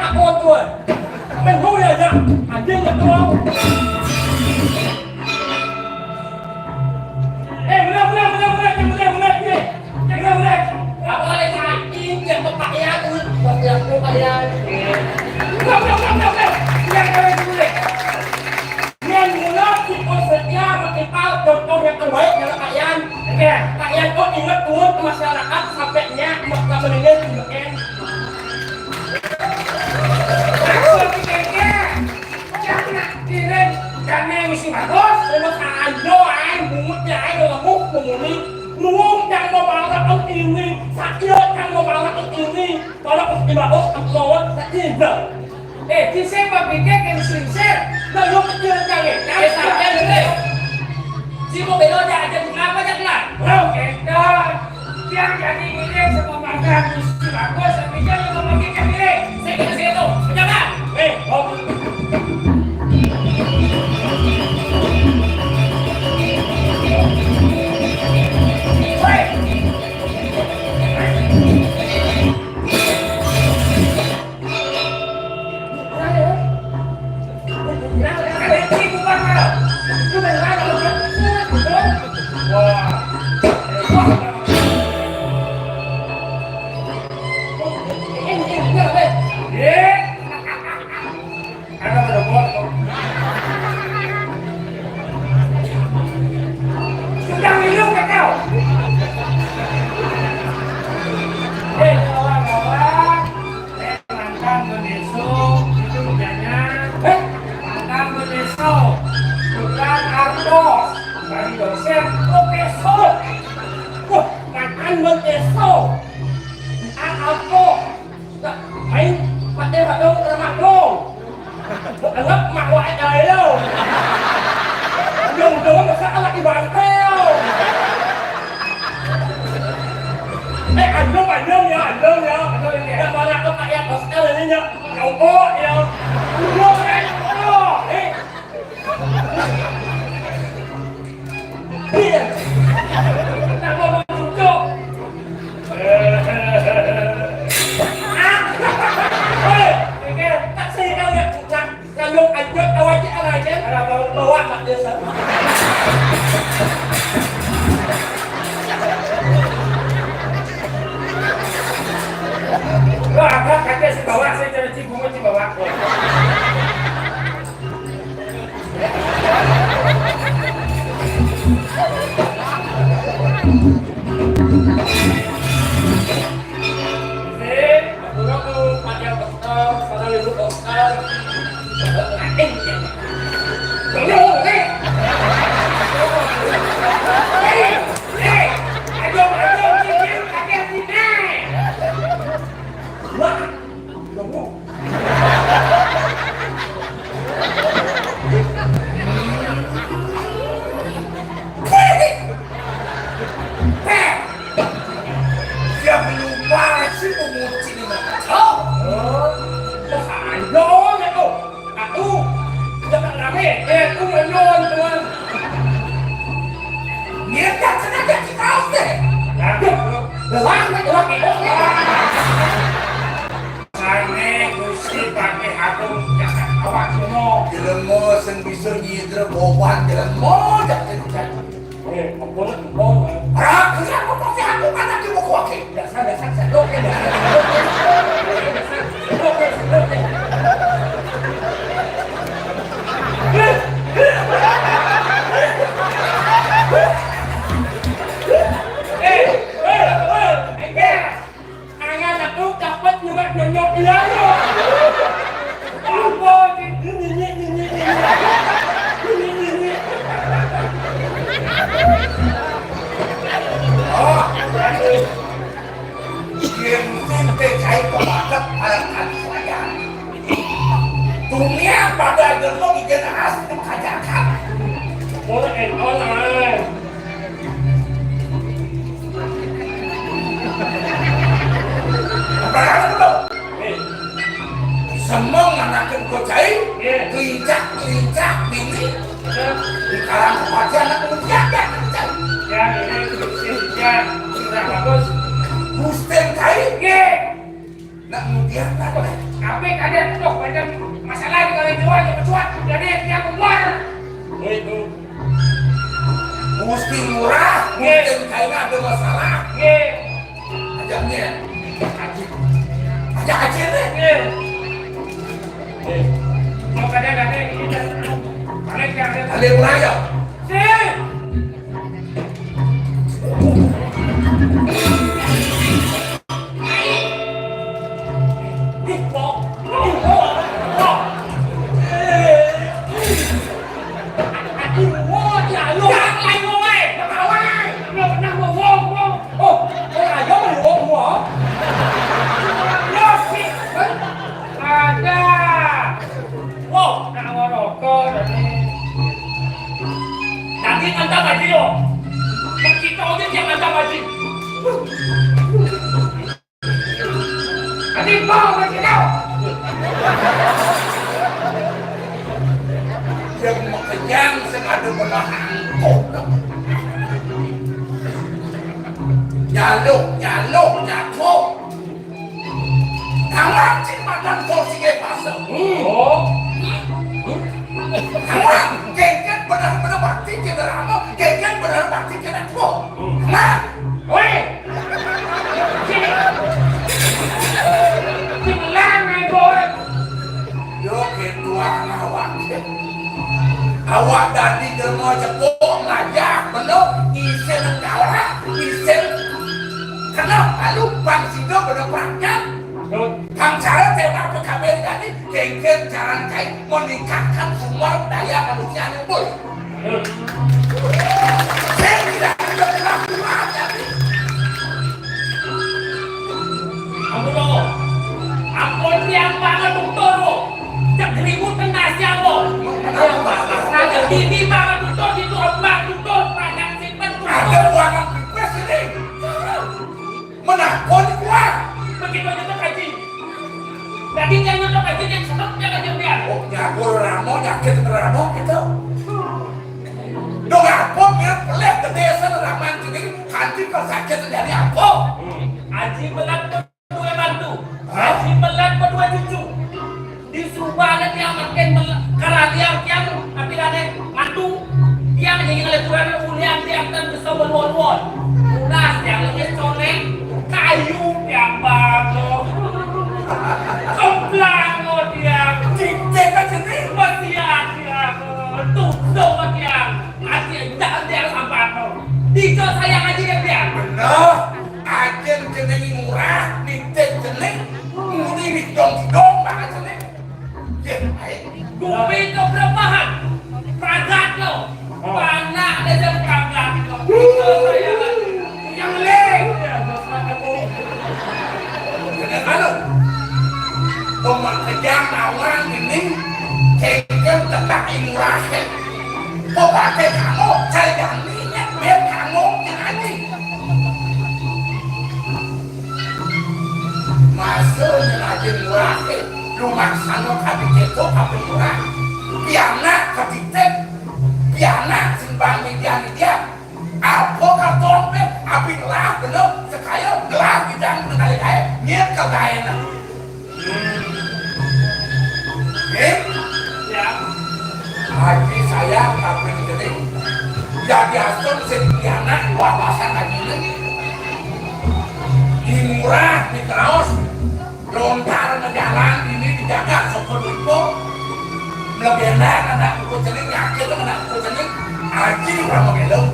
aku tuh. Menghu ya ya, anjing nggak tahu. Benar ni. Apa lagi anjing yang berpakaian tu? Yang berpakaian. Benar. Yang kau boleh. Yang mula kita setia mengimpal contoh yang terbaik dalam pakaian. Pakaian kau ingat turun ke masyarakat sampainya maka mendengar tindakan. Kami mesti bagus, memang ada bungutnya ada lemuk pemuli, nuung yang mau bawa ini, sakit yang mau bawa ini, kalau mesti bagus, bawa tidak. Di sini berpikir yang sincere, lalu kecil kali, sampai ini. Jika belum ada apa jangan. Oke, yang jadi ini semua makan mesti bagus, tapi jangan memikirkan diri. Saya kena situ, jangan. Semua nganakin kocai, kelincak bini, di karang kepaja anak kemudian Ya, ini sudah bagus. Gusten kai, nak kemudian lah. Apa kalian tuh macam masalah di kali jual yang bercuat jadi yang keluar. Itu. Mesti murah, mungkin kayaknya ada masalah. Ajaknya, ajak aja deh. Mau kadang-kadang ini paling kadang Kalian murah ya? sih. Nanti anda mati loh. Kita aja yang anda mati. Nanti bawa mati kau. Yang mau kenyang sengaja belahan kok. Nyaluk, nyakuk. Tangan cik makan kursi ke pasal. Oh. Tangan, keket benar-benar bakti ke derama, keket benar bakti ke nakuk. Nah, Woi. Cilang ego. yo ketua awak. Awak tadi mau cepuk ngajak benar isen kalah, isen kenapa lu bang sido benar-benarnya? Kang cara tema PKB tadi kengken jalan kait meningkatkan semua daya manusia yang boleh. Saya tidak ada kelakuan tadi. Ampun ampun yang banget untuk cek ribut tengah siapa nah jadi ini banget untuk itu ombak untuk banyak simpen Ada buangan presiden. Menakut kuat. begitu aja kaji jadi jangan untuk kaji yang sedap jangan jembiar Oh, nyagur ramo, nyakit ramo gitu. Dong apa mir pelet gede raman jadi kanti kok sakit dari apa? Haji belat berdua bantu Haji belat berdua cucu di Subang yang makin karena yang tapi ada mantu yang jadi oleh Tuhan ulian yang dan bisa berwon-won lunas yang lebih colek kayu yang bagus keplang dia Cicek kan sendiri. masih ada tutup yang hati tidak ada yang sampai Diko sayang aja dia Bener, ajen jenengi murah, nite jeneng, muni didong banget jeneng. Ya, ayo. Bumi keberamahan Pragat lo Panak dan jam pragat Diko sayang yang leng Jeneng anu, pemak kejam awang ini, kengkem tetap murah. Kok pakai kamu, cari gantinya, biar kamu nyanyi. Masuknya lagi murah, rumah sana kami ketok kami murah. Biana ketitek, biana sembang media. Apa karton pe, api lah bener, sekaya gelar bidang mengenai kaya, nyet kegayaan. Ya Haji saya tapi jadi jadi asal sediana wawasan lagi ini di murah di terus lontar jalan ini dijaga sokol itu lebih enak anak kucing nyakit anak kucing haji orang belum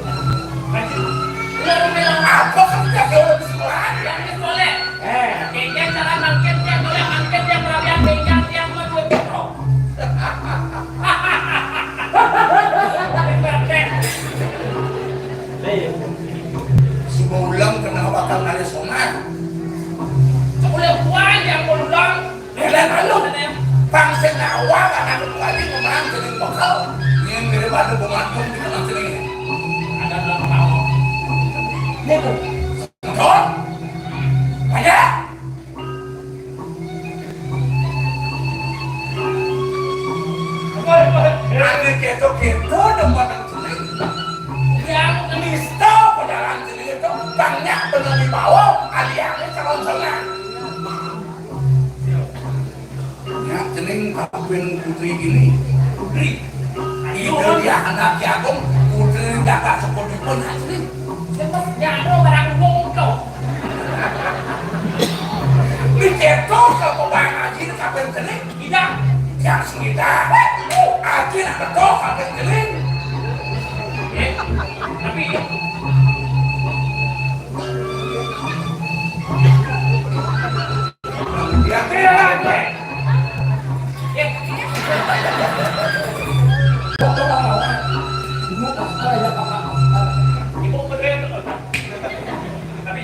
apa kerja kau di sekolah yang boleh Kengkeng cara mangket yang boleh mangket yang berabian bengkang yang berdua petro semua ulang kena bakal nari sonar boleh buang yang berulang dan lalu bangsa nawa anak kembali memenang jadi bakal yang daripada bunga di tengah sini ada dalam tahu Mutu Betul Banyak Ada keto-keto depan sini yang nista pedalang sini itu banyak benar di bawah aliannya calon tengah cening kawin putri ini. Putri. Itu dia anak Agung, putri kakak seperti pun asli. Jangan barang ngomong. Ini cetok ke pemain haji ini kawin cening. Tidak. Yang sekitar. Haji nak betul kawin cening. Tapi Dia kira ibu berdiri tapi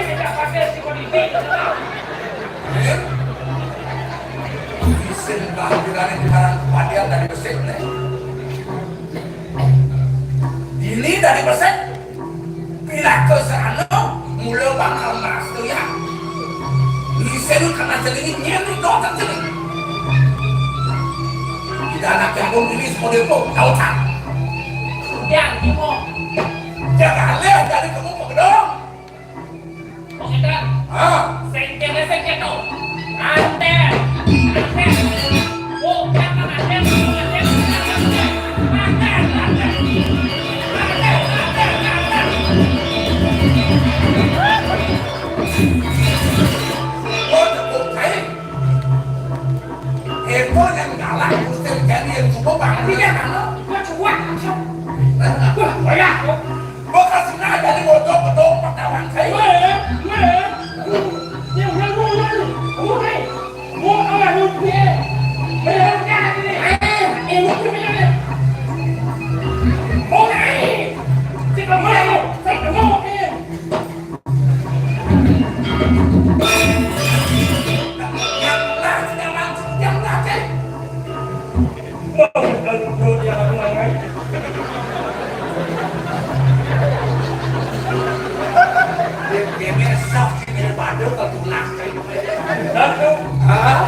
tidak pakai si kondisi. isin kehadiran di barang kepadian dari Besik nih. Ini dari Besik pindah ke sana mulai bakal mas tuh ya. Isin karena celing nyeri doang celing. Tidak anak yang pun ini semua dia pun tahu tak. Yang ibu Jangan lihat dari kamu ke gedung. Pengendara sengkene tuh anten oh jangan anten Oh cukup thấy em có em nào lại cũng xem cái em cũng có bằng đi ra nó có chú quá phải là có cái gì này để một chỗ bắt đầu ăn thấy nhiều hơn mua đây mua ở là mua kia bây giờ ra đi em mua cái này mua này chỉ cần mua đâu phải cần mua kia yang là cái Dia besok sini pada ketunas kayak gitu. Hah?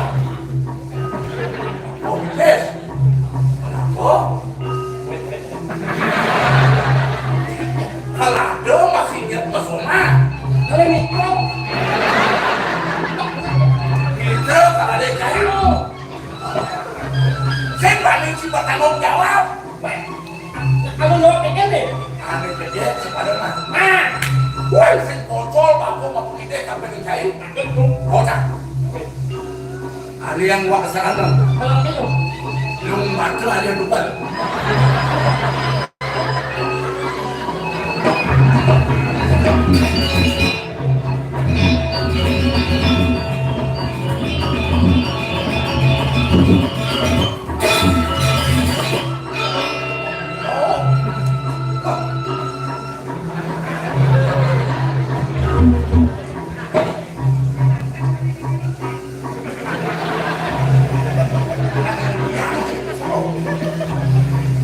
Oh, yes. Kenapa? Kalau ada masih ingat pesona. Kalau mikro Gitu kalau ada kayu. Saya banding si bertanggung jawab. kamu mau kayak gini Aneh kerja sepada mah. ah Woi, saya kontrol bapak mau ide sampai ke kayu. Kota. Ada yang wak sana. kalau itu Yung bantu ada yang lupa.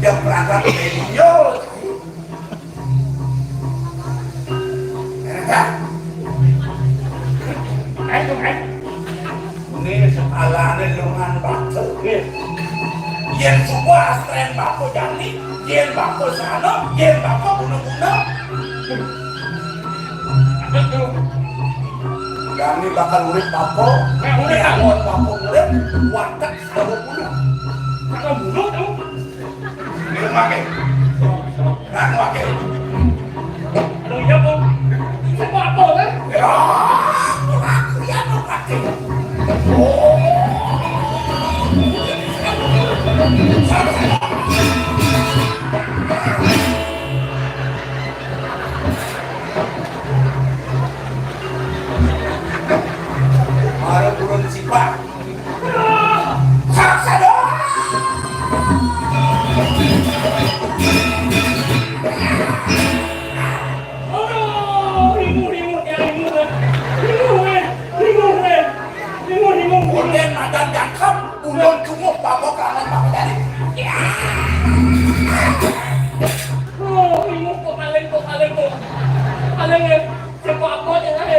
Dia berangkat video. Enak. ayo Ini sekalanya lungan batu. Yen semua astren bako jani, yen bako sana, yen bako bunuh-bunuh. Kami bakal urip bako, urip bako bako urip, watak sama bunuh. kalau bunuh tuh Ini pakai, nggak pakai. aduh ya bu semua apa kan Ya, aku yang pakai. Mari turun sifat. Saksa dong. aduh ribu ya ribu Kemudian madan jangkam, ulun cunguk bapak kanan bapak dari. oh ribu kok paling ya siapa apa yang ada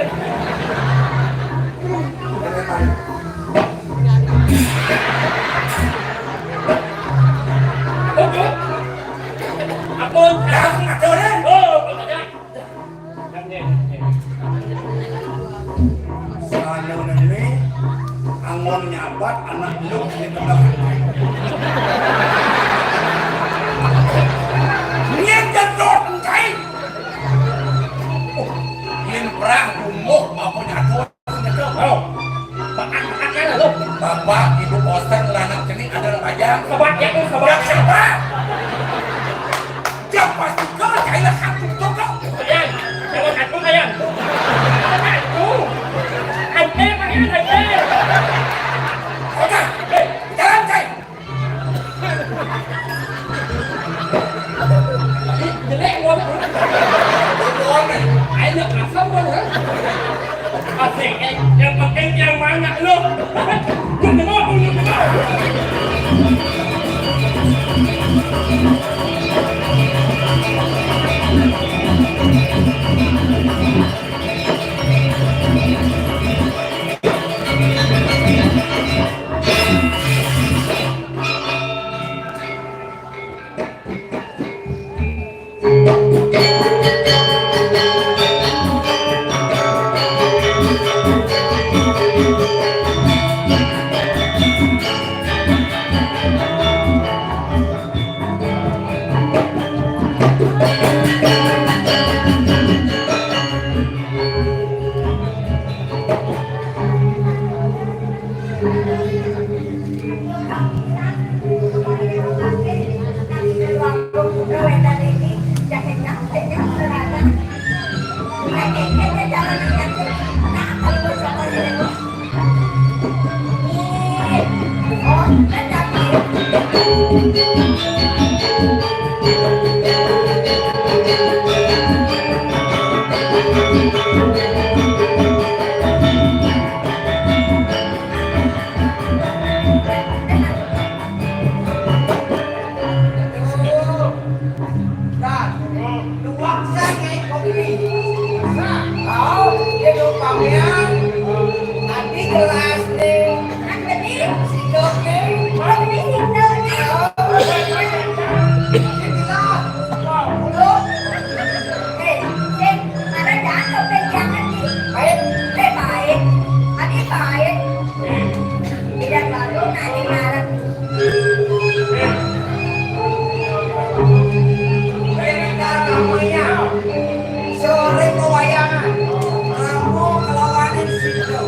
itu Yang sabar. sabar. Jangan pasti kau cailah satu toko. Ayan, jangan aku ayan. Aku. Ante, ayan, ante. Oke, jalan cai. Jelek gua. Ayo asal gua. Asik, yang penting yang mana lu? Yang tengok. Sore pewayangan, kamu kelawanin situ.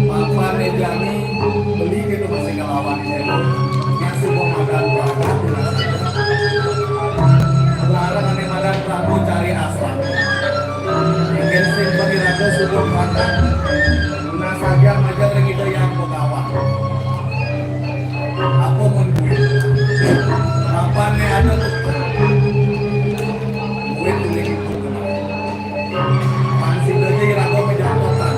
Bapak Rejani beli ke rumah segalawan itu ngasih pemadam Prabu larang ane madam Prabu cari asal ingin sing pagiraga subuh makan guna saja majak kita yang pekawa aku menduit kapan nih ada duit ini itu pansi saja irago menjatuhkan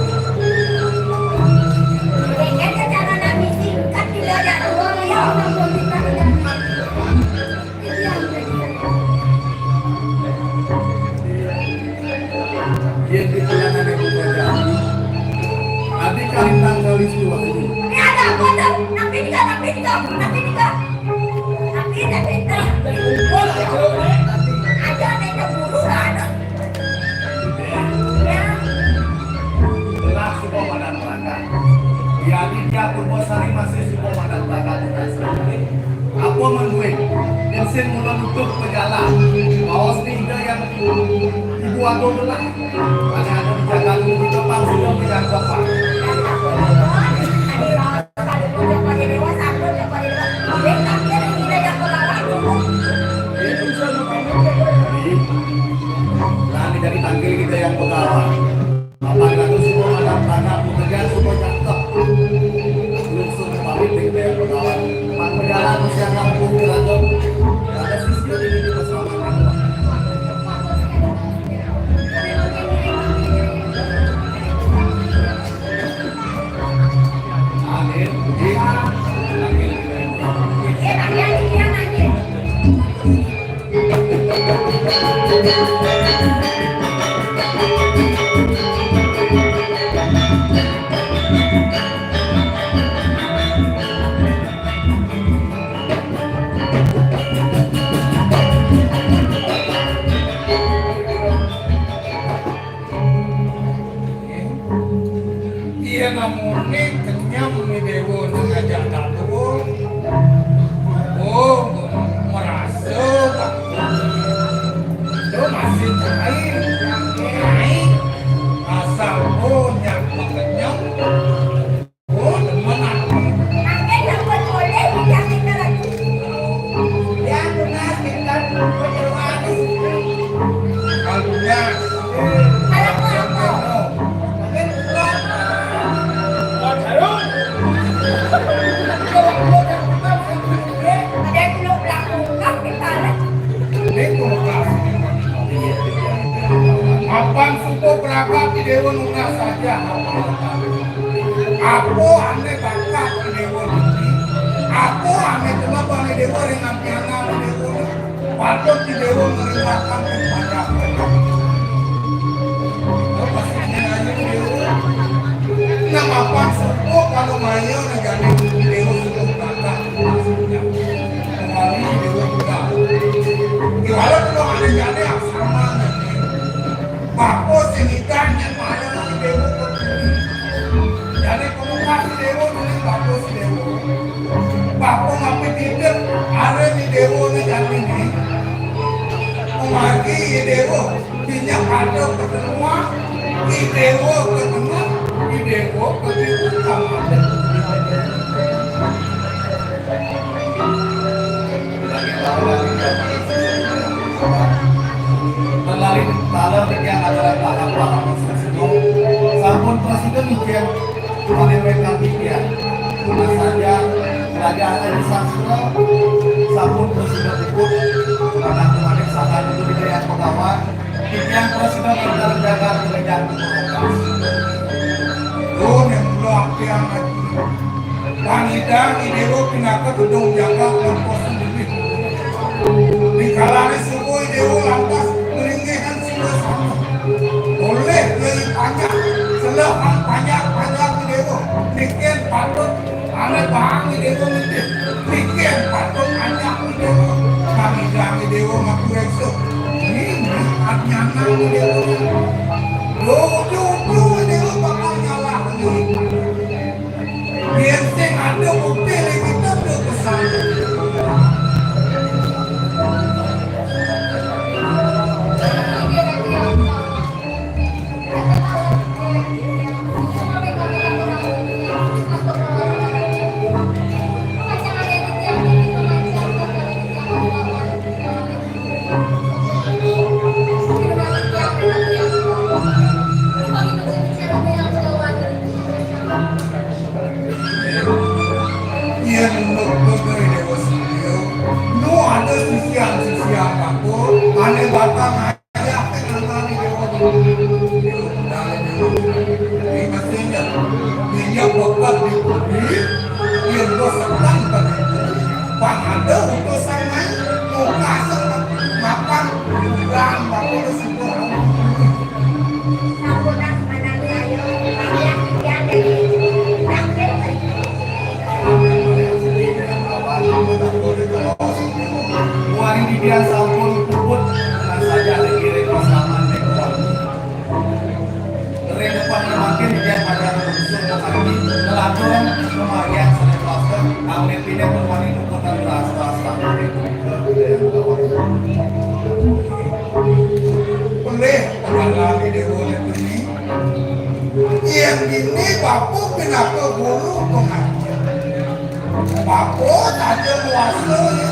dia di tangan ibu Rejani adik kalintang kali dua ini telah suku Madan Raka jadi dia Purwosari masih suku Madan Raka aku menduit bensin mulai nutup pejalan bawas tiga yang ibu aku belah karena ada menjaga dulu itu pak sudah menjaga pak nanti dari tanggil kita yang pegawai bapak itu semua ada tanah pekerjaan semua cakep belum semua pamit kita yang pegawai pak pejalan usia Iya namun nih kenyang nih dewa ngajak tahu. Oh, merasa itu masih naik asal yang kenyang. Oh, teman aku. Angin dapat boleh yang kita lagi. Ya, benar kita penyeruan Kalunya Kalau apa? Ada yang belum lakukan kita lah. Apaan suku berapa di Dewa Luna saja? Aku aneh bakat di Dewa Luna. Aku aneh kenapa di Dewa dengan piana di Dewa. Patut di Dewa merimakan kepada pastinya aja di Dewa. Nah apaan suku kalau mayo negara di Dewa suku bakat maksudnya. Kembali di Dewa juga. Walau kalau ada yang sama Bako sinikan yang mana si Dewo jadi komunikasi Dewo ini Bako si Dewo Bako ngapain tidak ada di Dewo ini jadi ini memagi Dewo minyak ada ketemu di Dewo ketemu di Dewo ketemu sama Kalau yang adalah paham-paham tersebut, sampun presiden ujian oleh mereka pikir, cuma saja kerajaan di Sastra, sampun presiden ikut, karena kemarin sangat itu di daerah Pegawai, yang presiden menjaga kerajaan demokrasi. Tuh yang blok yang wanita di Dewo pindah ke gedung jaga kelompok sendiri. Di kalanya subuh Dewo lantas meringgihan sila sama. Boleh dari panjang, selehan panjang di Dewo. Bikin patut, ada bahang di Dewo nanti. Bikin patut panjang di Dewo. Kami di Dewo ngaku esok. Ini artinya di Dewo. Lucu di Dewo bakal nyalah nih. Biar sing ada bukti kita berkesan. Yang memperbaiki Dewa Studio, no ada sisian aku, aneh batang aja kenal di Dewa Studio. Ini mestinya dia bakat di bumi, dia dosakan pada bang ada untuk sana, muka sama makan, bukan bapak semua. Sabunan mana ayo, yang dari Muari di dia sampun puput, dengan saja lagi rekosaman dekor. Rekopan makin dia pada unsur kaki, kelaturan kemagian sering plaster, ambil pindah berwani nukutan rasa-rasa Boleh tenaga di Dewa ini. Yang ini bapak pindah ke guru pengajian. Bapak ada kuasa ya.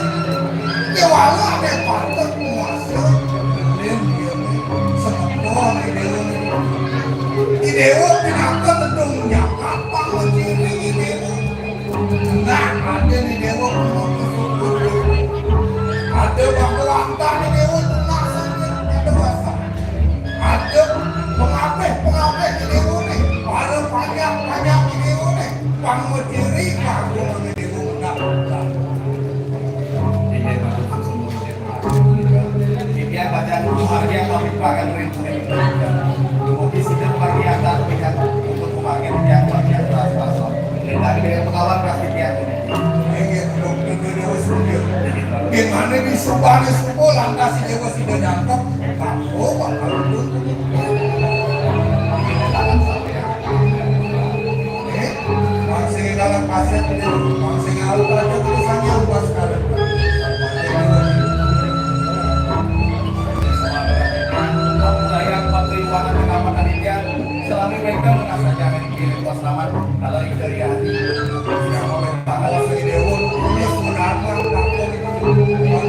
Walau ada patut kuasa. Dan dia semua di Dewa ini. Di Dewa pindah ke gedungnya apa sendiri di Dewa. Nah ada di Dewa ada bangkuanta di Dewa tenang saja ada kuasa. Ada pengapih di Dewa ini. Ada panjang di Dewa ini. Pangmediri panggung di Dewa. pakai rindu ini. Mungkin sudah bagi yang tak punya untuk memakai yang bagian pasal. Dari dia pengalaman kasih dia. Gimana di sebuah sekolah kasih jawa sudah dapat kamu bakal masih dalam kaset ini masih ngalu aja tulisannya luas sekali. Saya pertimbangan kenapa tadi dia selama mereka merasa jangan dikirim bos selamat kalau itu dari hati. Kalau Dewa ini sebenarnya kampung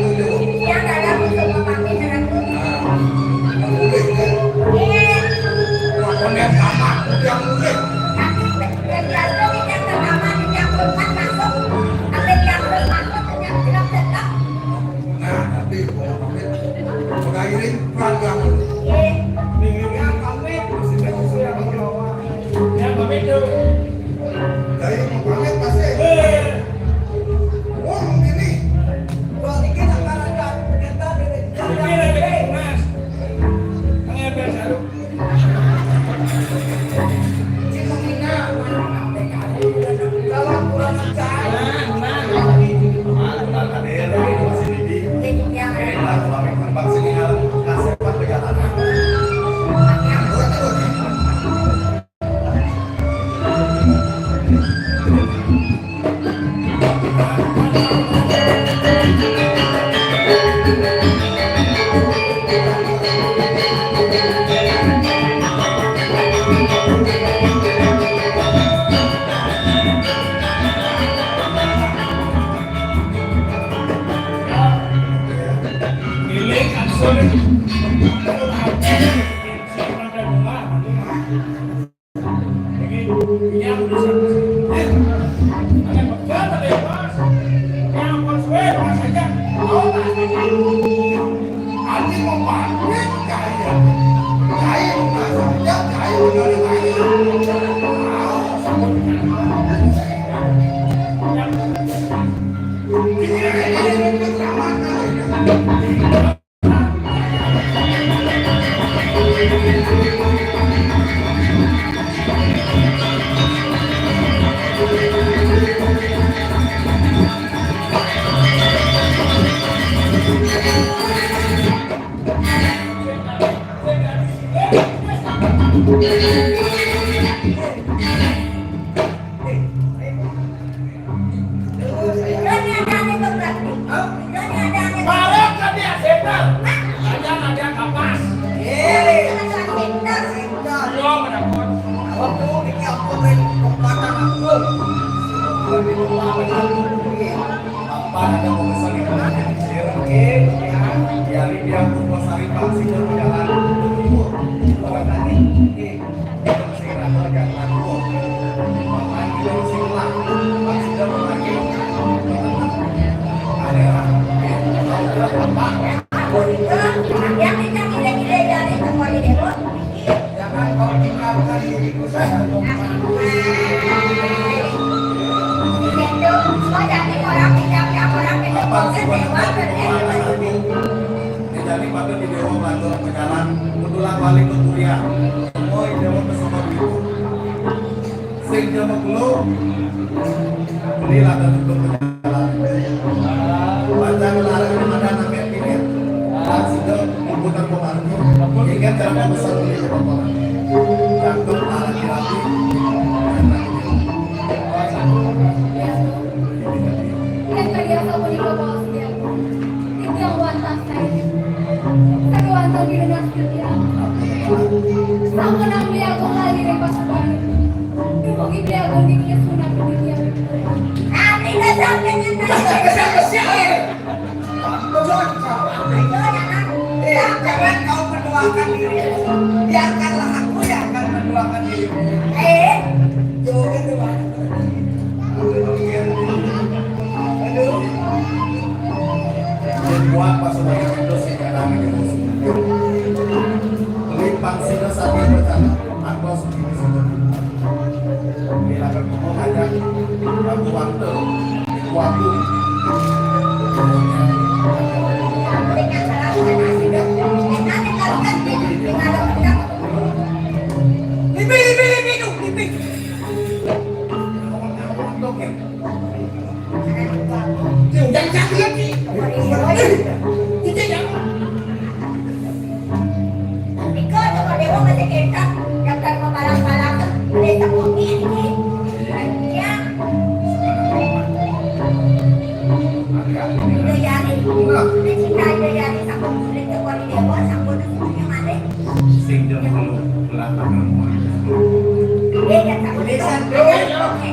itu Yang dalam untuk memakai dengan mulik kan? Yang sama, yang mulik. berjasa yang pertama yang keempat masuk, tapi yang bermasuk yang tidak tetap. Nah, nanti mengakhiri program Yang pamit, yang pamit tuh. dari pamit pasti. Oh, ini Kalau dikit akan ada kita dari Ini lagi mas. Pengen saru. Cimina kalau kurang ajar Milik ansur. Yang bisa. Ada beberapa deh mas. Yang konsumen mas aja. Oh Andi mau pamit kaya. Kaya nggak saja, kaya udah kaya. Doni ada ane berarti. Doni ada ane. Balok kan dia setan. Ada kapas. Belum mendapat. waktu ini aku main kekuatan aku Apa ada mau pesan itu oke ya dia mau sari pasti berjalan timur orang tadi masih rata jangan lupa makan kita masih ulang masih dalam lagi ada apa Yang kita gila-gila dari tempat ini bu. jangan kau tinggalkan diriku saya Itu, oh jadi orang tidak orang itu bukan dewa berewa. jadi pada di dewa bantu berjalan kebetulan wali kuliah semua dewa bersama itu sing jamu dulu belilah dan tutup berjalan baca melarang ada namanya pinit dan sudah membutuhkan pemandu hingga dalam besar beli pemandu jantung arah kirapi Yang kaya sa muli ko mga siya. Hindi ang wantas tayo. Sa gawantan ginunas ko niya. Sa ako nang liyago nga rin pa sa bahay. Yung ibiyago din niya sunang binigyan. Ah, tidak sampai yang jangan kau mendoakan dirimu biarkanlah aku yang akan mendoakan dirimu jangan doakan aduh buat pasukan Windows yang ada di musuh limpang sila sabi berkata aku segini sudah bila berkumpul aja aku waktu itu waktu dengan salah satu tidak ada kalau kan Ikaw, kapag mo masih kita, daftar mo balang-balang, dito mo ini. Ya. Itu yari. Cinta itu yari sama kulit itu kalau dewa sama semuanya mana? Sing jam kalau belakang semua. Dia yang sama dia. Oke.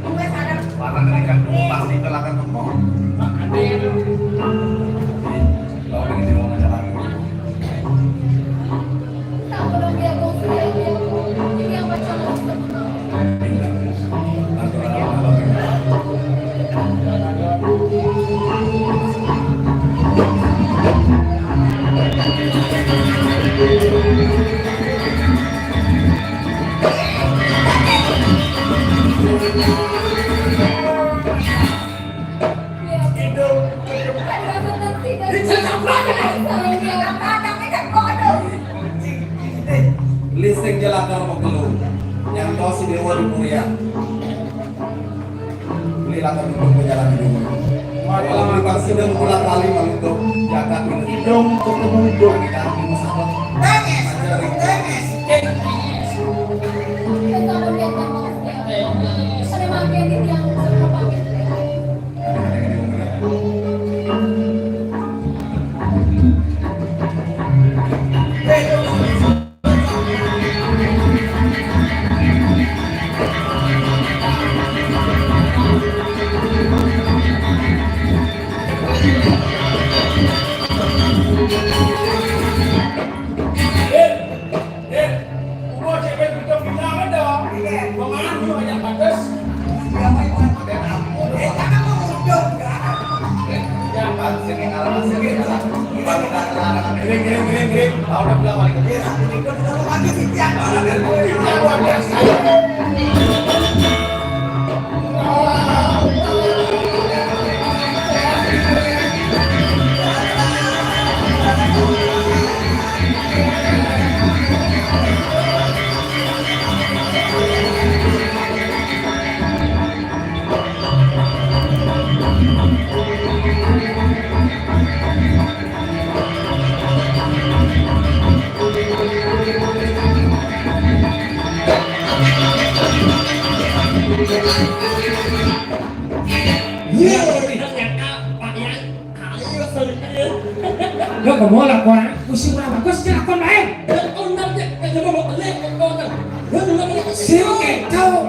Enggak salah. Barang mereka pasti belakang semua. Ada yang kalau begini mau jalan. Tak perlu dia konflik dia. Ini yang macam apa? Listrik jelakar Megelu yang tahu si Dewa di Muria beli lakar untuk berjalan di rumah malah kita sudah berulang kali untuk jaga hidung ketemu hidung kita di musafir Lo como la cual, pues una cosa que la con él. Siapa kau?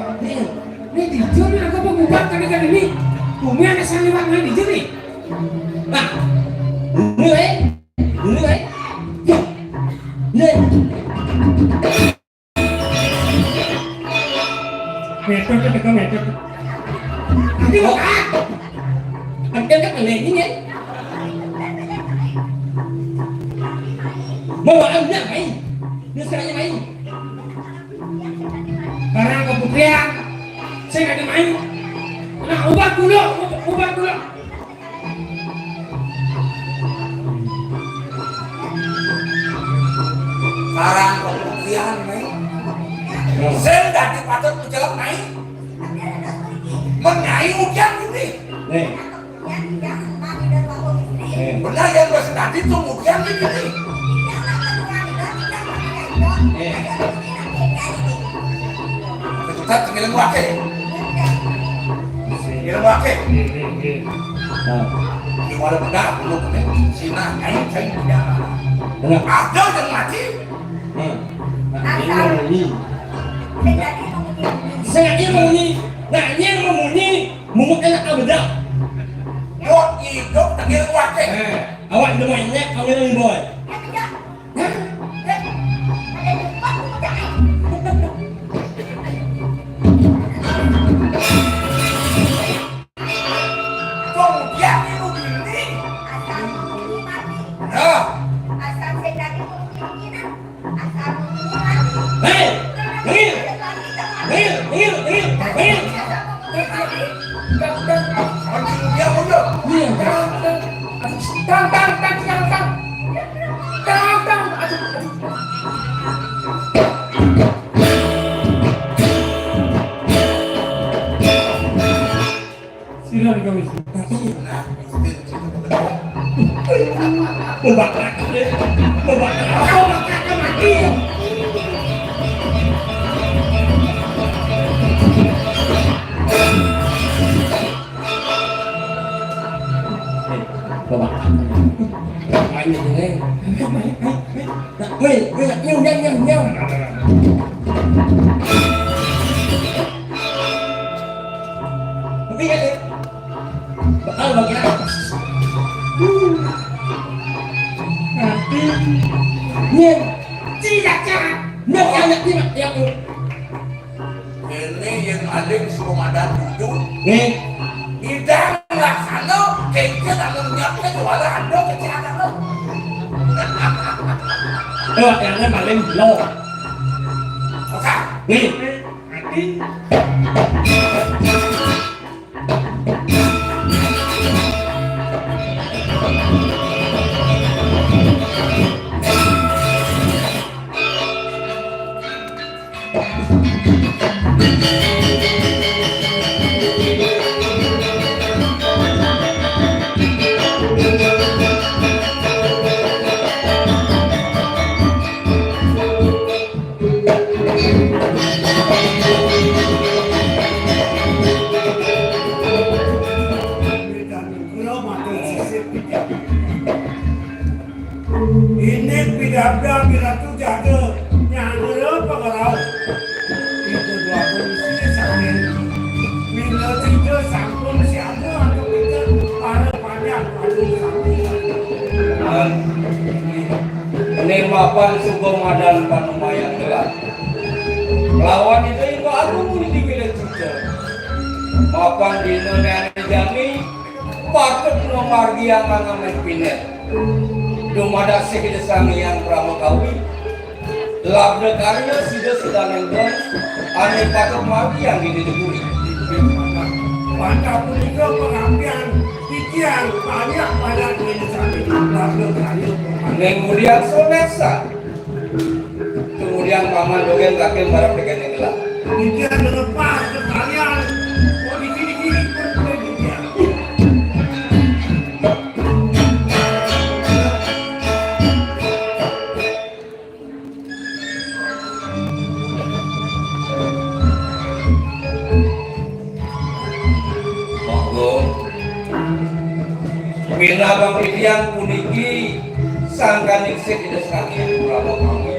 Ni di sini aku mau buat kali ini. Bumi ada saliwan di sini. Nah, mulai. Metode kita metode. Nanti mau kan? Angkat kan ini ya. Bawa aja main. Dia serangnya main. Barang kebutuhan. Saya nggak ada main. Nah, ubah dulu. Barang kebutuhan main. Saya dari patut berjalan main. Mengai hujan ini. Benar yang gue tadi tuh hujan ini. Kita tinggal ngake. Di mana benar dulu kan? Sina kain dia. Ada yang mati. Saya ini mumuk enak beda. Buat hidup tinggal ngake. Awak demainya kau yang boy. Membakar dia. Membakar. Kau bakar mati. Anh nhìn nghe. Nhau. Biết cái gì? Bakal bagian. Nhiên. Chi là cha. Nhân đi mặt yang. Ini yang alim komandan itu. Nghe. Idang laksana kayaknya tak menyiapkan jualan anda kecelakaan lo. Yang này mà lên lo. Oke. Nghe. Ini bidang bila tu jaga nyangga pengarau. Itu dua polisi sakit. Bila tiga sangkun siapa atau kita ada banyak ada sakit. Ini mapan subuh madan panumayan gelar. Lawan itu aku pun dibilang juga. Mapan di Indonesia jami patut nomor yang mengamen pinet. Dumada sekida sangi yang pramukawi. Labda karya sudah sedang nendon. Ane patut magi yang dideduri. Mantap juga pengambilan pikiran banyak pada Indonesia ini. Labda karya. Kemudian sonesa. Kemudian paman dogen kakek barang pegang gelar. Pikiran lepas ke kalian. Oh di kiri pun begitu. Bila pamitian puniki sangkaning tidak sakit pramu kami.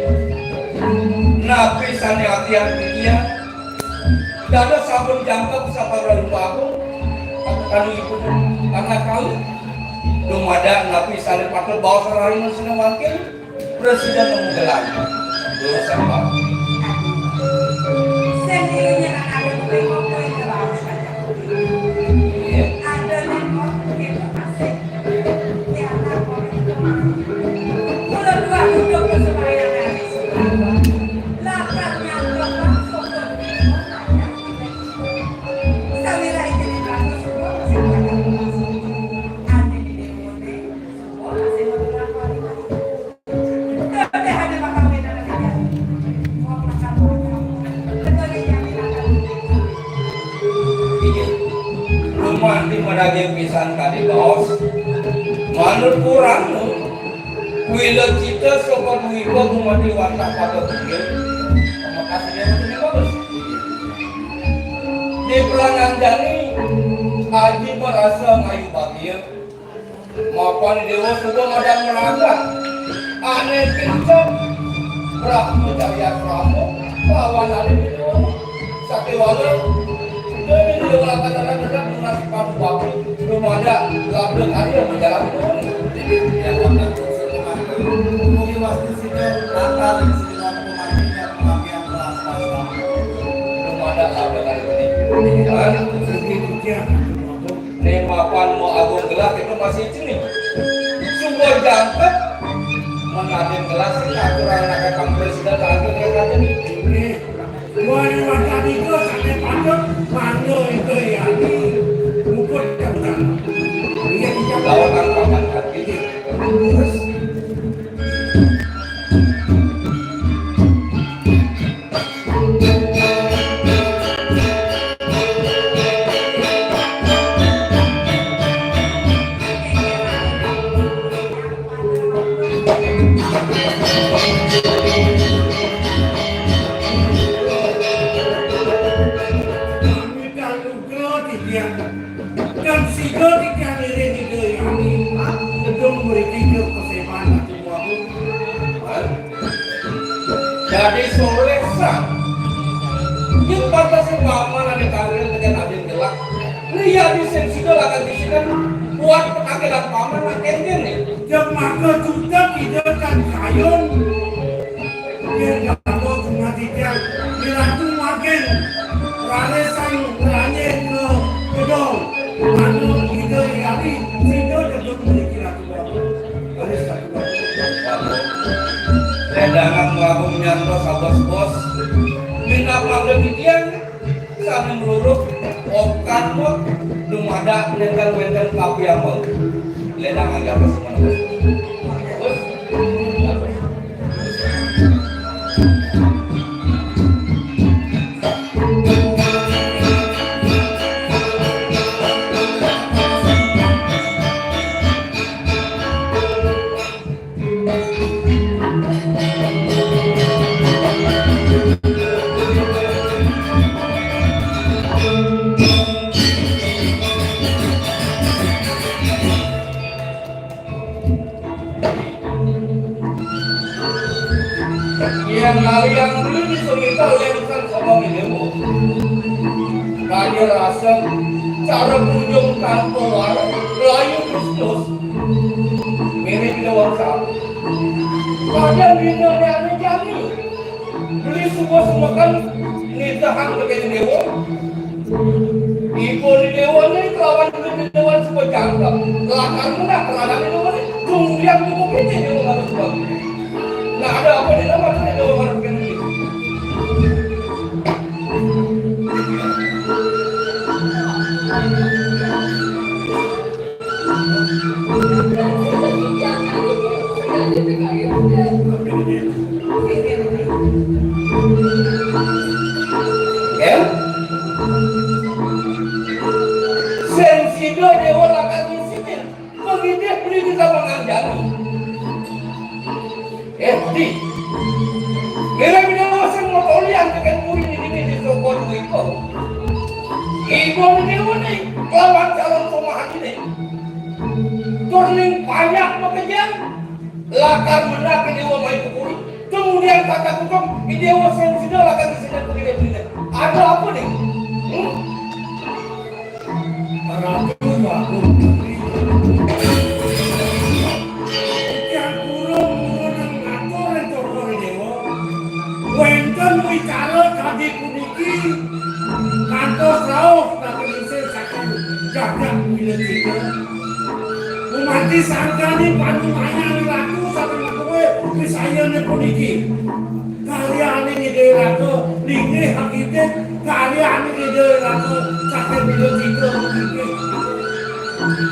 Napi sane hatian pikian. Dada sabun jangkep sapara aku. Kanu ibu anak kau. Dumada napi sane patul bawa sarari sing wakil presiden menggelar. Dosa Pak. Sendirinya ada kopi ke bawah saja. Ada nengok begitu asik. Ya anak kopi itu mah. Udah dua duduk ke sembahyang hari sekarang. Lakatnya udah langsung ke Sawira itu di belakang semua masih pada langsung. Ada di demone semua masih pada langsung. Tapi ada bakal beda lagi ya. Mau makan betul ya bilang. Iya. Rumah di madaging pisan kali bos. Manut kurang nu. Wila kita sobat wiba mumati watak pada kecil. Terima kasih dia macam bagus. Di pelangan jani, Haji merasa ngayu bahagia. Mapan dewa sudah madang meraga. Aneh kencang. Rahmu jaya ramu. Bawan alim itu. Sakti wala. Demi dia wala kata-kata menasih pamu baku. Belum ada labda karya menjalani ini. Yang akan mungkin waktu sini akal di sini pemainnya pengambilan kelas pasang. Belum ada labda karya ini. Dan nih mapan mau agung gelas itu masih jenis. Sumber jangkep mengadil gelas ini aturan akan presiden lagi kayak ini. Wah, tadi itu sampai pandang mana itu ya ini mukul jabatan. Ini kita Lawan paman hati terus. gedung beriki keseimbangan semua pun. Jadi sore sang yung pagkasing mama na nagkakaroon na natin nila niya di sensido akan disikan buat pakakilang paman na kengen eh. Jam maka juga tidak kan kayon. Dia kalau cuma tidak dilaku makin rane sang rane ke gedung. Anu kita hari sido gedung memiliki laku baru. Ada satu baru. Ledangan ngabung nyantro sabos bos mina pangdemikian kami meluruk okan mo dumada dengan wenten kapi amol ledangan gak semua bos. Yang kalian beli cerita yang kan sama minum kalian rasa cara kunjung kantor layu Kristus mirip dengan WhatsApp kalian bingung yang jami beli semua kan nitahan begitu dewa ibu di dewa ini kelawan di dewa semua jangka kelakar mudah kelakar di dewa ini kemudian mungkin di dewa harus bagus. Nah ada apa di dalam ini dewa harus begini. Ya, sensido dewa lakukan di sini. Begitu beli kita mengandalkan. Di kira-kira masing motorian dengan murid ini di sokon itu ibu ini lawan calon perumahan ini turning banyak pekerjaan lakar menak di dewa main kukuri kemudian kakak hukum di dewa sensido lakar di sini begini ada apa nih? Ratu bagus. Wenten wicara kadi puniki kantos rauh tapi bisa sakit jagat bila kita umati sangkani panumanya dilaku sampai makwe kisayane puniki kalian ini diraku lingih hakikat kalian ini diraku sakit bila kita puniki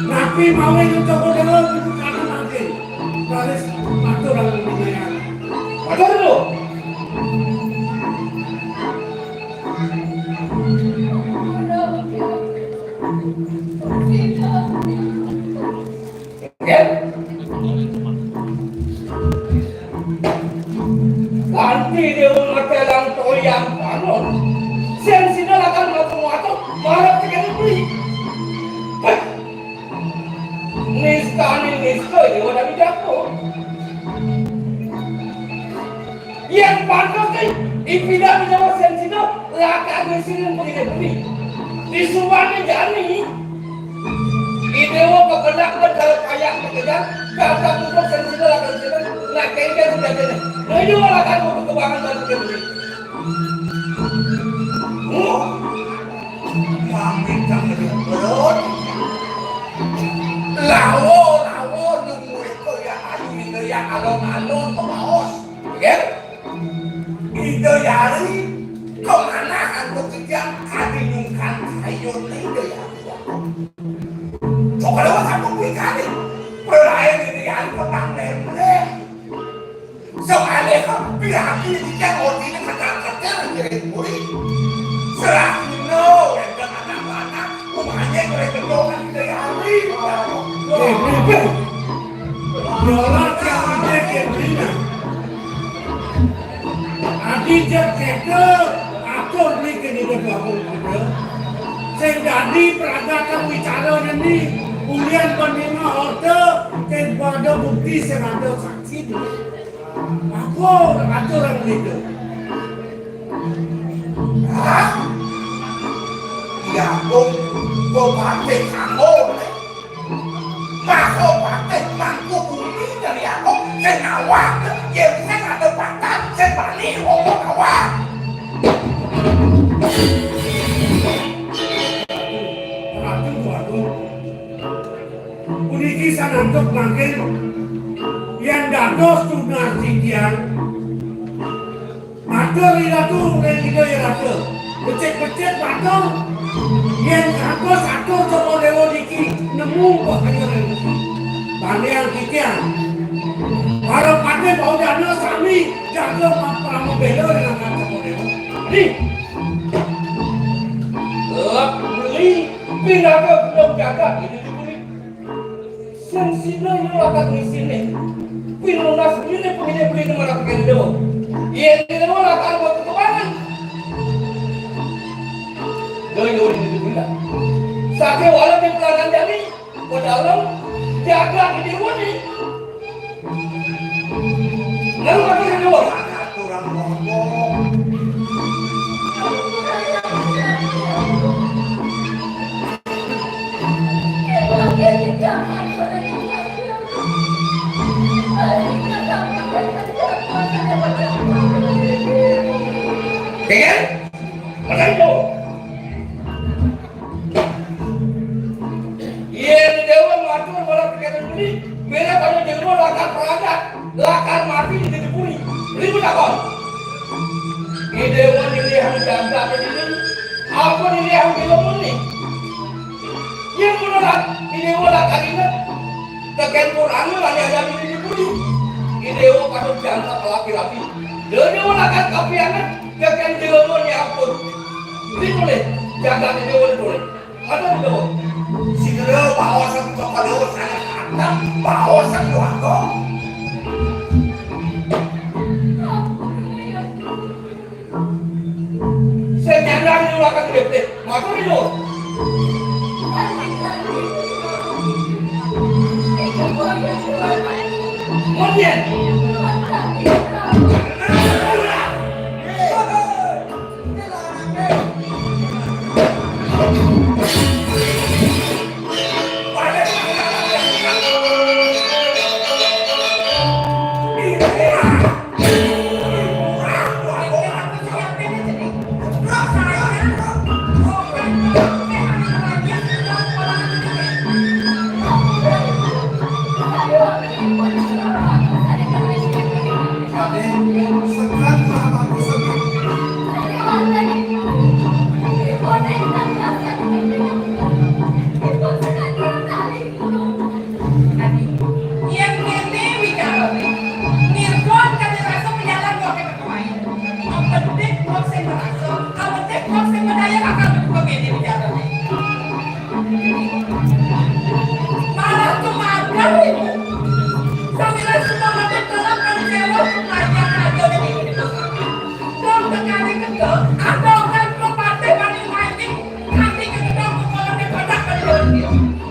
tapi mau itu coba-coba itu karena nanti garis atur dalam dunia Ada dulu. Ya. Nanti dia mengetelang toyang panon. Sensinya akan ngaku-ngaku marah sekali beli. Nistani dia udah dijatuh. Yang pantas ni ipidah menjawab sensinya lakan mesin begini beli. Di Subang jani. Idewo kebenak kalau kayak bekerja, kata untuk sensinya lakan mesin. Nak kaya sudah jadi. Nah ini lakan untuk kebangan dan begini. Kami kami berot. Lawo nunggu itu ya ayu itu ya alon-alon pemaos. Ya. Ide yari kemana untuk kerja kami nungkan kayu ide yari. Kalau kamu kali berair ini yang petang nemle. Soalnya kamu bilang ini dia ini kata-kata jadi murid. Serah no yang kemana-mana rumahnya mereka doang ide yari. Dolar yang ada kebina. Adija keke atur ni kini bergabung juga. Sehingga di peragatan bicara ini, kemudian penerima order dan ada bukti sing ada saksi dulu. Aku ada orang itu. Hah? Ya kok pakai kamu Mako pakai mangku bumi dari aku senawak yang saya ada patah saya balik ngomong awak Uniki sanantok makin yang dados tunas tidian matur iratu kita iratu becek-becek matur yang satu toko dewa niki nemu kok kanjeng Balian kikian para pate bau dana sami jaga pramu belo dengan toko dewa ini beli pindah ke belum jaga ini sensina yang akan di sini. Pilunas ini punya beli nomor apa yang dewa. Iya ini nomor akan buat ketuanan. Dari dulu ini juga. Sakit walau di pelanggan jadi, dalam jaga di dewa ni. Lalu apa yang dewa? aturan ngomong Dengan apa itu? Iya di dewa matur malah pikiran beli. Mereka pada dewa lakar peragat, lakar mati di diburi. Ribut apa? Di dewa dilihat jaga di sini. Apa dilihat di lomon ni? Yang menolak di dewa lakar ini. Tekan Quran mana ada di diburi. Di dewa pada jaga laki-laki. Dewa lakar kapiangan. Tekan dewa ni ampun. Ini boleh jaga di dewa boleh. Ada di dewa. si dewa bawa sang toko dewa saya kata bawa sang warga Senyandang ni lakar gede. Maka ni dewa. Kemudian. Yang ini bicara nih, nirgon kan rasa penjalan gua ke pemain. Ang penting gua saya merasa, ang penting gua saya berdaya akan gua ini bicara nih. Malah kemana itu? Sambil semua macam dalam kali dewa pelajar aja ini. Dong tekani kedok, ada orang kepate paling main nanti kedok kalau di kotak kedok.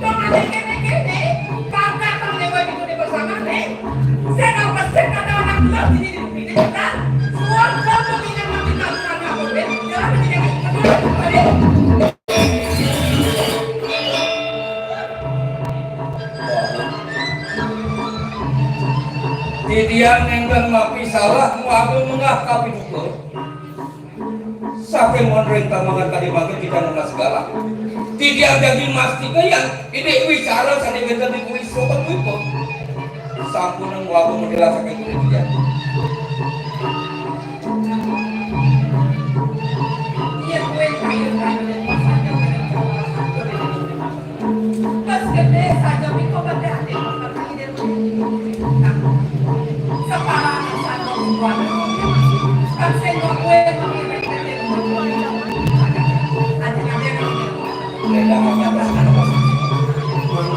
Dong ada kene-kene, kakak terlewat itu di bersama nih. Saya nggak pasti ada orang tua di sini kan. Semua kamu punya mati taruhan aku deh. Jangan begini. Tidian nenggang mapi salah muagung mengah kapi juga. Saking menerintah mangan tadi makin kita nona segala. Tidian jadi mastika yang ini bicara sani kita di kuis sobat itu. Sampunan muagung menjelas saking tidian. Iya gue kayu dan pasangnya pas gede saja miko pada hati maka ide separah satu buat kan saya gue mengirim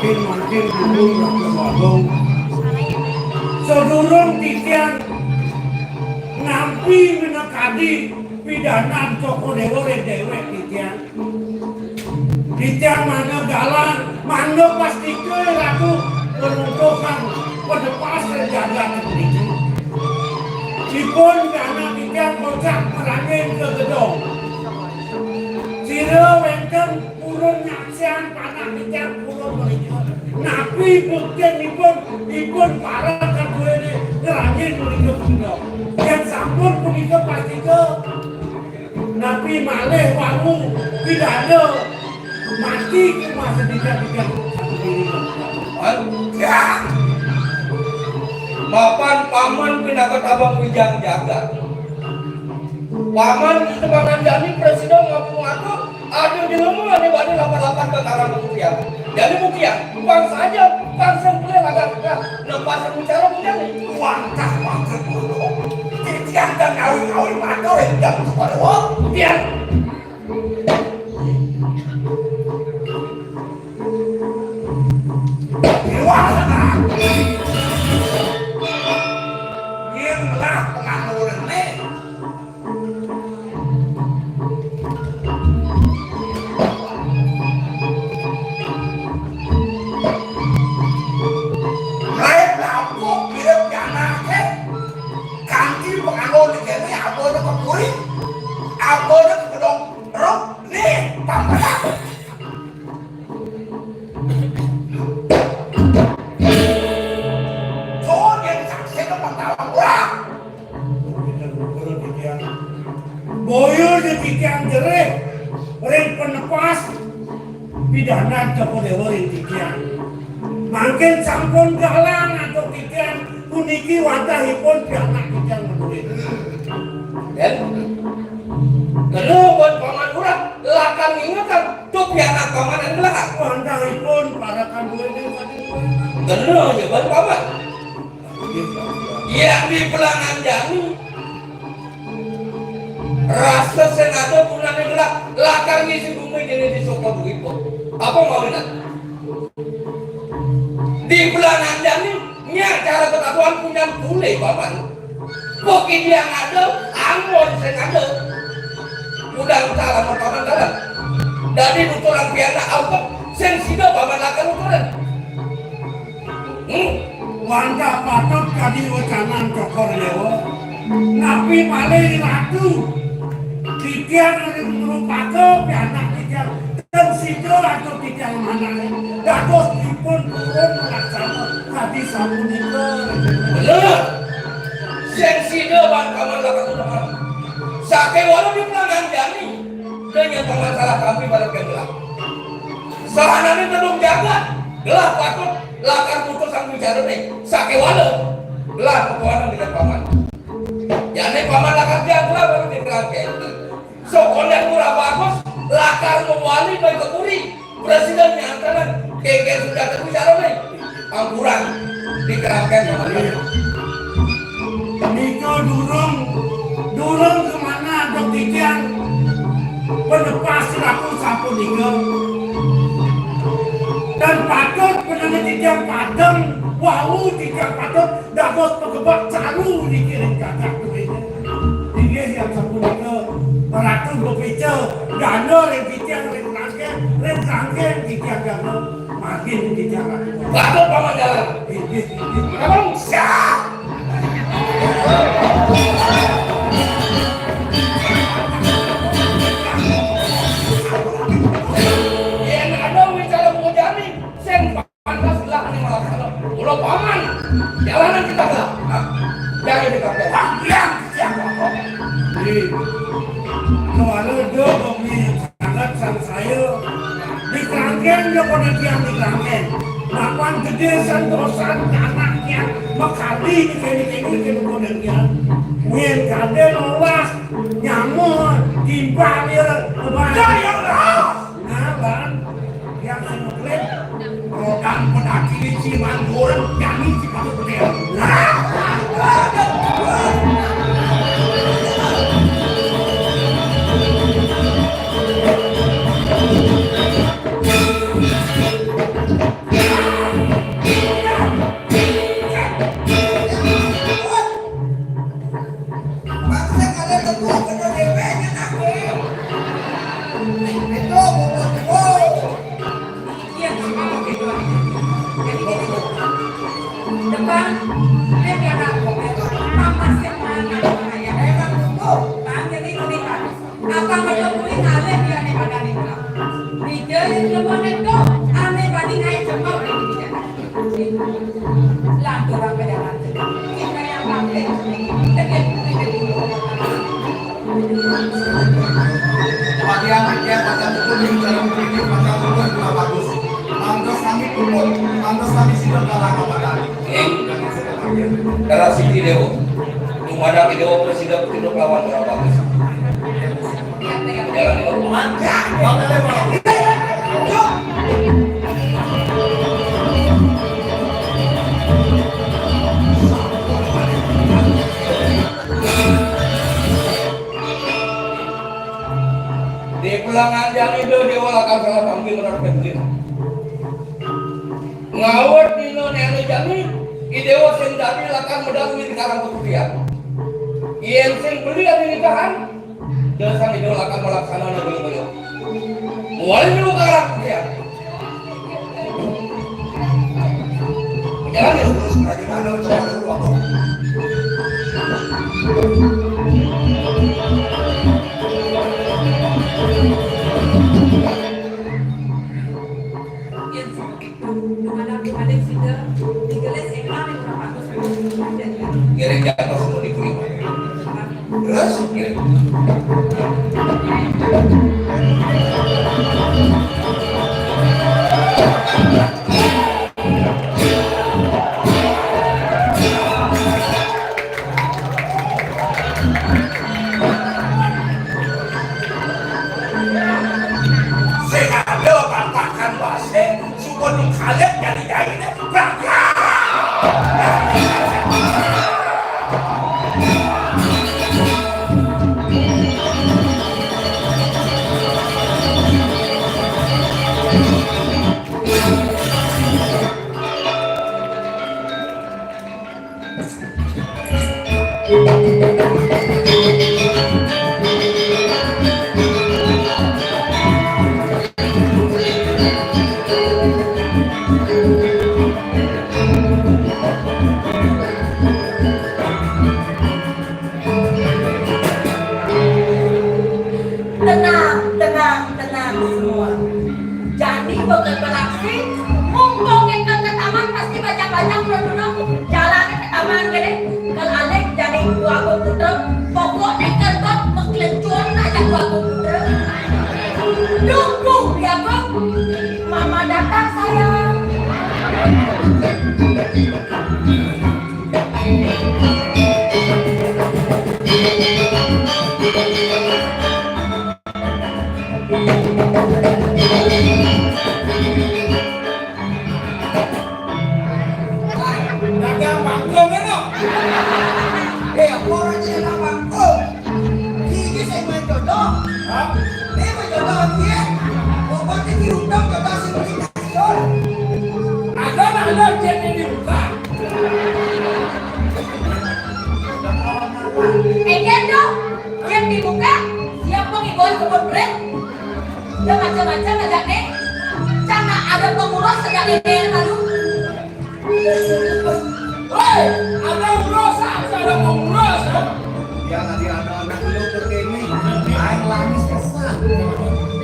Makin dulu Bagong sedurung tikian ngampi menekadi pidana toko dewa dewek tikian mana galang mana pasti ke ratu menunjukkan Ipun karena bikin bocah merangin ke gedung. Sira wenten purun nyaksian panak bikin purun mereka. Nabi buktian ipun para kedua ini merangin mereka gedung. Yang sampun mereka pasti ke Nabi malih wangu pidana mati ke masa bikin Ya. Mapan paman pindah ke tabang wijang jaga. Paman di tebakan jani presiden ngapung aku ada di rumah di bani 88 ke karang kemudian. Jadi buktian, bang saja bangsa boleh agak lepas bicara punya nih. Wangkah dulu. Titian dan kawin matur yang jam kepada biar. Boyo demikian jerih, ring penepas pidana kepada ring dikian. Makin sampun galang atau dikian puniki wadahipun pidana dikian menulis. Dan kalau buat paman urang lakan ingatkan tuh pihak paman yang belakang. Wadahipun para kanduan yang tadi. Kalau ya buat paman. Yang di pelangan jani rasa senada pulang gelap lakar ngisi bumi jadi di soko begitu apa mau lihat di belanan jani nya cara ketahuan punya bule bapak koki dia ngade anggon senada udah utara motoran dalam dari nuturan piana auto sensida bapak lakar nuturan Wanda patut kadi wacanan cokor lewo Nabi malih ratu Tikian merupakan anak tikian dan sido atau tikian mana dados dipun turun melaksana tadi sampun itu bener sensido bang kaman lakar nuturan sake walau di pelanggan jani dengan masalah kami pada kegelap sahanani belum jaga gelap patut lakar putus sang bicara nih sake walau gelap kepuanan dengan paman jani paman lakar jaga baru dikerangkai so kondak murah bagus lakar mewali baik kekuri presiden nyatakan keke sudah terbicara nih angguran dikerangkai paman Niko durung kemana dok tikian penepas laku sapu Niko dan patut penanya tikian padang wau tikian patut dapat pegebak caru dikirim kakak tuh ini dia yang sapu Niko ratu berbicara gano yang tikian rangkeng tikian gano makin tikian ratu patut paman jalan abang siap yang ada bicara mujani sen pantas lah ini malah kalau ulah paman jalanan kita lah jangan dikatakan yang siapa kok kalau dia kami sangat sang saya di kerangkeng dia pada tiang di kerangkeng lapan gede sentosan anaknya makali ini kemudian Wien kade lolas nyamuk timbal dia yang ras ngaban yang senoklet rodan pedaki si manggur nyanyi si manggur Abang, dia biar aku mama semana ya. Emang tuh, tanya nih kan. Abang itu kulit aneh dia nih pada nih. Dia yang lemah itu aneh banding aja semua dia. Lah orang berjalan. Kita yang pakai dengan Bagian pada hukum yang dalam kritik pada hukum telah bagus. Mantas kami sudah kalah kepada Karena si Dewo, ada Dewo presiden untuk lawan berapa bagus. Jalan itu mantap. Di pulangan yang itu Dewa akan salah panggil orang penting. Ngawur dino nene jami, idewa sing dadi lakan medang di karang kutubian. Yen sing beli di nikahan, jasa idewa lakan melaksanakan beliau. Mulai dulu karang kutubian. Jalan ya, lagi mana coba dulu aku. Kira jatuh semua di kulit. Terus kira. Sekado katakan bahasa supaya kalian jadi jahilnya bakal. Tenang semua. Jadi bukan berarti mumpung kita ke taman pasti baca-baca dulu jalan ke taman gede. Kalau Alex jadi gua putra, pokoknya kerja mengkelencuan aja gua putra. Tunggu ya bang, mama datang sayang. Dagang bangkong itu. Orang sila bangkong. Sige sa mga jodoh. May jodoh dia. Pokoknya diundang jodoh sa invitasyon. Ada jadi dibuka. Kendo, yang dibuka siapa ngigol ke bodrek? Dan macam-macam aja nih. Karena ada pengurus sejak ini lalu. Hei, ada pengurus. yang ada anak-anak lu begini, air lamis kesan.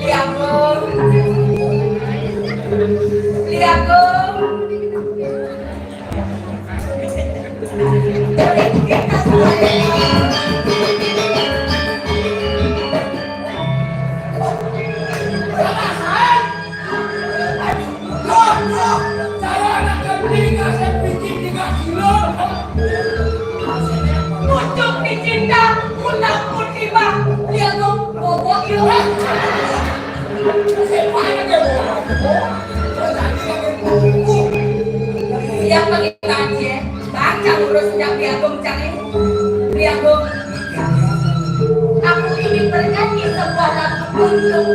Liago. Saya anak kambing saya bikin 3 kilo. Pucuk dicinta, undang pun tiba. Liago, bobok yuk. Yang bagi kaji, baca urus yang Liago cari. Liago, aku ingin bernyanyi sebuah lagu untuk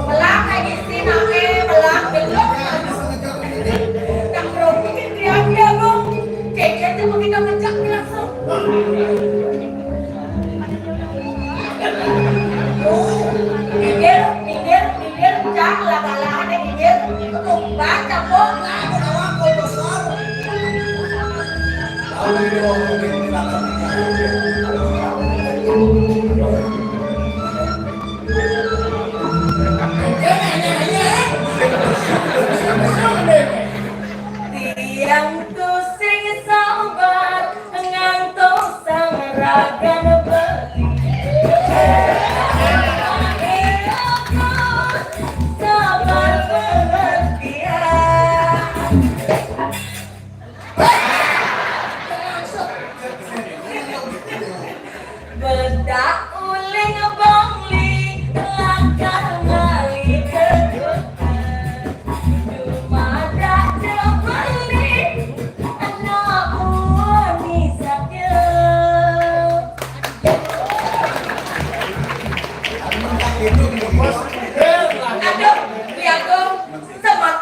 belang kayak istri belang belok. Yang belum bikin teriak Liago, kayaknya itu begitu ngejak langsung. Minggir, cak, lala-lala, minggir, ketumba.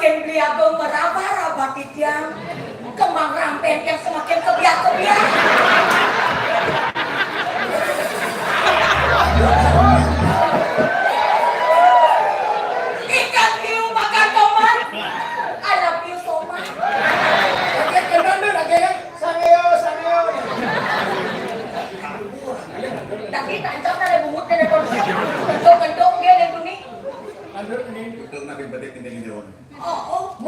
semakin beliau meraba-raba tiang, kembang rampen yang semakin kebiak-kebiak. Ikan hiu makan tomat, I love you so much. Tapi tancap dari bumut dari bentuk-bentuk dia dari dunia. Betul nabi batik ini jauh. Oh,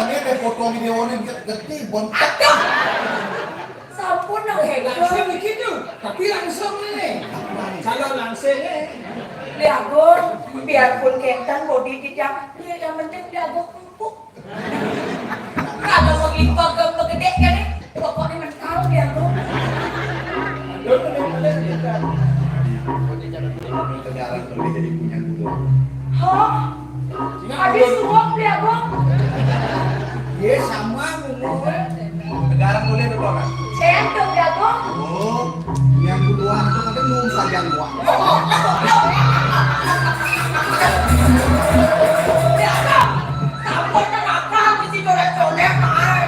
Ini foto video ini gede bontak. sampun dong hebat. Langsung begitu, tapi langsung nih. Kalau langsung Diagon, biarpun kentan body tidak, dia yang penting diagon empuk. Kalau mau dipagam begede kan nih, pokoknya mental diagon. Kenyaran beli jadi punya dulu. Hah? Habis suap diagon? ya sama ngomongnya. Sekarang boleh tuh kan? Sendok diagon? Oh, yang kedua itu kan belum saja gua. Diagon, sampun kenapa mesti coret-coret kan?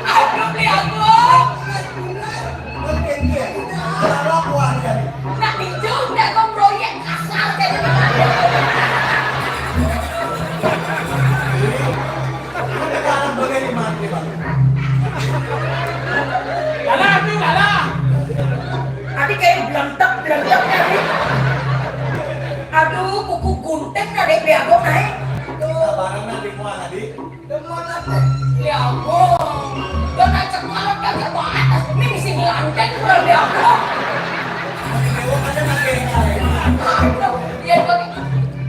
Aduh diagon, nak hijau diagon proyek asal jadi mana? Sekarang boleh dimati bang. Tadi kayak belentek tadi. Aduh, kuku gunting dari diagon naik. Sabaran nanti mual tadi. Diagon, dan naik semalam dari atas. Ini mesti ngelantek kalau diagon. Aduh, iya kok.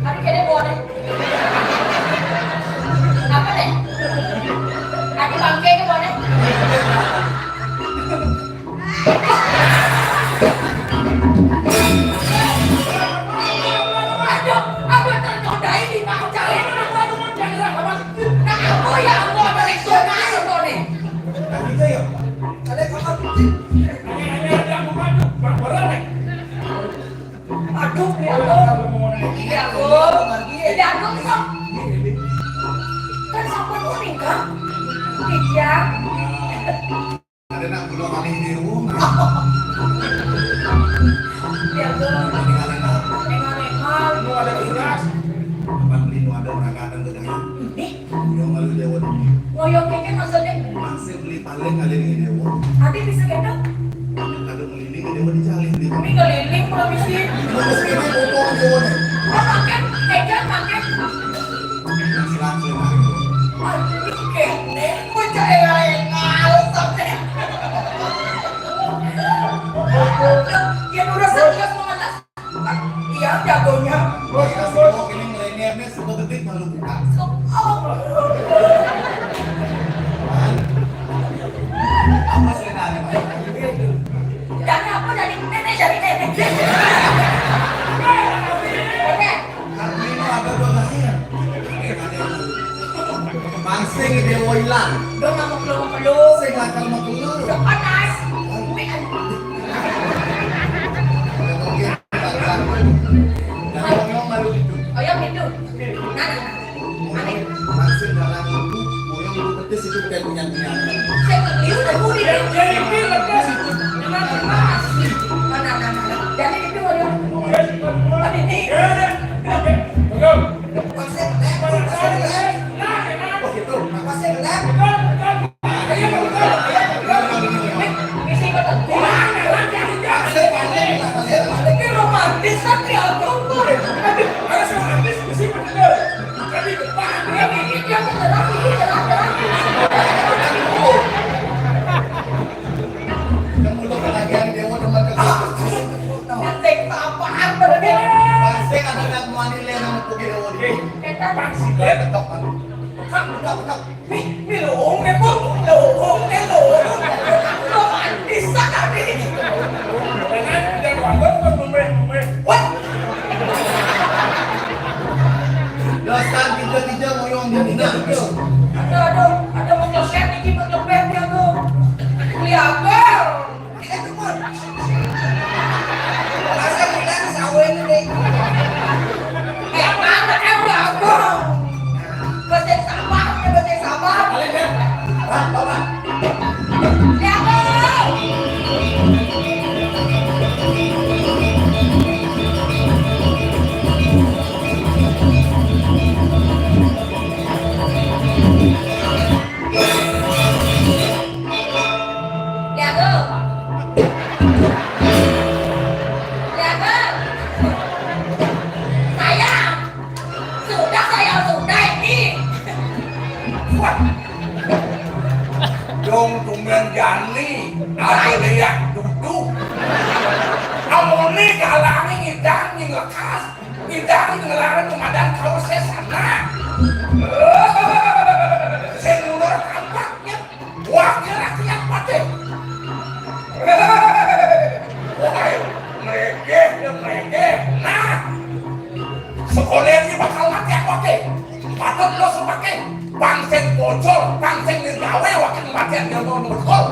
Tadi kayaknya bawa deh. Apa deh? Tadi bangke ke bawa deh. Aduh, tertodai di bawah jalan. Nah, aku ya aku dari sana itu nih. Aduh, diagon kok. Kan sampai kuning kan? Iya. Ada nak belum maling di rumah. Diagon. Nengal-nengal. Mau ada tugas. Kapan beli nu ada orang kadang gedang. Nih, Yang malu dewa. ngoyong kayaknya maksudnya. Masih beli paling kali ini dewa. Adi bisa gendong? Kadang meliling dewa dijalin beli. Ini keliling belum isi. Terus ini foto dewa nih. Oh, makan. Ejan makan. Masih langsung hari. Aduh, kene. Mau engal sampai. Yang udah serius mengatas. Iya, jagonya. Bos kasih mau ini milenialnya sudah detik malu buka. Apa sebenarnya? Dan apa dari nenek dari nenek. Oke. Kami ini ada dua lahir. Mangsing dewa hilang. Dong nggak mau peluk-peluk. Saya nggak akan mau keluar. Udah panas. Oh ya gitu. Nah, aneh. Mangsing dalam itu, boyong itu pedes itu bukan punya Saya keliru dan budi. Jadi lekas itu. Mana. Jadi itu waduh. Ini. Misi kota. Ini romantis tapi aku. Ini dia terang. Kemudian kebahagiaan dewa teman kedua. Nanti apaan berarti? Mangsing ada nak muani lena untuk dewa di. Kita Ketok kan. Loong cái bút, loong cái loong romantis sekali. What? Dasar tiga-tiga moyong Ada mau nyosep ini bercopet ya tuh. Kelihatan. Masa kita sawah ini deh. Mana abang? Bersih sabar. Ya abang. Dong tunggang jani, ada lihat duduk. Kamu nih galangi ngidang nih lekas, ngidang nih ngelarang kemadaan kau sesana. Saya ngulur tampaknya, wakil rakyat mati. Wahai, mereka, nah, sekolah ini bakal mati aku ke, patut lo sebagai bangsen bocor, bangsen ngegawe wakil matian yang mau nukul.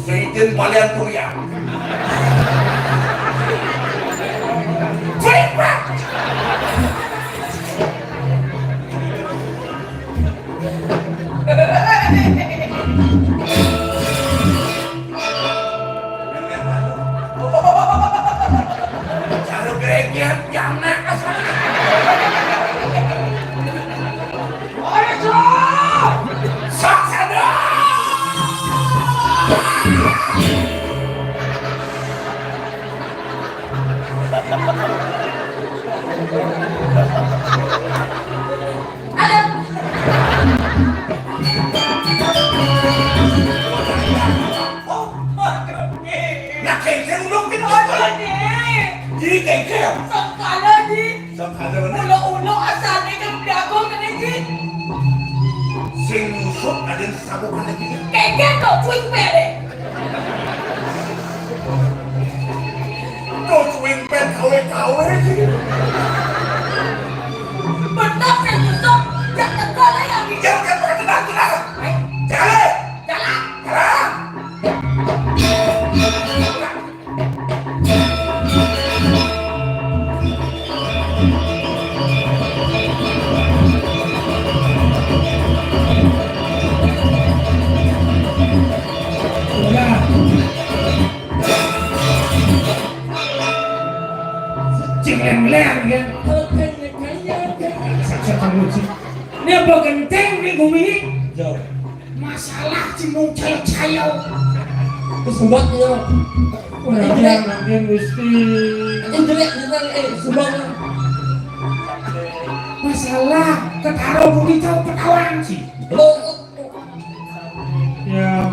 Seijin kalian turiang. Cepat! Cara geregian yang nakas. Ayo, saksada! Nak kengkeng belum kita aja ni. Jadi kengkeng. Sangkala di. Sangkala mana? Ulo-ulo asalnya kan beragam kan ini. Sing musuh ada sabukan lagi. Kengkeng kau cuing pere. Kau cuing pen kawe-kawe sih. Benar kan musuh. Jangan kau lah yang di. Jangan berkenaan. Jalan. Leng-leng kan. Ini apa genteng nih bumi? Masalah cimung cayo-cayo. Sumbangnya. Jangan mesti. Jelek sumbang. Masalah ketaro bumi tahu petawaran sih. Ya.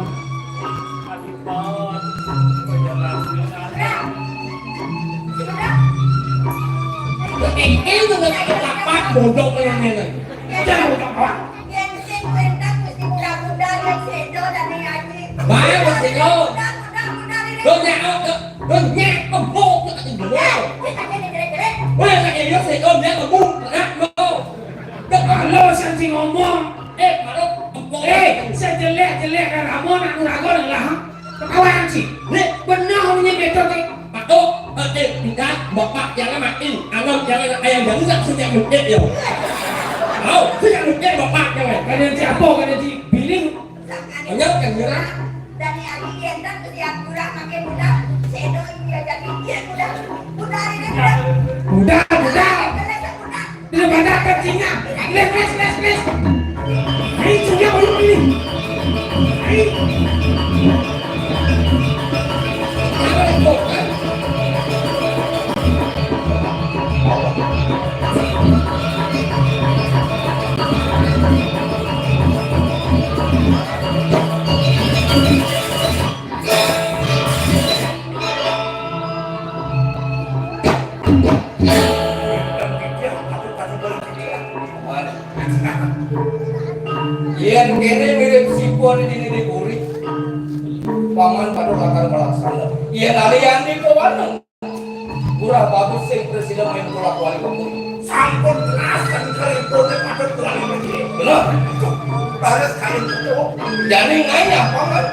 Ini dengan kapak bodoh yang ini. Jangan apa. Yang sing wendak mesti muda-muda yang sedo dan yang aji. Baik mesti kau. Muda-muda ini. Kau nyao kau nyek kebok tu kat tinggal. Kita jadi jelek-jelek. Boleh tak kira saya kau nyek kebok nak kau. Kalau saya ngomong, Kalau kebok. saya jelek-jelek kan Ramon aku ragu lah. Petawaran sih. Nih benar punya betul ni. Patok, tinggal bapak jangan makin, anam jangan ayam jangan tak sejak muda dia. Kau sejak muda bapak jangan. Kalian siapa kalian di biling? Banyak yang murah. Dan yang aji yendan mesti yang muda makin muda. Sedo dia jadi dia muda. Muda ini muda. Mudah. Jelek muda. Dia pada kencingnya. Les. Hei, cuci apa lu pilih? Hei. Yang kene mirip si buan ini di kurit. paman pada akan melaksana. Ia nalian di kawanan. Kurang bagus sing presiden main bola wali pemuli. Sampun terasan keriputnya pada tuan ini. Benar. Harus kali itu. Jadi nganya paman.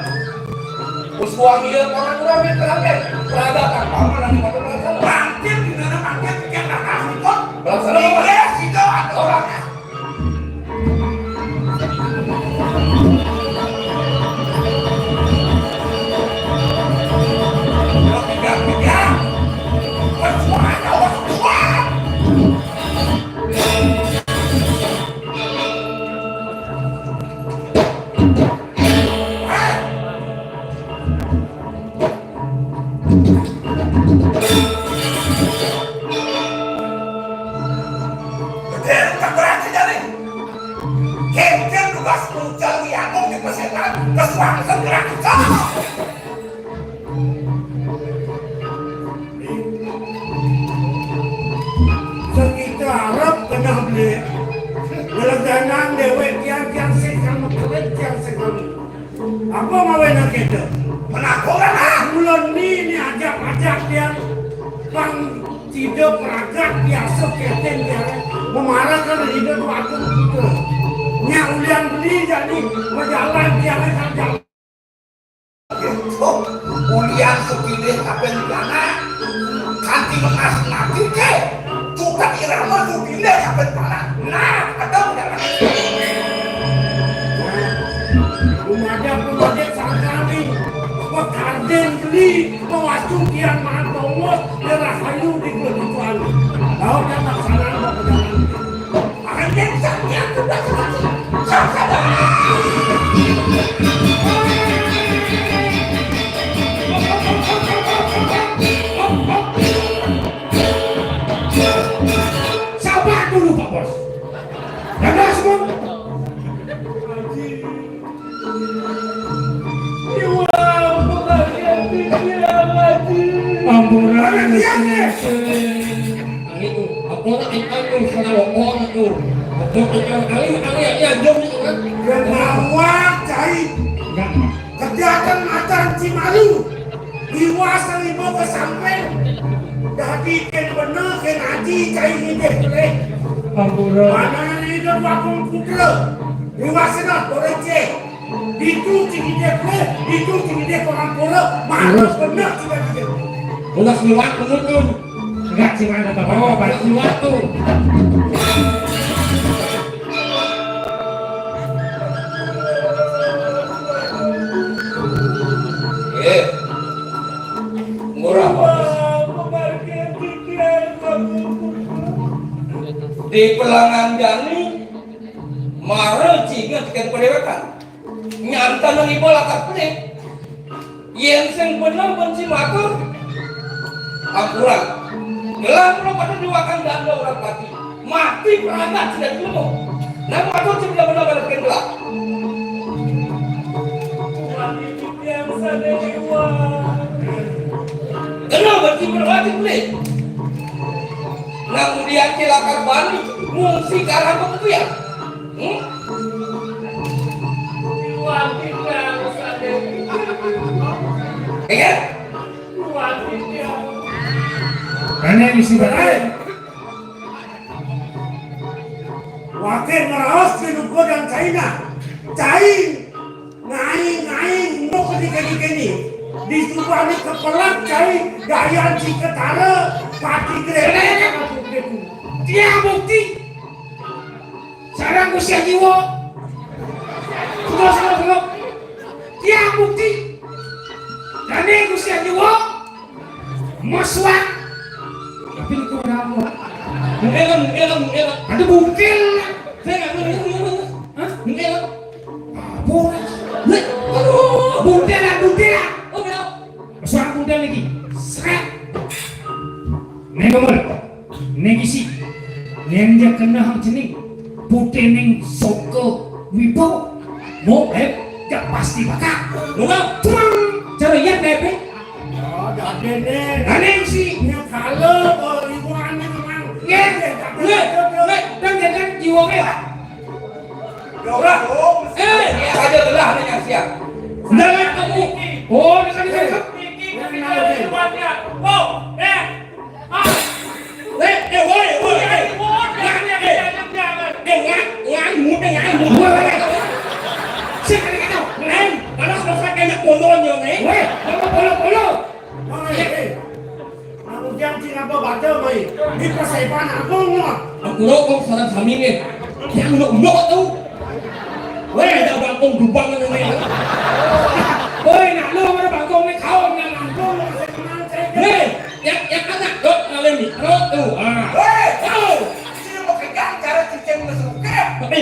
Uswang ia paman kurang terakhir. Peradakan paman nanti pada melaksana. Bangkit di mana bangkit yang tak kasih kok. Melaksana paman. Iya sih kau ada orangnya. Sekitar Arab kena beli. Belaganang dewek tiang-tiang sekali keren tiang sekali. Apa mau nak kita? Menakoran ah. Bulan ni ajak-ajak dia bang tidak peragak biasa keten dia memarahkan hidup waktu kita. Yang ulian beli jadi berjalan dia akan jalan. Ulian sepilih kapan dana kanti mengas nanti ke tukang irama sepilih kapan mana nah ada jalan Pemuda sangkali pekarden beli mewacung kian mantomos derahayu di kebutuhan lalu datang sana mau berjalan anjing saknya sudah sakada sabar dulu Pak Bos jangan semua ambulan Itu aku nak ikan sana orang tu. kenawak cai kegiatan acara Cimaru diwasa lima kesampai jadi ken bener ken haji cai hidup boleh Ambulan. mana hidup wakung putra diwasa nak boleh cek itu hidup boleh itu hidup orang pura mana bener tidak hidup Udah siwat penutun. Enggak sih mana Bapak. Oh, balik siwat tuh. Murah bagus. Di pelangan jani marah jika tiket pendewakan nyanta nang ibu lakat pelik yang sing benar benci matur akurat gelang lo pada diwakan danda orang mati perangkat tidak ilmu nah matur tidak benar-benar gelap kenapa benci berwati pelik nah kemudian cilakar balik mungsi karang itu ya iya Karena isi berai. wakil merawas ke Nuko dan China cai ngai mau ketika ini disubani kepelak cai gaya ciketara pati gede Dia bukti. Sarang usia jiwa. Sudah. Dia bukti. Dan usia jiwa. Maswa. Tapi itu berapa? Mengelam. Ada bukti. Saya nggak mengelam. Hah? Mengelam. Boleh. Aduh, bukti lah. Oh, mengelam. Soal bukti lagi. Seret. Negomol. Negisi. Neng dia kena hang jening. Putih neng soko wibo. Mau gak pasti bakal. Nunggu. Tuang. Cara iya tepe. oh jadi Neng sih. nih kalau ribuan memang Dan jangan jiwa merah. aja telah nanya siap Jangan kamu Oh, dekat iki kepikirannya. Oh, Aku yang cina baca mai, di persepan aku ngot. Aku kok salah kami ni. Yang ngok tu. Weh, dah bangkong dubang ni. Weh, nak lu mana bangkong ni kau nak bangkong. Hei, yang anak dok kalian ni, tu. Hei, kau sini mau kerja cara cicing mesuka. Tapi,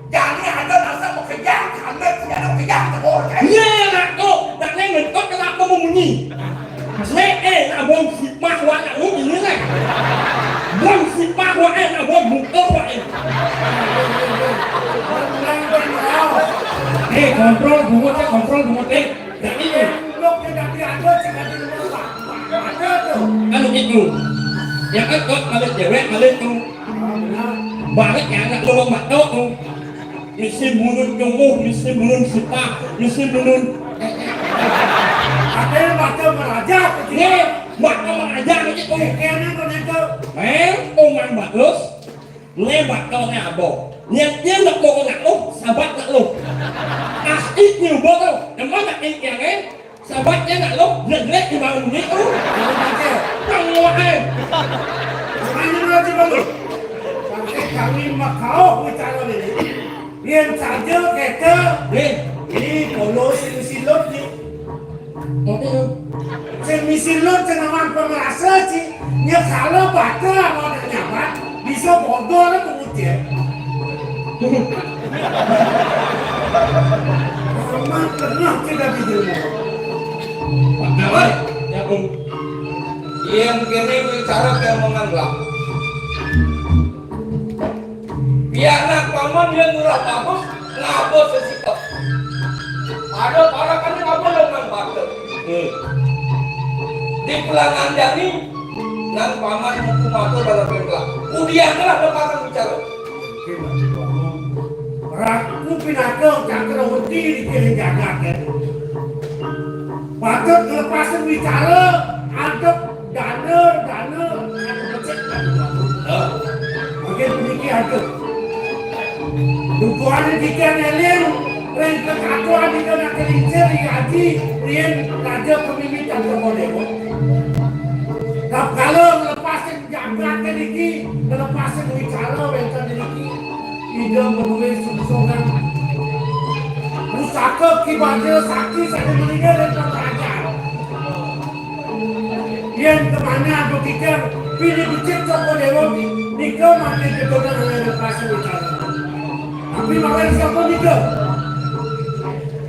Jangan ada nasa mau kerja, kamu tidak mau kerja terus. ni anak tu, nak lengan kau kenapa membunyi? Nak buang sipah wak nak lu ini lah. Buang sipah wak nak buang muka wak. Kontrol bungut ni. Jadi ni. Lu tidak diada cina di rumah. Ada tu. Anu itu. Yang kau balik cewek balik tu. Balik yang nak lu mak tu tu. Mesti mulut jumuh, mesti mulut sipah, mesti mulut. Ada yang baca meraja. Ni, mak kau ajar ni tu. Kena kau nak. Oman bagus. Lebat kau ni abo. Dia nak bawa nak lu, sahabat nak lu. Asik ni bawa tu. Nampak tak ini yang ni? Sahabatnya nak lu, jelek di bawah ni tu. Tangguh Mana lagi bagus? Sampai kami makau bicara ni. Yang saja kata. Ini kalau silot ni. Silot cengaman pemerasa si. Dia kalau baca mau nak nyaman, bisa bodoh lah kemudian. Amat pernah tidak dijemur. Awak, ya Yang kini bicara ke menganggap. Biar nak paman yang murah bagus, ngabo sesikap. Ada para kan ngabo dengan batu. Di pelangan jani, nan paman hukum atur dalam penggelap. Udianlah lepaskan bicara. Aku pinakau cakra henti di kiri jagat kan. Patut lepasan bicara, ada dana, ada becek. Bagian demikian ada. Dukuan dikian alien, ren kekakuan di kena kelincir di gaji, rian raja pemimitan kemodewo. Kalau lepasan jagat kan iki, lepasan bicara wengkan iki. Ida menulis sungsongan Pusaka kibaja sakti saya meninggal dan pengajar. Yang kemana aku pikir pilih bucin sopo dewa nikah makin kedonan oleh lepasan bicara. Tapi malah siapa nikah?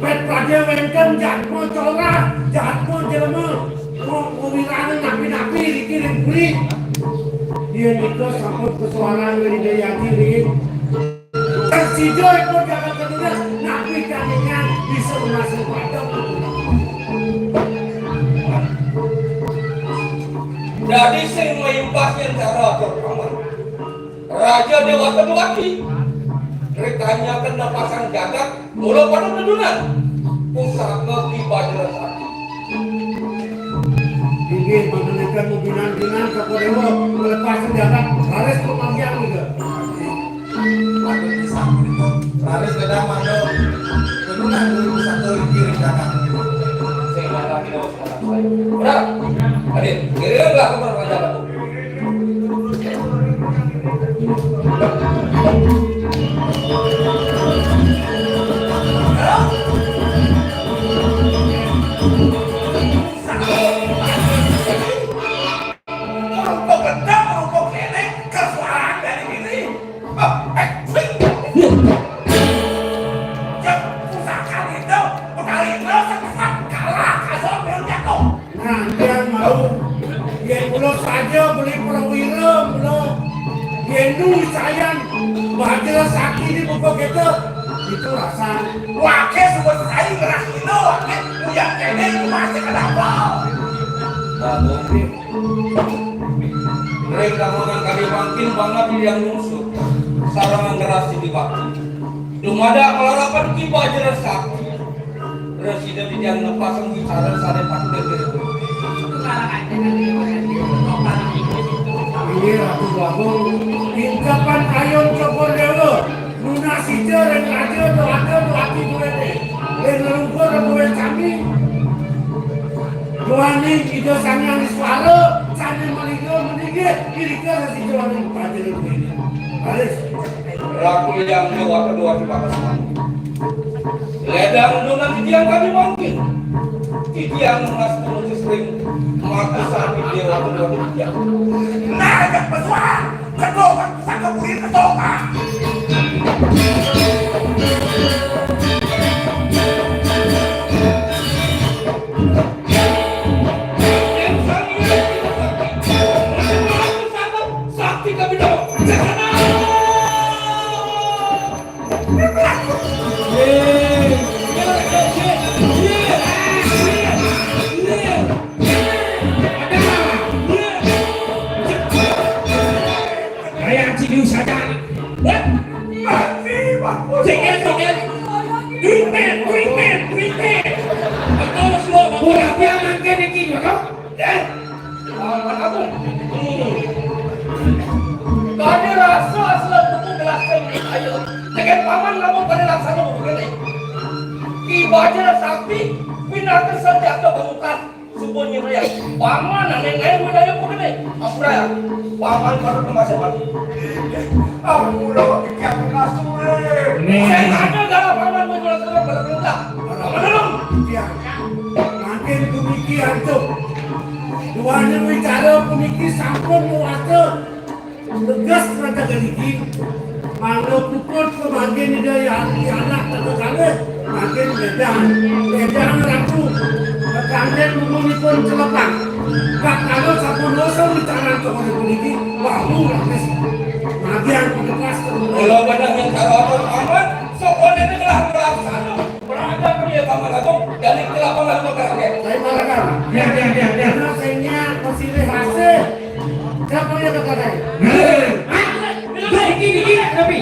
Pet pada wengkan jatmo corak, jatmo jelma, ngomilana napi-napi dikirim kulit. Dia nikah sambut persoalan dari daya diri. Tersido ekor jangan kedua, nabi kaninya bisa masuk pada. Jadi sing mengimpaskan cara terpaman. Raja Dewa Kedua rekanya kena pasang jagat, mula pada kedunan. Pusaka kibaja sakti. Ingin mengenalkan mobilan-bilan kepada melepaskan jagat, harus pemanjang juga. Aku bisa itu. Harus kedang mando. Kedunan dulu bisa kiri jagat. Sehingga lagi dapat sekarang. Udah, hadir. Kirimlah ke perpanjangan. Bahagia sakit di buku kita itu rasa Wakil semua sekali ngeras itu wakil yang kene masih kenapa? Mereka mengangkali makin banget yang musuh sarangan ngeras di waktu. Dumada melarapan kiba jelas sakti. Residen di yang nepasang bicara sare patut deh. Ini Ratu Bagong, tingkapan ayon cokor dewa, lunasi jeren raja doati durene, dan lumpur remuan kami. Doani kita sangat suara, sana meninggal, kira-kira si doani pada ini. Alis, Raku yang dewa kedua di bawah semua. Ledang dengan titian kami mungkin. Titian mas menuju sering maka saat dewa kedua titian. Nah, yang besar, kedua sangka kulit ketoprak. Sakti kami dong. Kayak cium saja. Kami rasa selalu gelaskan ayo. Dengan paman kamu pada laksana begini. Ibadah sakti binatang senjata bangkat subuhnya raya. Paman nenek menaya begini. Apa raya? Paman baru kemasa mati. Aku lawan kiam kasure. Saya ada dalam paman menjelaskan pada perintah. Paman dong. makin demikian tuh. Duanya bicara pemikir sampun muaka. Tegas rata geligi. Kalau pukul kebagian dia anak terkala makin bedang ragu. Kekangen memunipun celepang. Kak kalau sabun dosa bicara cokor geligi. Bahu lapis. Bagian petugas Kalau benar yang kalau paman, soalnya ini telah melaksana. Berada dia paman aku dari kelapa lalu kakek. saya marahkan. Karena sayangnya masih hasil. Siapa yang kekadai? Gini, tapi.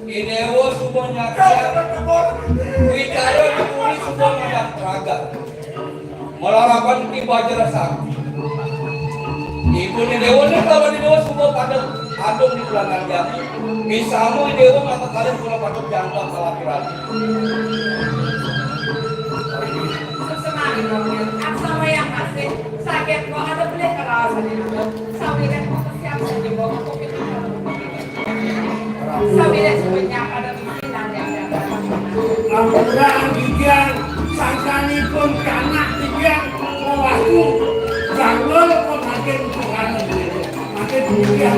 Idewo semuanya bicara dipuli semuanya dan raga melarakan ibadah sakti. Ibu ni dewa ni kalau di dewa semua pada adung di belakang dia. Misalnya dewa mata kalian kalau pada jangka salah pirati. Sesemari dongnya, sama yang kasih sakit kok ada boleh kerasa di mana. Sampai kan siapa di bawah kopi. Sampai dan sebanyak ada pimpinan yang ada. Lampurang gigian, sangkani pun kanak gigian, waktu janggol pun makin tuhan makin gigian,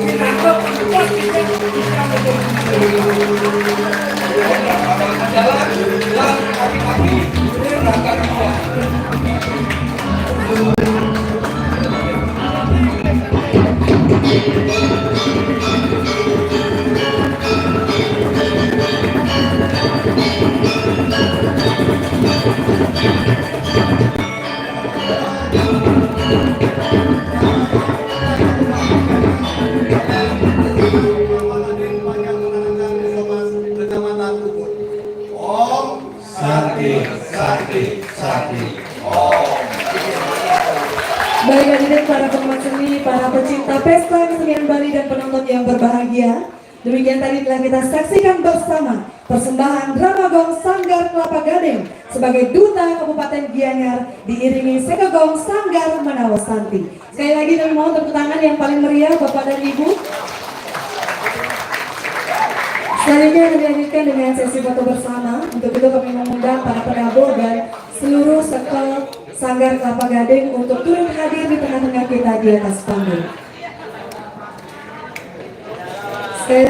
dinanggap pos gigian, Jalan, jalan kaki-kaki, berangkat semua. Baik hadirin para pengamat seni, para pecinta pesta kesenian Bali dan penonton yang berbahagia. Demikian tadi telah kita saksikan bersama persembahan drama gong Sanggar Kelapa Gading sebagai Duta Kabupaten Gianyar diiringi Sekegong Sanggar Manawasanti. Sekali lagi kami mohon tepuk tangan yang paling meriah Bapak dan Ibu. Selanjutnya akan dilanjutkan dengan sesi foto bersama. Untuk itu kami mengundang para penabuh dan seluruh sektor Sanggar Kelapa Gading untuk turut hadir di tengah-tengah kita di atas panggung.